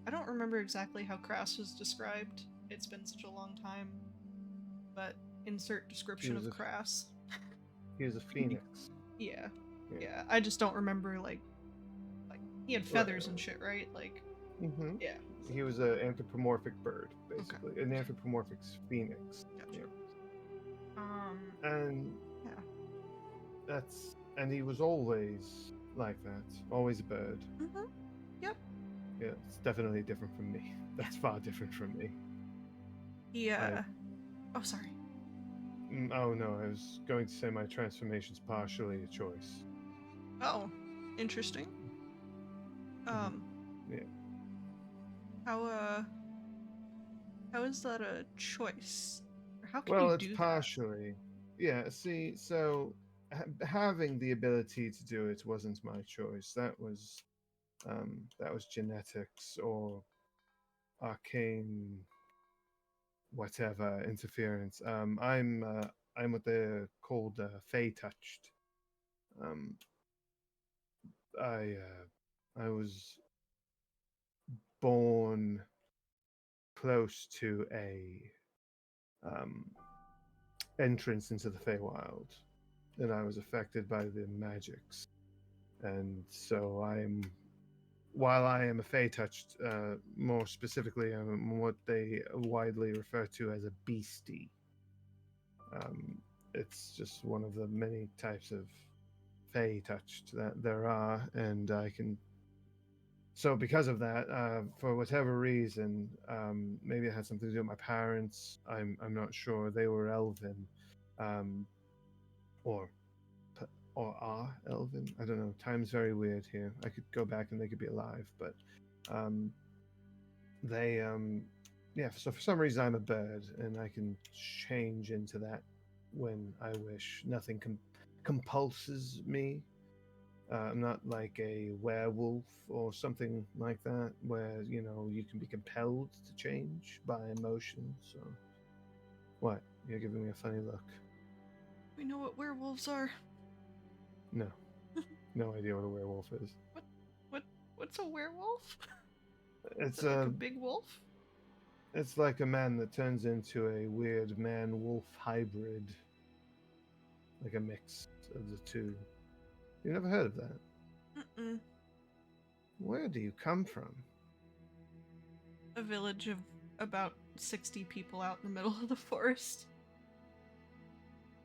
I don't remember exactly how Crass was described. It's been such a long time. But insert description of Crass. He was a phoenix. Yeah. I just don't remember like He had feathers and shit, right? Like, Mm-hmm. yeah. He was an anthropomorphic bird, basically, an anthropomorphic phoenix. Gotcha. Yeah. And yeah. and he was always like that, always a bird. Mm-hmm. Yep. Yeah, it's definitely different from me. That's far different from me. Yeah. Oh, sorry. Oh no, I was going to say my transformation's partially a choice. Oh, interesting. Yeah. How is that a choice? Or how can Well, you it's do partially. Yeah, see, so having the ability to do it wasn't my choice. That was genetics or arcane whatever interference. I'm what they're called Fey touched. Um, I was born close to a um, entrance into the Feywild, and I was affected by the magics. And so while I am a Fey touched, more specifically, I'm what they widely refer to as a beastie. It's just one of the many types of Fey touched that there are, and I can. So because of that, for whatever reason, maybe it had something to do with my parents. I'm not sure. They were Elven, um, or or are Elven. I don't know. Time's very weird here. I could go back and they could be alive, but um, they yeah. So for some reason, I'm a bird, and I can change into that when I wish. Nothing compulses me. I'm not like a werewolf or something like that, where you can be compelled to change by emotion. So, what? You're giving me a funny look. We know what werewolves are. No, no idea what a werewolf is. What's a werewolf? It's Is it like a big wolf? It's like a man that turns into a weird man-wolf hybrid, like a mix of the two. You never heard of that? Mm-mm. Where do you come from? A village of about 60 people out in the middle of the forest.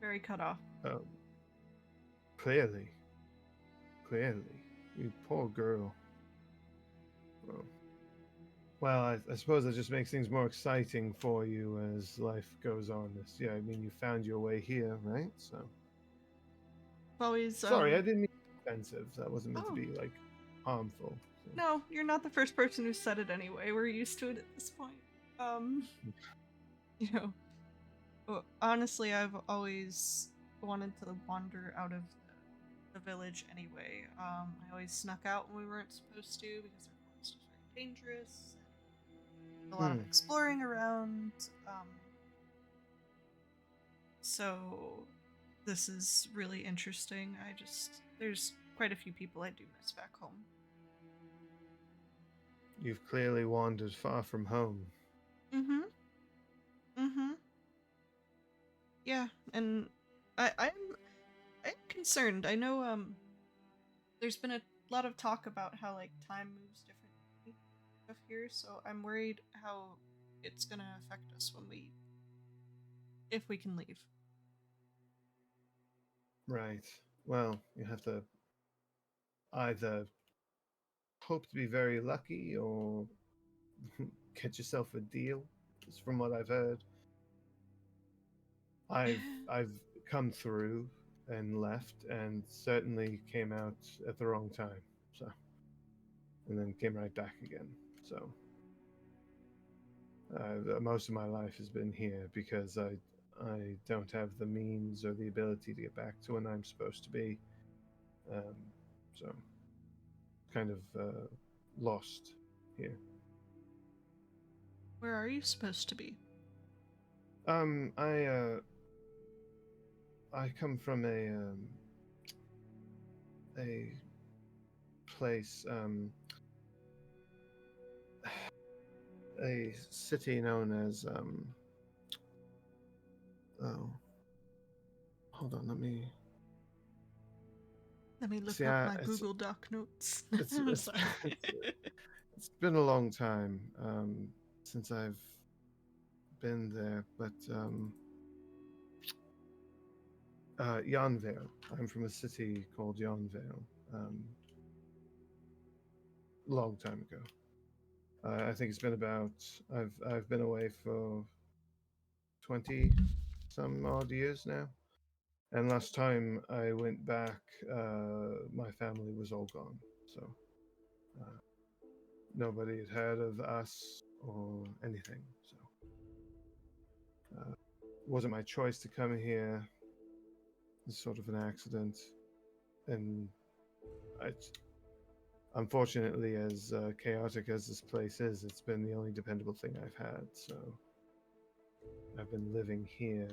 Very cut off. Oh, clearly. You poor girl. Oh. Well, I suppose that just makes things more exciting for you as life goes on. Yeah, I mean, you found your way here, right? So. Always. Sorry, I didn't mean offensive. That wasn't meant to Oh. be like harmful. So. No, you're not the first person who said it anyway. We're used to it at this point. Well, honestly, I've always wanted to wander out of the village anyway. I always snuck out when we weren't supposed to because the forest was very dangerous. And a lot of exploring around. So this is really interesting. There's quite a few people I do miss back home. You've clearly wandered far from home. Mm-hmm. Yeah, and I'm concerned. I know there's been a lot of talk about how like time moves differently up here, so I'm worried how it's gonna affect us if we can leave. Right. Well, you have to either hope to be very lucky or get yourself a deal. Just from what I've heard. I've come through and left, and certainly came out at the wrong time. So, and then came right back again. So, most of my life has been here because I don't have the means or the ability to get back to when I'm supposed to be. So, kind of lost here. Where are you supposed to be? I come from a place, a city known as oh, hold on, let me. Let me look See, up my it's Google Doc notes. it's Sorry. it's been a long time since I've been there, but Yonvale. I'm from a city called Yonvale. Long time ago. I think it's been about. I've been away for 20 some odd years now. And last time I went back, my family was all gone. So uh, nobody had heard of us or anything. So it wasn't my choice to come here. It's sort of an accident. And I, unfortunately, as chaotic as this place is, it's been the only dependable thing I've had. So I've been living here,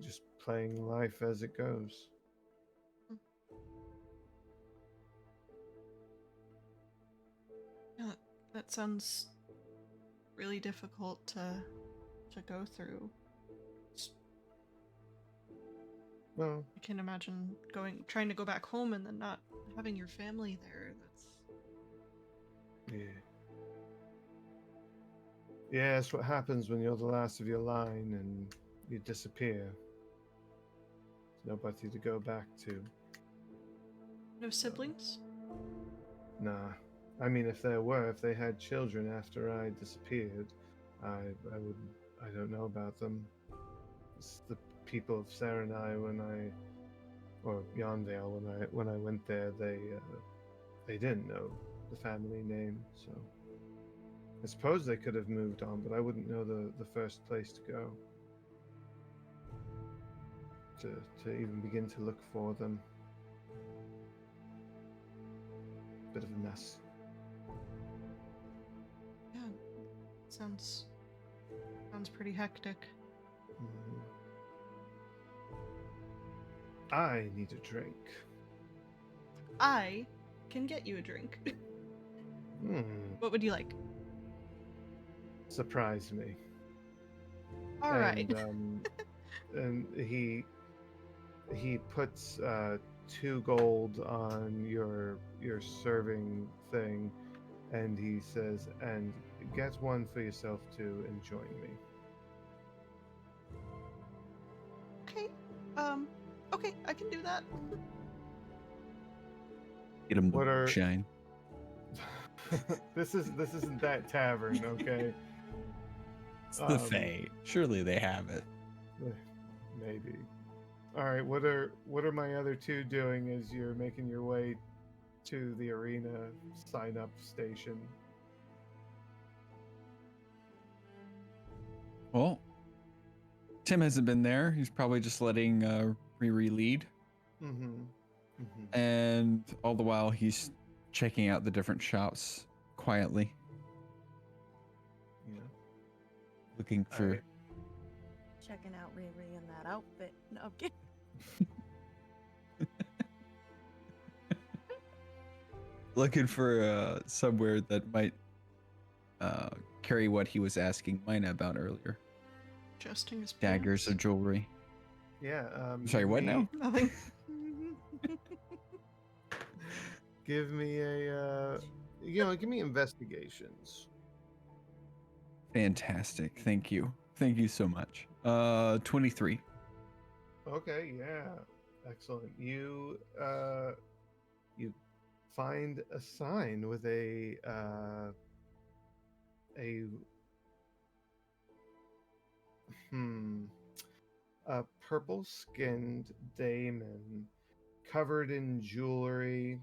just playing life as it goes. Yeah, that sounds really difficult to go through. Well, I can imagine trying to go back home and then not having your family there. That's yeah. Yeah, that's what happens when you're the last of your line and you disappear. There's nobody to go back to. no siblings. Nah. I mean, if they had children after I disappeared, I don't know about them. It's the people of Serenai or Yondale when I went there, they didn't know the family name, so I suppose they could have moved on, but I wouldn't know the first place to go to even begin to look for them. Bit of a mess. Yeah, sounds pretty hectic. Mhm. I need a drink. I can get you a drink. Hmm. What would you like? Surprise me. All right. And he puts 2 gold on your serving thing, and he says, "And get one for yourself too, and join me." Okay. Okay, I can do that. Get him What the are- shine. this isn't that tavern, okay? It's the Fae. Surely they have it. Maybe. All right. What are my other 2 doing as you're making your way to the arena sign-up station? Well, Tim hasn't been there. He's probably just letting Riri lead. Mm-hmm. Mm-hmm. And all the while, he's checking out the different shops quietly, Yeah. looking All for. right. Checking out Riri in that outfit. No, I'm kidding. Looking for somewhere that might carry what he was asking Mina about earlier. Adjusting his Daggers pants. of jewelry. Yeah. Sorry, give what me- now? Nothing. Give me a give me investigations. Fantastic. Thank you. Thank you so much. 23. Okay, yeah. Excellent. You find a sign with a a purple-skinned daemon covered in jewelry,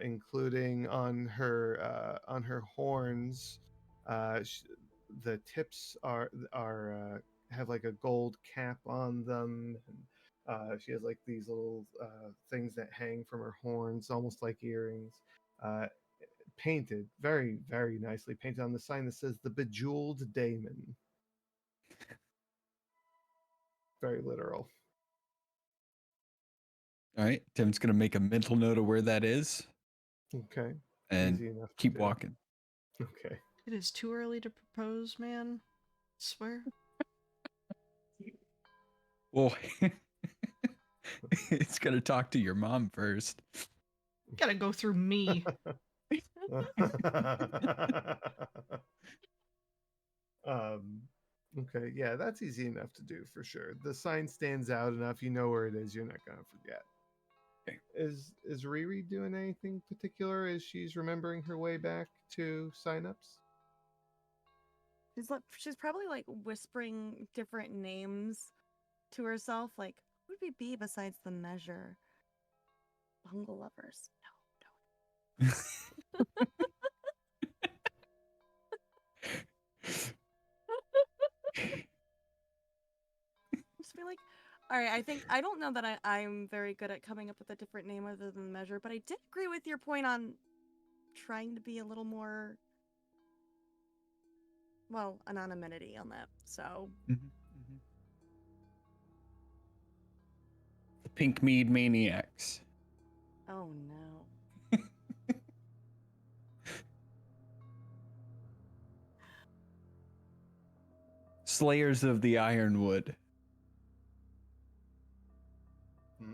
including on her horns. The tips have like a gold cap on them, and she has like these little things that hang from her horns, almost like earrings. Painted very, very nicely painted on the sign that says the Bejeweled Daemon. Very literal. All right. Tim's going to make a mental note of where that is Okay. and Easy enough to keep do. walking. Okay. It is too early to propose, man. Swear. Well, It's gonna talk to your mom first. Gotta go through me. um, okay, yeah, that's easy enough to do for sure. The sign stands out enough, you know where it is. You're not gonna forget. Okay. Is Riri doing anything particular as she's remembering her way back to signups? She's probably like whispering different names to herself, like who would be besides the measure? Bungle lovers. Just be like, all right, I don't know that I'm very good at coming up with a different name other than measure, but I did agree with your point on trying to be a little more, well, anonymity on that. So The Pink Mead Maniacs. oh no. Slayers of the Ironwood. Hmm.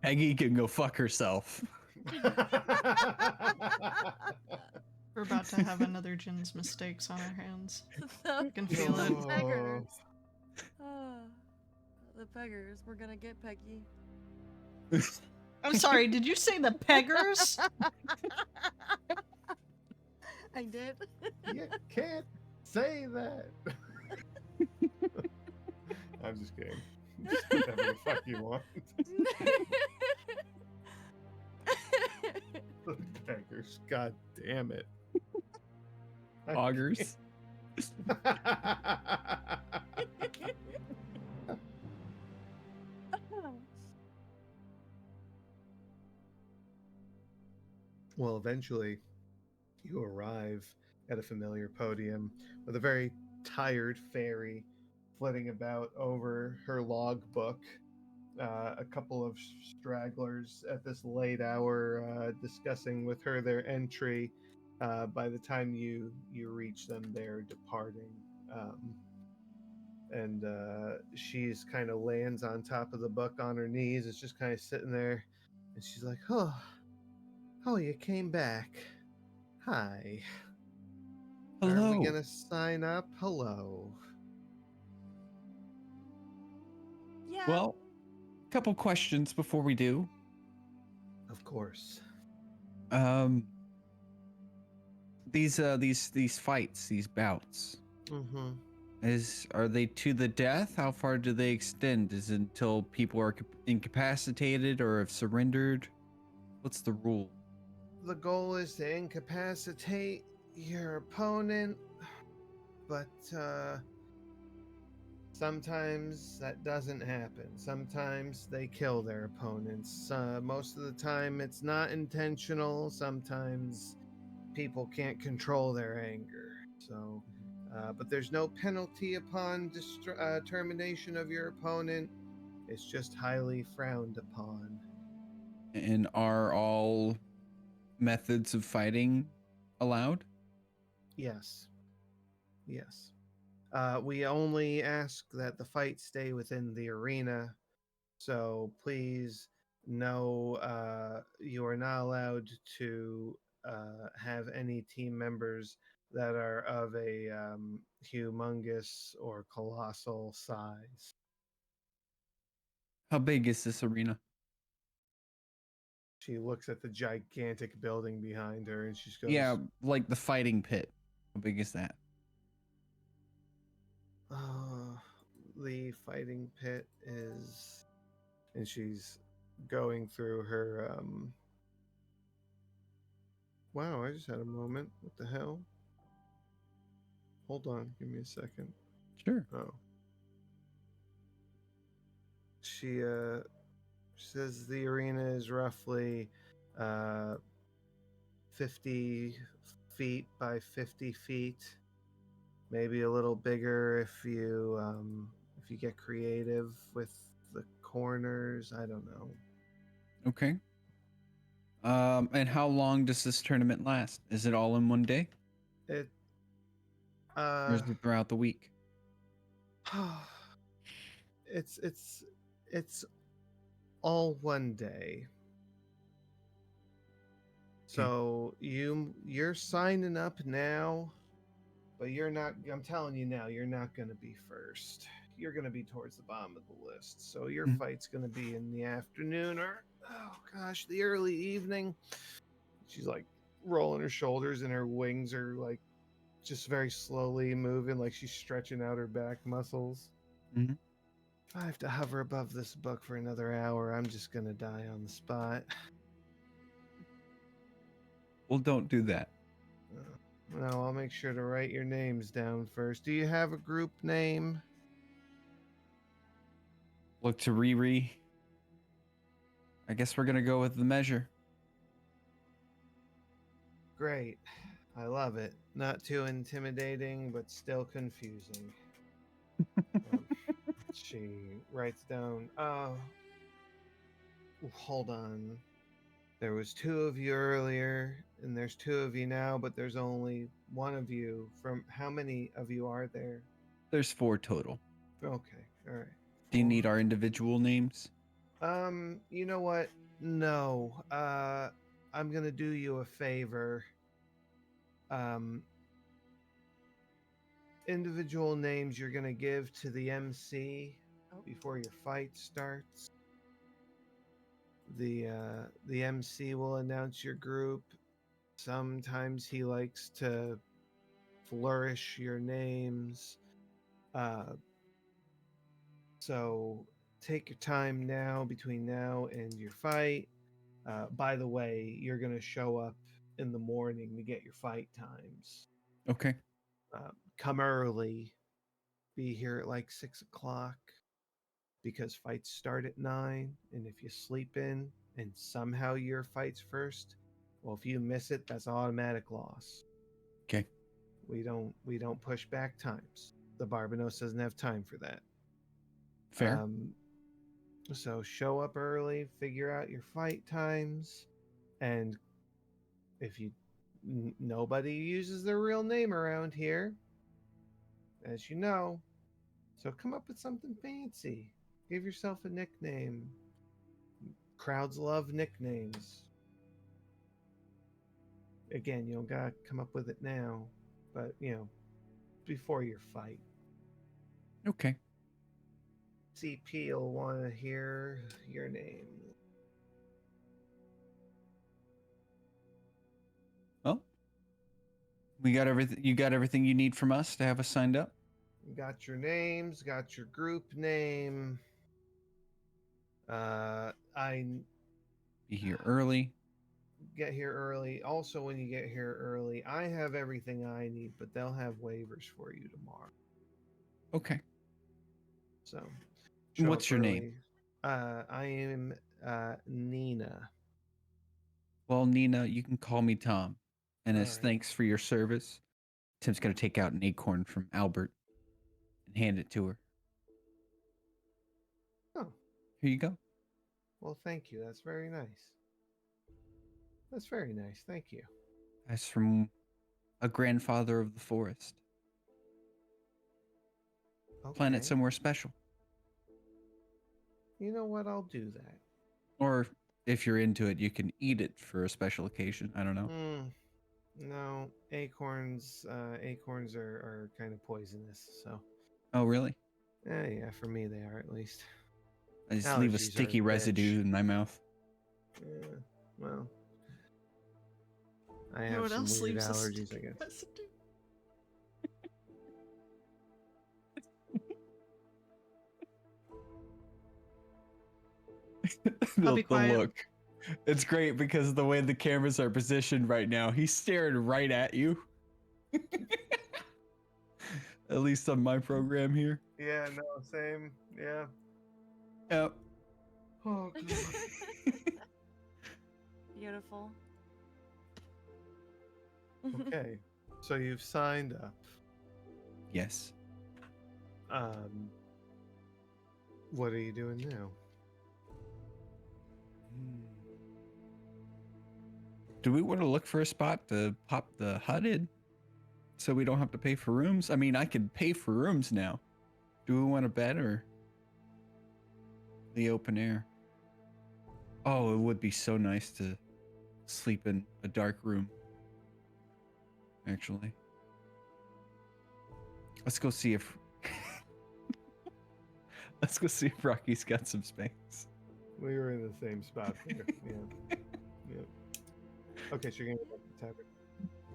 Peggy can go fuck herself. We're about to have another Jin's mistakes on our hands. I can feel The it. beggars. The beggars. We're gonna get Peggy. I'm sorry, did you say the peggers? I did. You can't say that. I'm just kidding. Just whatever the fuck you want. The beggars. God damn it. Augers. Well, eventually, you arrive at a familiar podium with a very tired fairy flitting about over her logbook. A couple of stragglers at this late hour discussing with her their entry. By the time you reach them, they're departing. And she's kind of lands on top of the book on her knees. It's just kind of sitting there, and she's like, "Oh, you came back. Hi. Are Hello. we gonna sign up? Hello." Yeah. Well, a couple questions before we do. Of course. These fights, these bouts, Mm-hmm. are they to the death? How far do they extend? Is it until people are incapacitated or have surrendered? What's the rule? The goal is to incapacitate your opponent, but sometimes that doesn't happen. Sometimes they kill their opponents. Most of the time it's not intentional. Sometimes people can't control their anger. So, but there's no penalty upon termination of your opponent. It's just highly frowned upon. And are all methods of fighting allowed? Yes. Yes. We only ask that the fight stay within the arena. So please know you are not allowed to have any team members that are of a humongous or colossal size. How big is this arena? She looks at the gigantic building behind her and she goes, Yeah, like the fighting pit. How big is that? The fighting pit is, and she's going through her wow, I just had a moment. What the hell? Hold on, give me a second. Sure. Oh. She says the arena is roughly 50 feet by 50 feet. Maybe a little bigger if you get creative with the corners. I don't know. Okay. And how long does this tournament last? Is it all in one day? It Or is it throughout the week? it's all one day. So you're signing up now, but you're not. I'm telling you now, you're not going to be first. You're going to be towards the bottom of the list. So your fight's going to be in the afternoon or the early evening. She's like rolling her shoulders and her wings are like just very slowly moving, like she's stretching out her back muscles. Mm-hmm. If I have to hover above this book for another hour, I'm just going to die on the spot. Well, don't do that. No, I'll make sure to write your names down first. Do you have a group name? Look to Riri. I guess we're going to go with the measure. Great. I love it. Not too intimidating, but still confusing. She writes down, hold on. There was 2 of you earlier, and there's 2 of you now, but there's only 1 of you. From how many of you are there? There's 4 total. Okay, all right. Do you need our individual names? You know what? No. I'm gonna do you a favor. Individual names you're gonna give to the MC before your fight starts. The MC will announce your group. Sometimes he likes to flourish your names. So take your time now between now and your fight. By the way, you're going to show up in the morning to get your fight times. Okay. Come early. Be here at like 6 o'clock because fights start at 9. And if you sleep in and somehow your fight's first, well, if you miss it, that's automatic loss. Okay. We don't push back times. The Barbanos doesn't have time for that. Fair. So show up early, figure out your fight times, and if you nobody uses their real name around here, as you know, so come up with something fancy. Give yourself a nickname. Crowds love nicknames. Again, you don't gotta come up with it now, but before your fight. Okay. CP will want to hear your name. Well, we got everything. You got everything you need from us to have us signed up? Got your names, got your group name. I Be here early. Get here early. Also, when you get here early, I have everything I need, but they'll have waivers for you tomorrow. Okay. So, what's your name? I am Nina. Well, Nina, you can call me Tom. And as All right. thanks for your service, Tim's going to take out an acorn from Albert and hand it to her. Oh. Here you go. Well, thank you. That's very nice. That's very nice. Thank you. That's from a grandfather of the forest. Okay. Planet somewhere special. You know what? I'll do that. Or if you're into it, you can eat it for a special occasion. I don't know. No, acorns are kind of poisonous, so. Oh, really? Yeah, for me they are at least. I just leave a Allergies are sticky a residue bitch. in my mouth. Yeah, well. I You know have what some else weird leaves a allergies, I sticky guess. residue? I'll be quiet. Look. It's great because the way the cameras are positioned right now, he's staring right at you. At least on my program here. Yeah, no, same. Yeah. Yep. Oh, God. Beautiful. Okay, so you've signed up. Yes. What are you doing now? Do we want to look for a spot to pop the hut in so we don't have to pay for rooms? I mean, I could pay for rooms now. Do we want a bed or? the open air. Oh, it would be so nice to sleep in a dark room. Actually, let's go see if let's go see if Rocky's got some space. We were in the same spot there. Yeah. Yeah. Okay, so you're gonna go back to the tavern.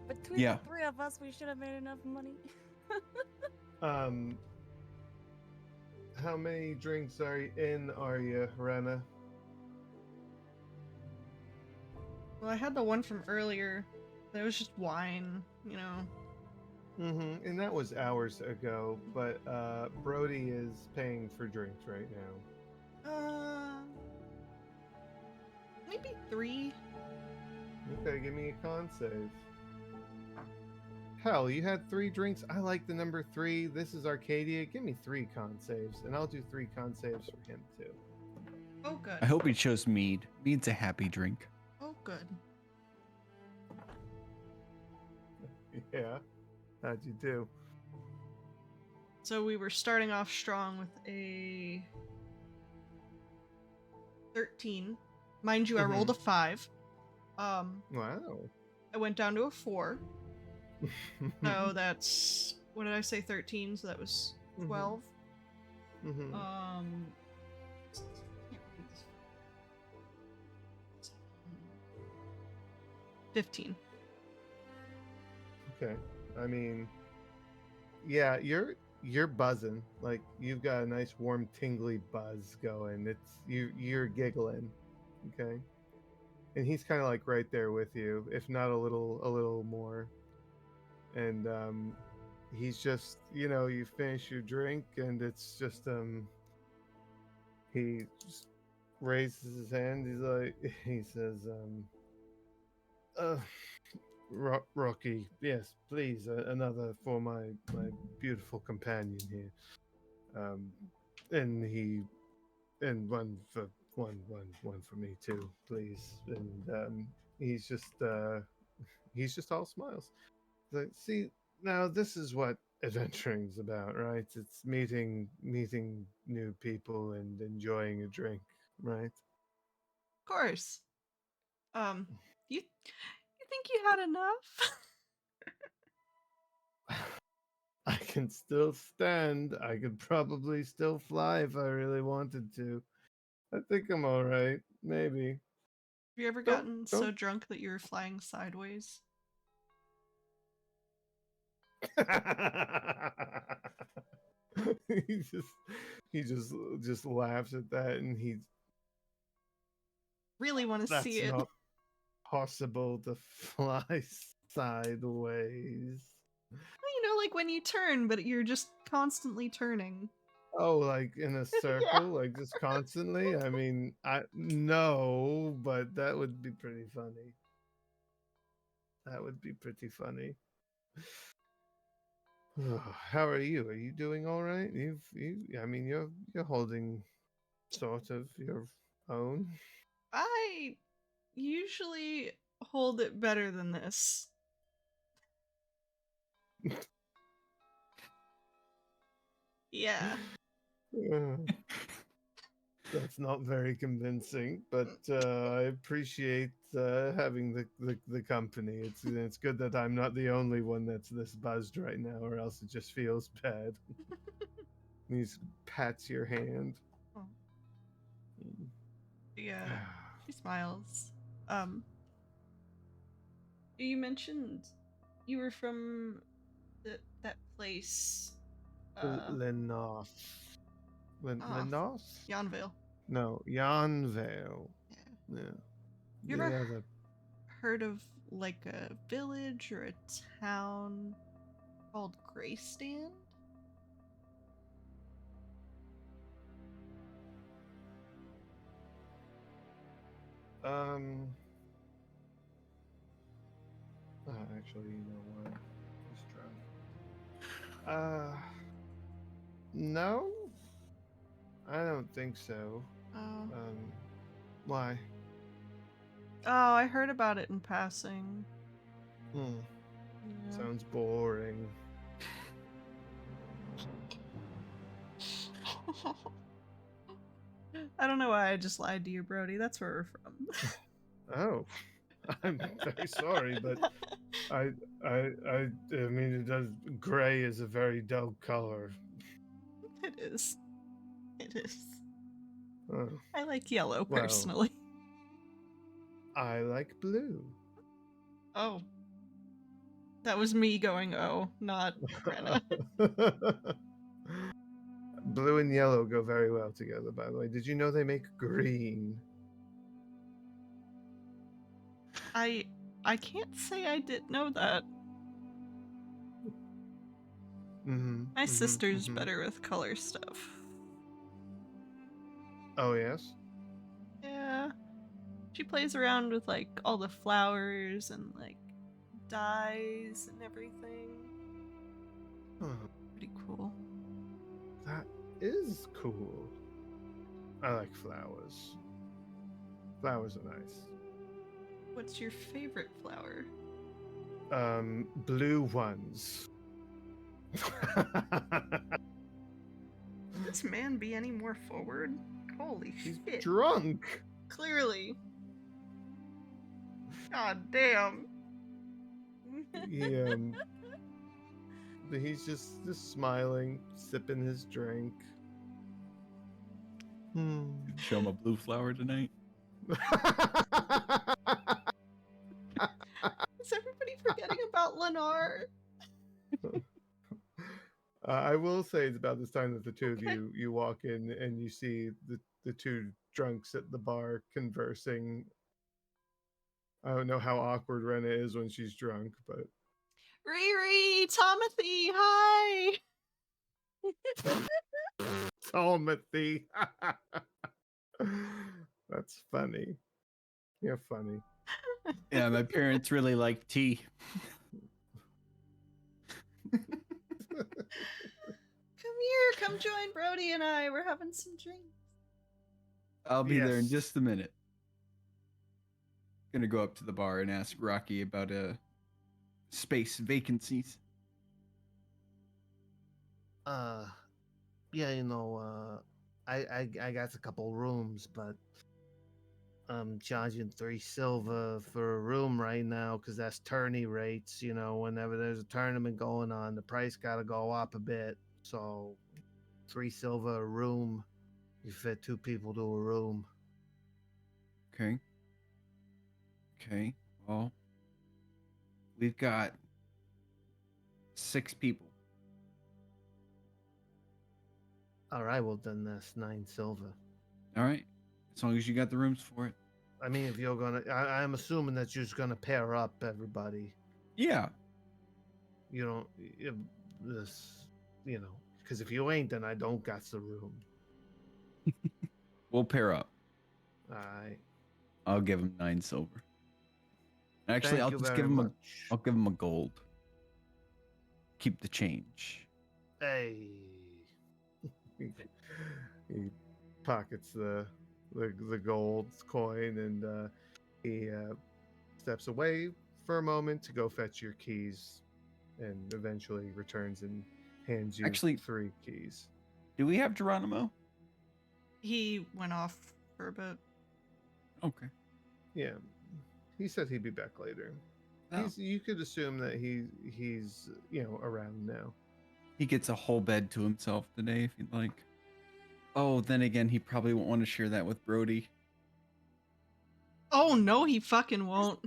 Between Yeah. the three of us, we should have made enough money. How many drinks are you, Rena? Well, I had the one from earlier. That was just wine, you know. Mm-hmm. And that was hours ago, but Brody is paying for drinks right now. Maybe 3. Okay, give me a con save. Hell, you had 3 drinks. I like the number 3. This is Arcadia. Give me 3 con saves, and I'll do 3 con saves for him too. Oh, good. I hope he chose mead. Mead's a happy drink. Oh, good. Yeah. How'd you do? So we were starting off strong with a 13. Mind you, I rolled a 5. Wow. I went down to a 4. So that's, what did I say, 13? So that was 12. Mm-hmm. Can't read this. 15. Okay. I mean, yeah, you're buzzing. Like you've got a nice warm tingly buzz going. You're giggling. Okay. And he's kind of like right there with you, if not a little more. And he's just, you finish your drink and it's just he just raises his hand. He says Rocky, yes, please, another for my beautiful companion here. And one for me too, please. And he's just all smiles. He's like, see, now this is what adventuring's about, right? It's meeting new people and enjoying a drink, right? Of course. You think you had enough? I can still stand. I could probably still fly if I really wanted to. I think I'm all right. Maybe. Have you ever Don't- gotten so don't- drunk that you were flying sideways? he just laughs at that, and Really want to that's see it. not possible to fly sideways. You know, like when you turn, but you're just constantly turning. Oh, like in a circle, like just constantly. I mean, no, but that would be pretty funny. That would be pretty funny. How are you? Are you doing all right? I mean, you're holding sort of your own. I usually hold it better than this. Yeah. That's not very convincing, but I appreciate having the company. It's good that I'm not the only one that's this buzzed right now, or else it just feels bad. He pats your hand. Oh. Yeah. She smiles. You mentioned you were from that place. Lenoff. Lenoff? Yanville. No, Yanvale. Yeah. Yeah. You ever Yeah, the heard of like a village or a town called Greystand? Actually, you know what? Let's try. No, I don't think so. Oh. Why? Oh, I heard about it in passing. Hmm. Yeah. Sounds boring. I don't know why I just lied to you, Brody. That's where we're from. Oh, I'm very sorry, but I mean, it does. Gray is a very dull color. It is. It is. Oh, I like yellow Well. personally. I like blue. Oh. That was me going, oh, not Rena. Blue and yellow go very well together, by the way. Did you know they make green? I can't say I didn't know that. My sister's better with color stuff. Oh, yes? Yeah. She plays around with like all the flowers and like dyes and everything. Oh, Pretty cool. that is cool. I like flowers. Flowers are nice. What's your favorite flower? Blue ones. Could this man be any more forward? Holy He's shit. drunk. Clearly. God damn. He, he's just smiling, sipping his drink. Show him a blue flower tonight. Is everybody forgetting about Lennar? I will say it's about this time that the two of you walk in and you see the two drunks at the bar conversing. I don't know how awkward Rena is when she's drunk, but Riri! Tomothy! Hi! Timothy. That's funny. You're funny. Yeah, my parents really like tea. Come here, come join Brody and I. We're having some drinks. I'll be there in Yes. just a minute. Gonna go up to the bar and ask Rocky about space vacancies. Yeah, you know, I got a couple rooms, but I'm charging 3 silver for a room right now because that's tourney rates. You know, whenever there's a tournament going on, the price gotta go up a bit. So 3 silver a room. You fit 2 people to a room. Okay. Okay. Well, we've got 6 people. All right, well then that's 9 silver. All right. As long as you got the rooms for it. I mean, if you're gonna, I'm assuming that you're just gonna pair up everybody. Yeah. You don't, if this, you know, because if you ain't, then I don't got the room. We'll pair up. All right. I'll give him 9 silver. Actually, Thank I'll you just very give him much. I'll give him a gold. Keep the change. Hey. He pockets the gold coin and he steps away for a moment to go fetch your keys, and eventually returns and hands you Actually- 3 keys. Do we have Geronimo? He went off for a bit. Okay. Yeah, he said he'd be back later. Oh. You could assume that he's around now. He gets a whole bed to himself today if you'd like. Oh, then again, he probably won't want to share that with Brody. Oh no, he fucking won't.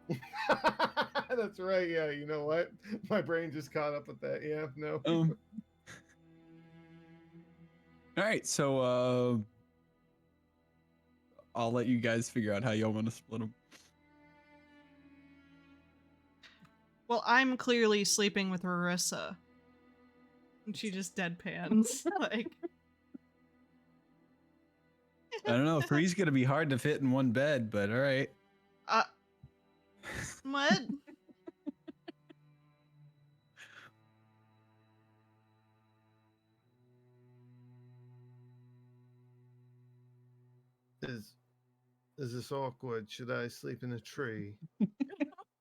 That's right. Yeah, you know what? My brain just caught up with that. Yeah, no. All right, so I'll let you guys figure out how y'all want to split them. Well, I'm clearly sleeping with Marissa. And she just deadpans. Like, I don't know. 3's gonna be hard to fit in one bed, but all right. what? Is this awkward? Should I sleep in a tree?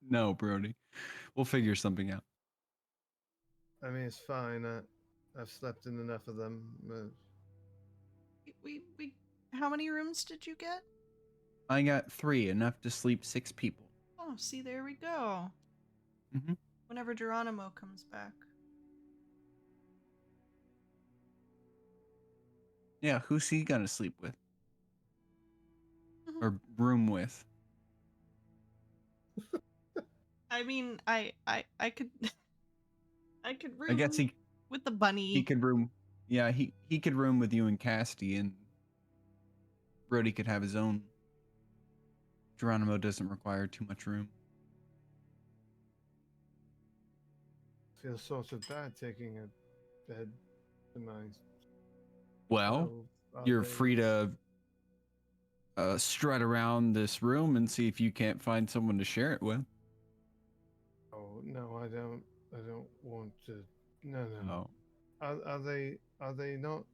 No, Brody. We'll figure something out. I mean, it's fine. I've slept in enough of them. We how many rooms did you get? I got 3, enough to sleep 6 people. Oh, see, there we go. Mm-hmm. Whenever Geronimo comes back. Yeah, who's he gonna sleep with? Or room with? I mean, I could I could room I guess he with the bunny. could room. Yeah, he could room with you and Casty, and Brody could have his own. Geronimo doesn't require too much room. Feel sort of bad taking a bed to my. Well, you're free to strut around this room and see if you can't find someone to share it with. Oh no, I don't. I don't want to. No, no. Oh, Are they not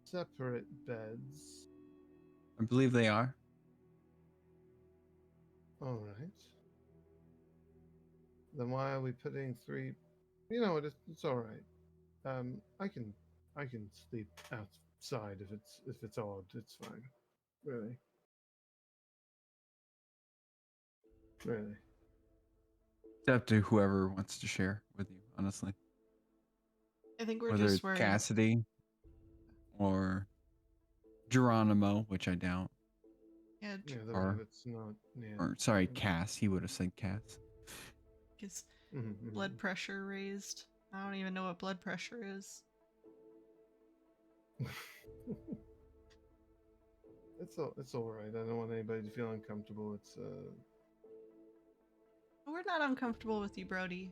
separate beds? I believe they are. All right. Then why are we putting 3? You know what? It's all right. I can sleep outside if it's odd. It's fine. Really. Really. It's up to whoever wants to share with you, honestly. I think we're Whether just it's worried. Cassidy or Geronimo, which I doubt. Yeah, Yeah, the Or- rabbit's not. Yeah. Or sorry, Cass. He would have said Cass. his Mhm, blood mhm. pressure raised. I don't even know what blood pressure is. It's all right. I don't want anybody to feel uncomfortable. It's We're not uncomfortable with you, Brody.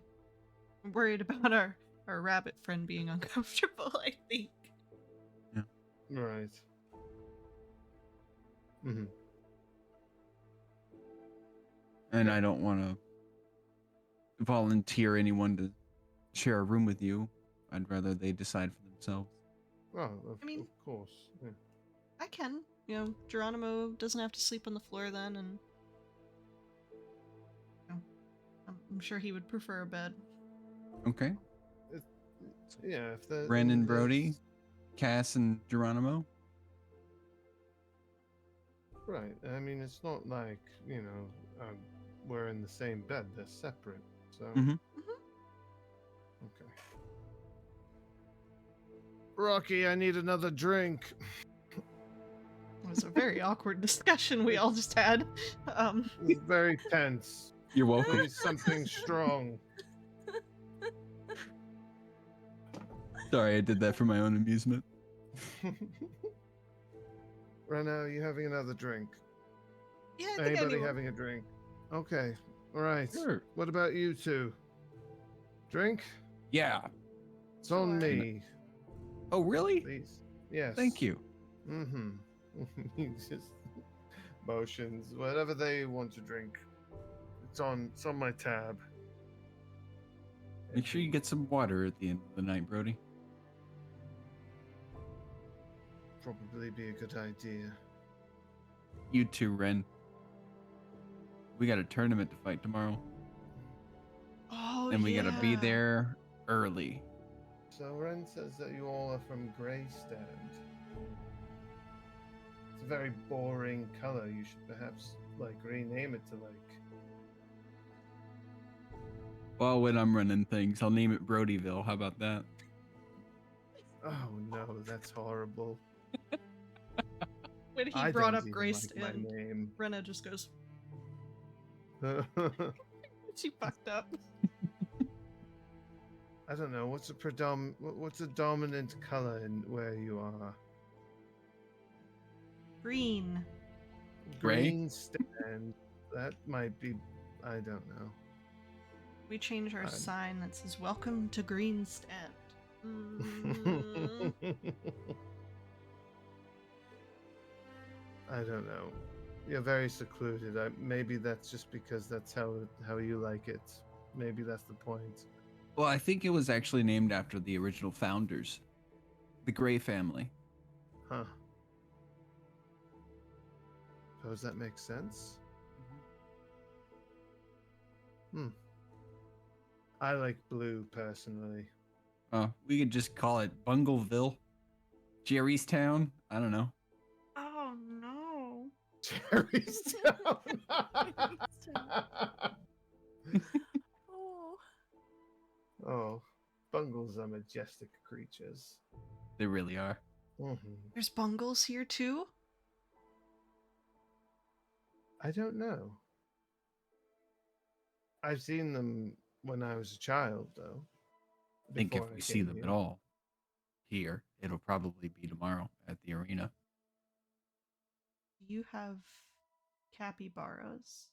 I'm worried about our rabbit friend being uncomfortable, I think. right. Hmm. And I don't want to volunteer anyone to share a room with you. I'd rather they decide for themselves. Well, I mean- of course. Yeah. I can. You know, Geronimo doesn't have to sleep on the floor then, and you know, I'm sure he would prefer a bed. Okay. Yeah. If the Ren and that's- Brody, Cass and Geronimo. Right. I mean, it's not like we're in the same bed. They're separate. So. Mhm. Okay. Rocky, I need another drink. It was a very awkward discussion we all just had. It's very tense. You're welcome. Need something strong. Sorry, I did that for my own amusement. Rena, you having another drink? Yeah, I think I Anybody do. having a drink? Okay. All right. Sure. What about you two? Drink? Yeah. It's on Sure. me, Oh, really? please. Yes. Thank you. Mm-hmm. Just motions, whatever they want to drink. It's on my tab. Make sure you get some water at the end of the night, Brody. Probably be a good idea. You too, Ren. We got a tournament to fight tomorrow, Oh, and we gotta be yeah. there early. So Ren says that you all are from Greystand. It's a very boring color. You should perhaps rename it to Well, when I'm running things, I'll name it Brodyville. How about that? Oh no, that's horrible. When he I brought don't up even Grace like my and name. Rena just goes, I she fucked up. don't know. What's a dominant color in where you are? Green. Gray? Greenstand. That might be. I don't know. We change our I'm- sign that says "Welcome to Greenstand." Mm. I don't know. You're very secluded. Maybe that's just because that's how you like it. Maybe that's the point. Well, I think it was actually named after the original founders, the Gray family. Huh. Suppose that makes sense. I like blue personally. We could just call it Bungleville, Jerry's Town. I don't know. Oh no. Jerry's Town. Oh. Oh, bungles are majestic creatures. They really are. There's bungles here too? I don't know. I've seen them when I was a child, though. I think if before I we see came them here. at all here, it'll probably be tomorrow at the arena. You have capybaras.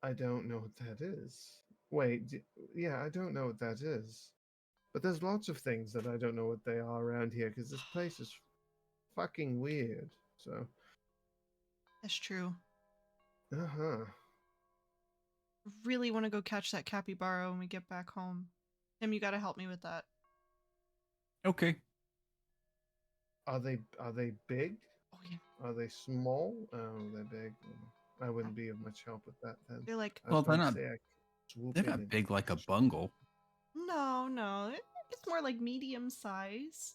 I don't know what that is. Wait, yeah, I don't know what that is. But there's lots of things that I don't know what they are around here because this place is fucking weird. So, That's true. uh-huh. Really want to go catch that capybara when we get back home. Tim, you gotta help me with that. Okay. Are they big? Oh yeah. Are they small? Oh, they're big. I wouldn't be of much help with that then. They're like I was Well, they're going to not. say I could swoop They're in not and big like a catch them. bungle. no. It's more like medium size.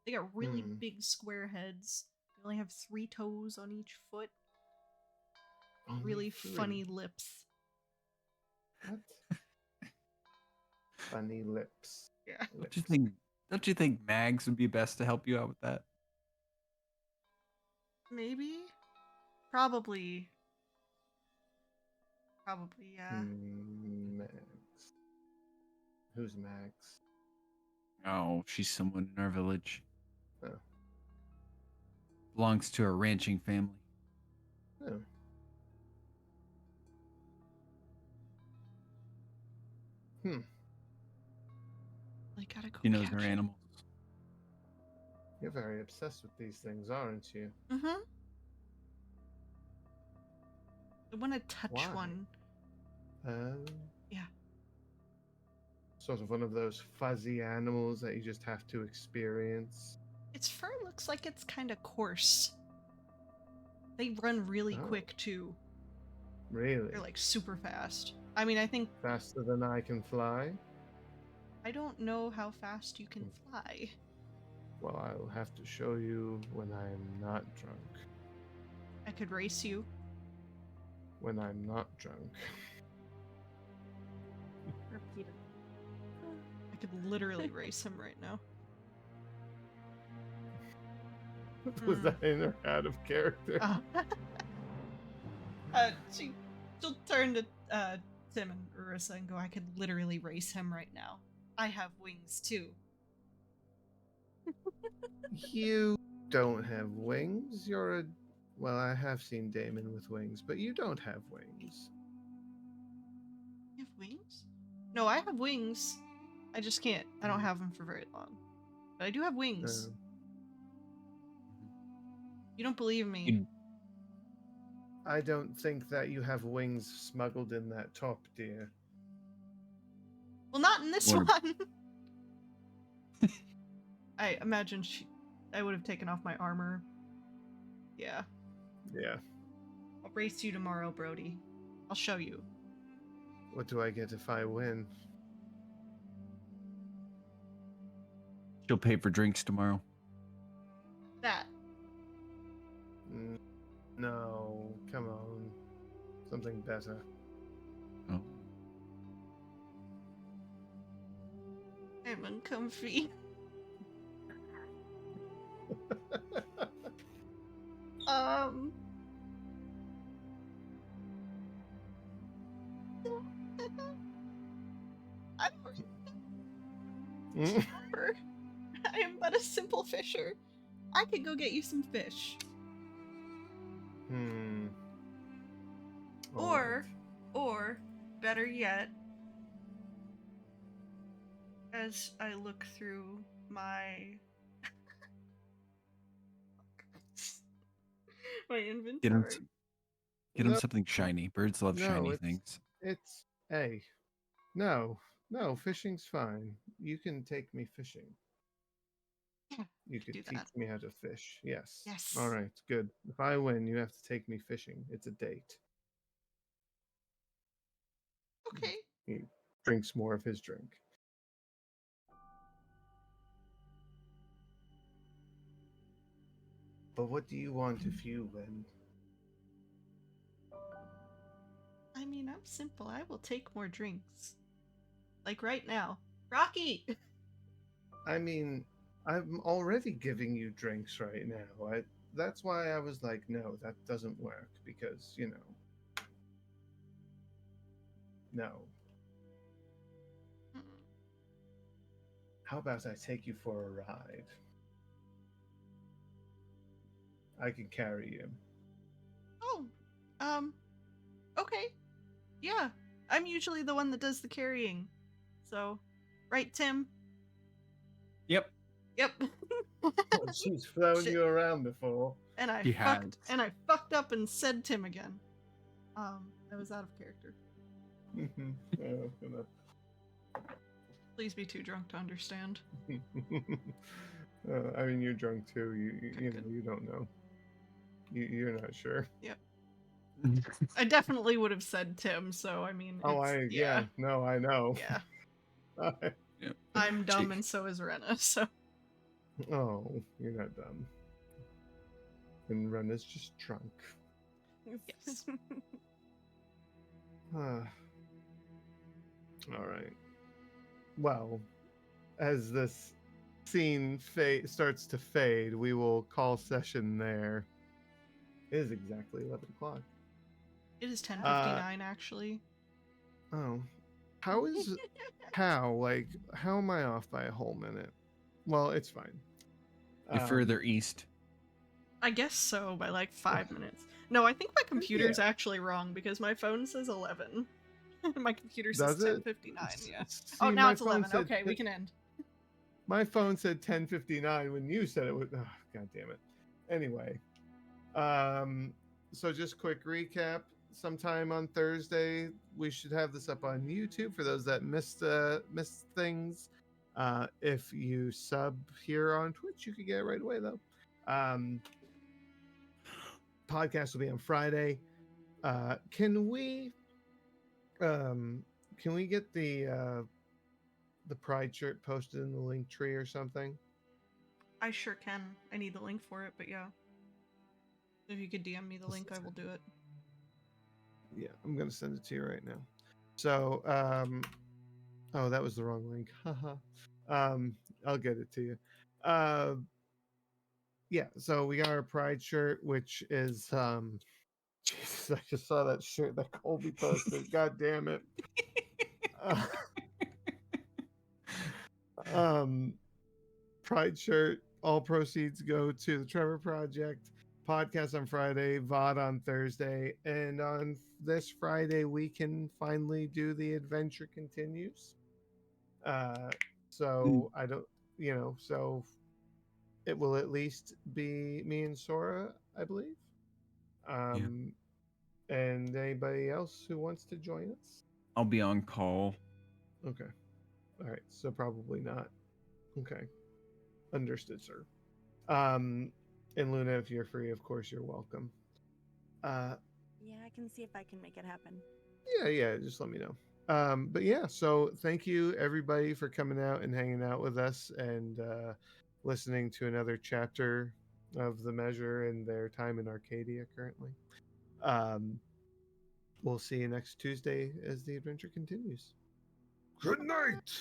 They got really Hmm. big square heads. They only have 3 toes on each foot. Only Really 3. funny lips. What? Funny lips. Yeah. Don't you think Mags would be best to help you out with that? Maybe? Probably, yeah. Max. Who's Max? Oh, she's someone in our village. Oh. Belongs to a ranching family. Oh. I gotta go She knows catch her them. animals. You're very obsessed with these things, aren't you? Mm-hmm. I want to touch Why? one. Yeah. Sort of one of those fuzzy animals that you just have to experience. Its fur looks like it's kind of coarse. They run really Oh. quick too. Really? They're like super fast. I mean, I think Faster than I can fly? I don't know how fast you can fly. Well, I'll have to show you when I'm not drunk. I could race you. When I'm not drunk. Repeatedly. I could literally race him right now. Was that in or out of character? She'll turn to Tim and Urissa and go, I could literally race him right now. I have wings too. You don't have wings. You're a. Well, I have seen Damon with wings, but you don't have wings. You have wings? No, I have wings. I just can't. I don't have them for very long. But I do have wings. You don't believe me. I don't think that you have wings smuggled in that top, dear. Well, not in this Wanna- one. I imagine I would have taken off my armor. Yeah. Yeah. I'll race you tomorrow, Brody. I'll show you. What do I get if I win? She'll pay for drinks tomorrow. That. No, come on. Something better. Oh. I'm uncomfy. I don't remember. I am but a simple fisher. I could go get you some fish. Or, better yet, as I look through my my inventory. Get him No. something shiny. Birds love shiny things. It's hey. No, fishing's fine. You can take me fishing. Yeah, You could could do teach that. me how to fish. Yes. Yes. All right, good. If I win, you have to take me fishing. It's a date. Okay. drinks more of his drink. But what do you want if you win? I mean, I'm simple. I will take more drinks. Like right now. Rocky! I mean, I'm already giving you drinks right now. That's why I was like, no, that doesn't work because, no. Mm. How about I take you for a ride? I can carry you. Oh, okay. Yeah, I'm usually the one that does the carrying. So, right, Tim? Yep. Yep. She's flown Shit. you around before. And I She fucked has. and I fucked up and said Tim again. That was out of character. Please be too drunk to understand. I mean, you're drunk too. You know, Good. you don't know. You're not sure. Yep. I definitely would have said Tim, so I mean, Oh, yeah. No, I know. Yeah. Yep. I'm dumb and so is Rena, so. Oh, you're not dumb. And Rena's just drunk. Yes. All right. Well, as this scene starts to fade, we will call session there. It is exactly 11 o'clock. It is 10:59 actually. Oh. How am I off by a whole minute? Well, it's fine. You're further east. I guess so, by like 5 minutes. No, I think my computer's actually wrong because my phone says 11. My computer says Does it? 10:59, yeah. See, Oh, now my it's phone 11. said Okay, we can end. My phone said 10:59 when you said it was. Oh, God damn it. Anyway, so just quick recap. Sometime on Thursday, we should have this up on YouTube for those that missed things. If you sub here on Twitch, you could get it right away though. Podcast will be on Friday. Can we get the Pride shirt posted in the link tree or something? I sure can. I need the link for it, but yeah. If you could DM me the link, I will do it. Yeah, I'm gonna send it to you right now. So, oh, that was the wrong link. Haha. I'll get it to you. Yeah. So we got our Pride shirt, which is Jesus, I just saw that shirt that Colby posted. God damn it. Pride shirt. All proceeds go to the Trevor Project. Podcast on Friday, VOD on Thursday, and on this Friday we can finally do the Adventure Continues. So I don't, so it will at least be me and Sora, I believe. And anybody else who wants to join us? I'll be on call. Okay. All right. So probably not. Okay. Understood, sir. And Luna, if you're free, of course you're welcome. Yeah, I can see if I can make it happen. Yeah, just let me know. But yeah, so thank you everybody for coming out and hanging out with us and listening to another chapter of the measure and their time in Arcadia currently. We'll see you next Tuesday as the adventure continues. Good night.